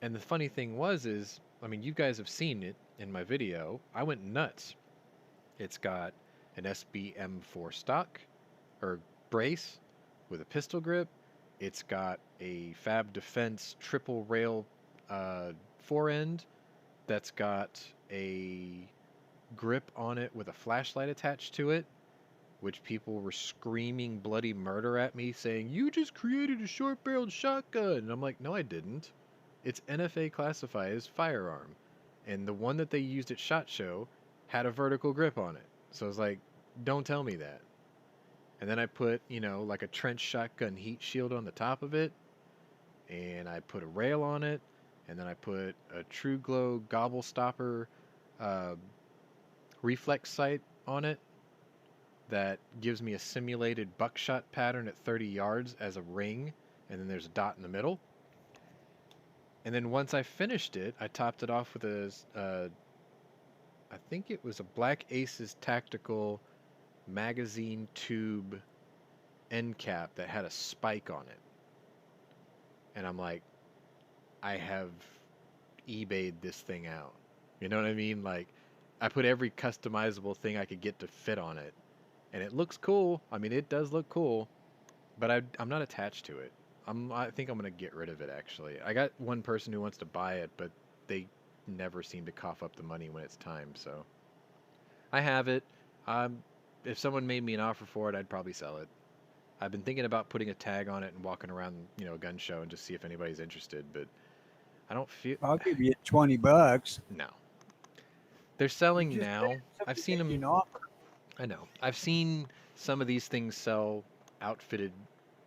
And the funny thing is, I mean, you guys have seen it in my video. I went nuts. It's got an SBM4 stock, or brace, with a pistol grip. It's got a Fab Defense triple rail forend that's got a grip on it with a flashlight attached to it, which people were screaming bloody murder at me, saying, "You just created a short-barreled shotgun." And I'm like, no, I didn't. It's NFA classified as firearm. And the one that they used at SHOT Show had a vertical grip on it. So I was like, don't tell me that. And then I put, like a trench shotgun heat shield on the top of it. And I put a rail on it. And then I put a True Glow gobble stopper reflex sight on it that gives me a simulated buckshot pattern at 30 yards as a ring. And then there's a dot in the middle. And then once I finished it, I topped it off with I think it was a Black Aces Tactical magazine tube end cap that had a spike on it. And I'm like, I have eBayed this thing out. You know what I mean? Like, I put every customizable thing I could get to fit on it. And it looks cool. I mean, it does look cool. But I'm not attached to it. I think I'm going to get rid of it, actually. I got one person who wants to buy it, but they never seem to cough up the money when it's time, so I have it. If someone made me an offer for it, I'd probably sell it. I've been thinking about putting a tag on it and walking around, a gun show and just see if anybody's interested, but I don't feel... I'll give you $20. No. They're selling now. I've seen them... I know. I've seen some of these things sell outfitted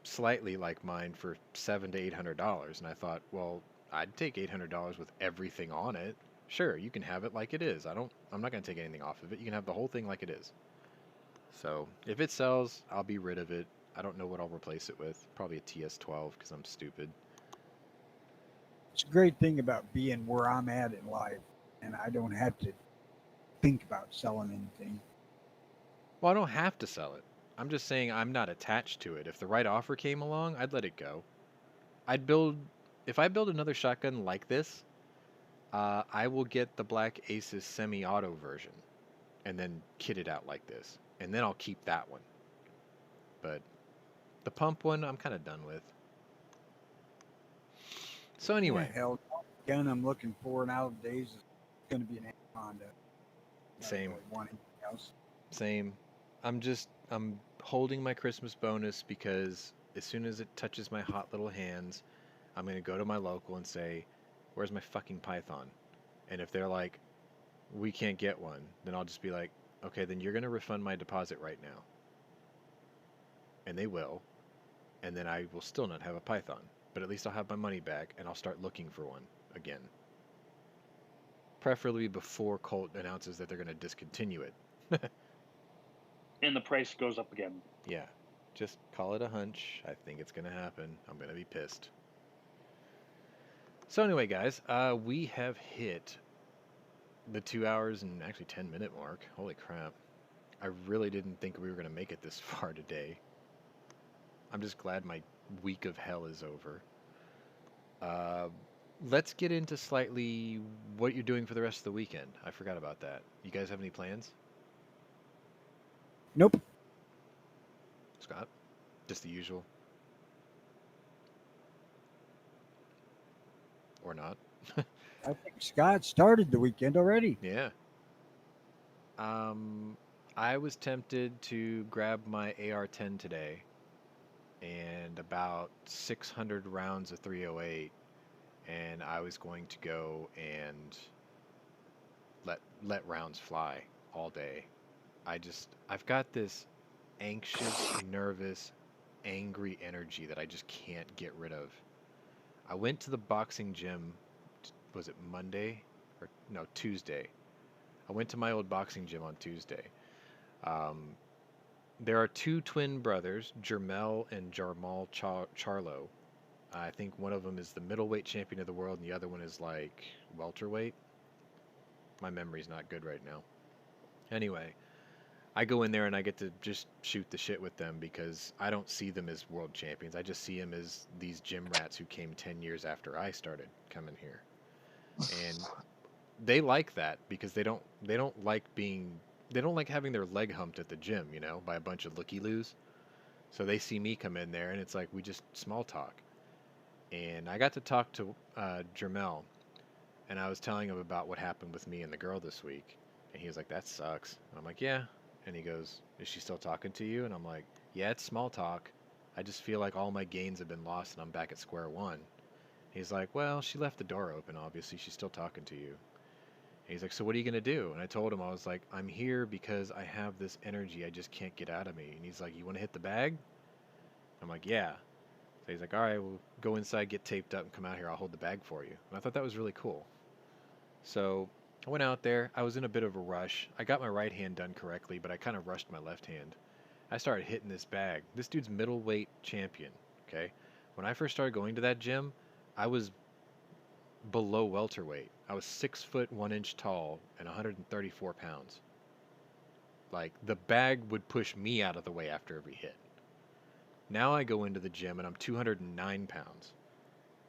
slightly like mine for $700 to $800, and I thought, well, I'd take $800 with everything on it. Sure, you can have it like it is. I'm not going to take anything off of it. You can have the whole thing like it is. So if it sells, I'll be rid of it. I don't know what I'll replace it with. Probably a TS12 because I'm stupid. It's a great thing about being where I'm at in life, and I don't have to think about selling anything. Well, I don't have to sell it. I'm just saying I'm not attached to it. If the right offer came along, I'd let it go. If I build another shotgun like this, I will get the Black Aces semi-auto version and then kit it out like this. And then I'll keep that one. But the pump one, I'm kind of done with. So anyway. Hell, the gun I'm looking for nowadays is going to be an Anaconda. Same. Really want anything else. Same. I'm holding my Christmas bonus because as soon as it touches my hot little hands, I'm going to go to my local and say, where's my fucking Python? And if they're like, we can't get one, then I'll just be like, okay, then you're going to refund my deposit right now. And they will. And then I will still not have a Python. But at least I'll have my money back and I'll start looking for one again. Preferably before Colt announces that they're going to discontinue it. And the price goes up again. Yeah. Just call it a hunch. I think it's going to happen. I'm going to be pissed. So anyway, guys, we have hit the 2 hours and actually 10-minute mark. Holy crap. I really didn't think we were going to make it this far today. I'm just glad my week of hell is over. Let's get into slightly what you're doing for the rest of the weekend. I forgot about that. You guys have any plans? Nope. Scott? Just the usual? Or not? I think Scott started the weekend already. Yeah. I was tempted to grab my AR-10 today and about 600 rounds of 308, and I was going to go and let rounds fly all day. I've got this anxious, nervous, angry energy that I just can't get rid of. I went to the boxing gym, was it Monday? Or no, Tuesday. I went to my old boxing gym on Tuesday. Um, there are two twin brothers, Jermel and Jarmal Charlo. I think one of them is the middleweight champion of the world, and the other one is like welterweight. My memory's not good right now. Anyway, I go in there and I get to just shoot the shit with them because I don't see them as world champions. I just see them as these gym rats who came 10 years after I started coming here. And they like that because they don't like having their leg humped at the gym, by a bunch of looky-loos. So they see me come in there and it's like we just small talk. And I got to talk to Jermel, and I was telling him about what happened with me and the girl this week. And he was like, "That sucks." And I'm like, "Yeah." And he goes, "Is she still talking to you?" And I'm like, "Yeah, it's small talk. I just feel like all my gains have been lost and I'm back at square one." He's like, "Well, she left the door open. Obviously, she's still talking to you." And he's like, "So what are you going to do?" And I told him, I was like, "I'm here because I have this energy I just can't get out of me." And he's like, "You want to hit the bag?" I'm like, "Yeah." So he's like, "All right, well, go inside, get taped up, and come out here. I'll hold the bag for you." And I thought that was really cool. So I went out there. I was in a bit of a rush. I got my right hand done correctly, but I kind of rushed my left hand. I started hitting this bag. This dude's middleweight champion, okay? When I first started going to that gym, I was below welterweight. I was 6 foot 1 inch tall and 134 pounds. Like, the bag would push me out of the way after every hit. Now I go into the gym and I'm 209 pounds.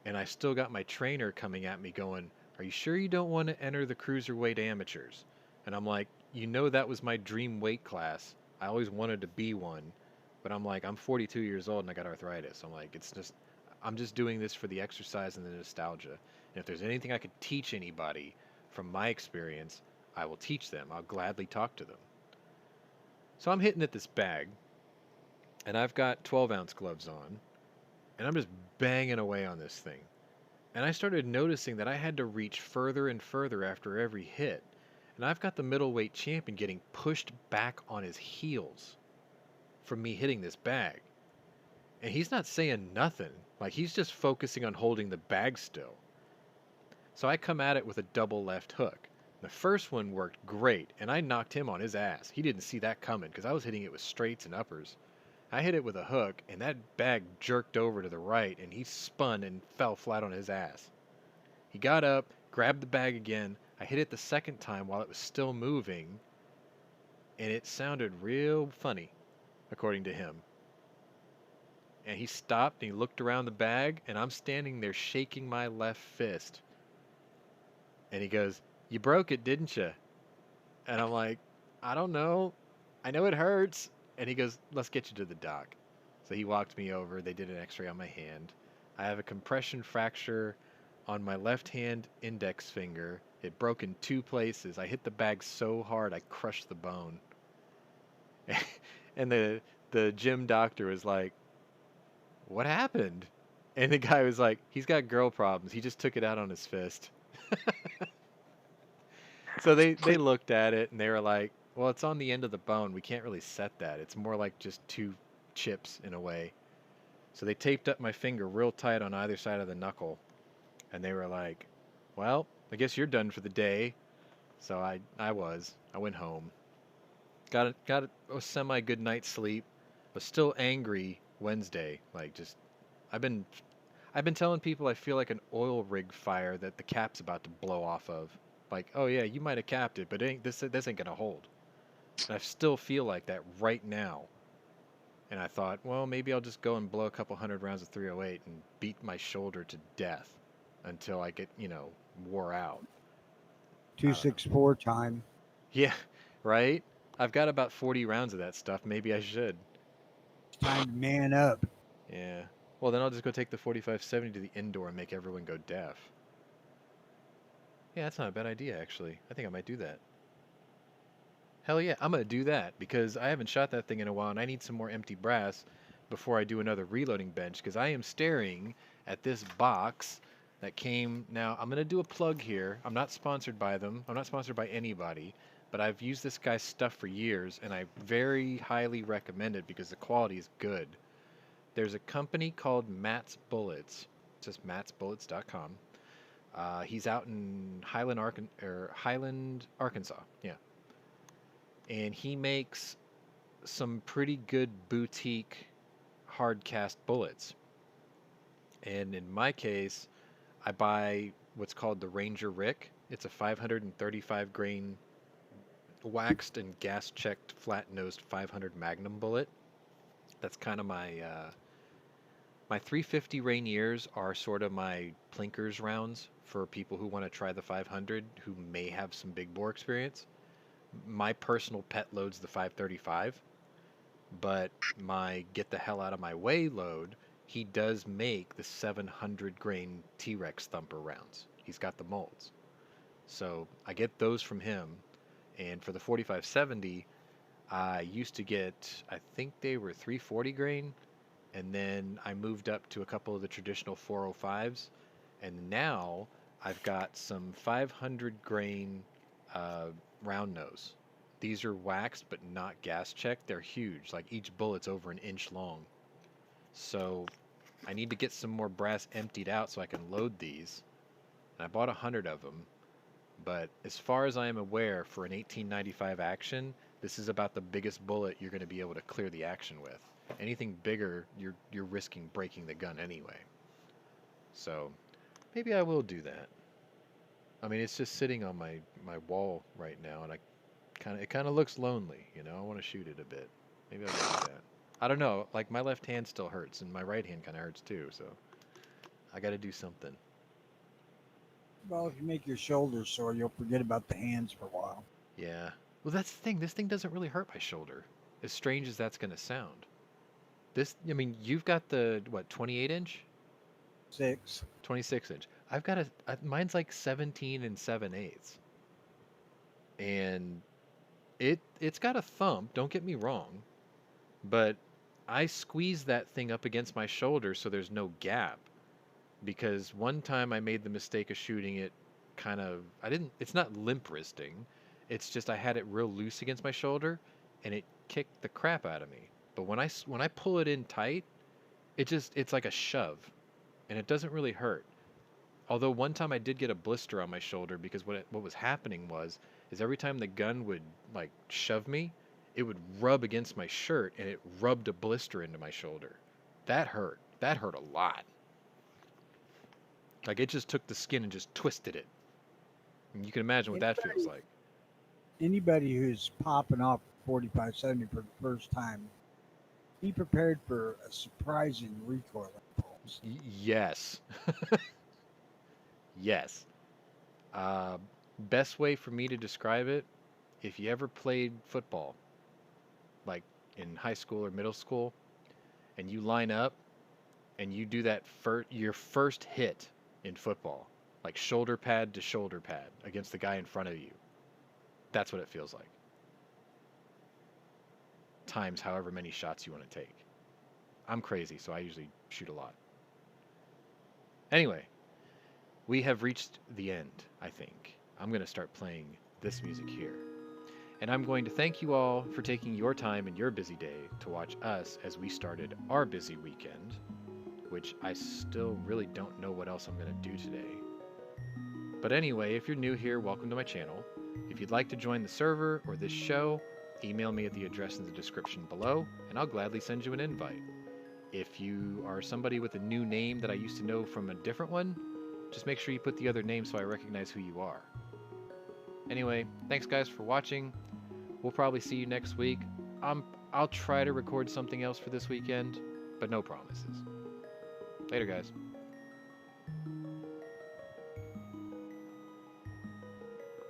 And I still got my trainer coming at me going, "Are you sure you don't want to enter the cruiserweight amateurs?" And I'm like, that was my dream weight class. I always wanted to be one. But I'm like, I'm 42 years old and I got arthritis. I'm like, I'm just doing this for the exercise and the nostalgia. And if there's anything I could teach anybody from my experience, I will teach them. I'll gladly talk to them. So I'm hitting at this bag, and I've got 12-ounce gloves on, and I'm just banging away on this thing. And I started noticing that I had to reach further and further after every hit. And I've got the middleweight champion getting pushed back on his heels from me hitting this bag. And he's not saying nothing. Like, he's just focusing on holding the bag still. So I come at it with a double left hook. The first one worked great, and I knocked him on his ass. He didn't see that coming because I was hitting it with straights and uppers. I hit it with a hook, and that bag jerked over to the right, and he spun and fell flat on his ass. He got up, grabbed the bag again. I hit it the second time while it was still moving, and it sounded real funny, according to him. And he stopped, and he looked around the bag, and I'm standing there shaking my left fist. And he goes, "You broke it, didn't you?" And I'm like, "I don't know. I know it hurts." And he goes, "Let's get you to the doc." So he walked me over. They did an x-ray on my hand. I have a compression fracture on my left hand index finger. It broke in 2 places. I hit the bag so hard I crushed the bone. And the gym doctor was like, "What happened?" And the guy was like, "He's got girl problems. He just took it out on his fist." So they looked at it and they were like, "Well, it's on the end of the bone. We can't really set that. It's more like just 2 chips in a way." So they taped up my finger real tight on either side of the knuckle. And they were like, "Well, I guess you're done for the day." So I went home. Got a semi good night's sleep. Was still angry Wednesday. Like, just I've been telling people I feel like an oil rig fire that the cap's about to blow off of. Like, "Oh yeah, you might have capped it, but this ain't gonna hold." And I still feel like that right now. And I thought, well, maybe I'll just go and blow a couple hundred rounds of 308 and beat my shoulder to death until I get, wore out. I don't know. 264 time. Yeah, right? I've got about 40 rounds of that stuff. Maybe I should. It's time to man up. Yeah. Well, then I'll just go take the 4570 to the indoor and make everyone go deaf. Yeah, that's not a bad idea, actually. I think I might do that. Hell yeah, I'm going to do that because I haven't shot that thing in a while and I need some more empty brass before I do another reloading bench because I am staring at this box that came. Now, I'm going to do a plug here. I'm not sponsored by them. I'm not sponsored by anybody, but I've used this guy's stuff for years and I very highly recommend it because the quality is good. There's a company called Matt's Bullets. It's just mattsbullets.com. He's out in Highland, Arkansas. Yeah. And he makes some pretty good boutique hard cast bullets. And in my case, I buy what's called the Ranger Rick. It's a 535 grain waxed and gas checked flat nosed 500 Magnum bullet. That's kind of my 350 Rainiers are sort of my plinkers rounds for people who want to try the 500 who may have some big bore experience. My personal pet load's the 535, but my get the hell out of my way load, he does make the 700 grain T-Rex thumper rounds. He's got the molds. So I get those from him. And for the 4570, I used to get, I think they were 340 grain. And then I moved up to a couple of the traditional 405s. And now I've got some 500 grain round nose. These are waxed but not gas checked. They're huge. Like each bullet's over an inch long. So I need to get some more brass emptied out so I can load these. And I bought 100 of them. But as far as I am aware, for an 1895 action, this is about the biggest bullet you're going to be able to clear the action with. Anything bigger, you're risking breaking the gun anyway. So maybe I will do that. I mean, it's just sitting on my wall right now, and it kind of looks lonely, you know. I want to shoot it a bit. Maybe I'll do that. I don't know. Like my left hand still hurts, and my right hand kind of hurts too. So I got to do something. Well, if you make your shoulders sore, you'll forget about the hands for a while. Yeah. Well, that's the thing. This thing doesn't really hurt my shoulder. As strange as that's going to sound. I mean, you've got the, what, 28 inch? 26 inch. I've got mine's like 17 and 7/8. And it's got a thump, don't get me wrong. But I squeeze that thing up against my shoulder so there's no gap. Because one time I made the mistake of shooting it it's not limp wristing. It's just I had it real loose against my shoulder and it kicked the crap out of me. But when I pull it in tight, it's like a shove and it doesn't really hurt. Although one time I did get a blister on my shoulder because what was happening is every time the gun would like shove me, it would rub against my shirt and it rubbed a blister into my shoulder. That hurt. That hurt a lot. Like it just took the skin and just twisted it. And you can imagine what that feels like. Anybody who's popping off 4570 for the first time, be prepared for a surprising recoil impulse. Yes. Yes. Best way for me to describe it, if you ever played football, like in high school or middle school, and you line up and you do that your first hit in football, like shoulder pad to shoulder pad against the guy in front of you. That's what it feels like. Times however many shots you want to take. I'm crazy, so I usually shoot a lot. Anyway, we have reached the end, I think. I'm going to start playing this music here. And I'm going to thank you all for taking your time in your busy day to watch us as we started our busy weekend, which I still really don't know what else I'm going to do today. But anyway, if you're new here, welcome to my channel. If you'd like to join the server or this show, email me at the address in the description below, and I'll gladly send you an invite. If you are somebody with a new name that I used to know from a different one, just make sure you put the other name so I recognize who you are. Anyway, thanks guys for watching. We'll probably see you next week. I'll try to record something else for this weekend, but no promises. Later, guys.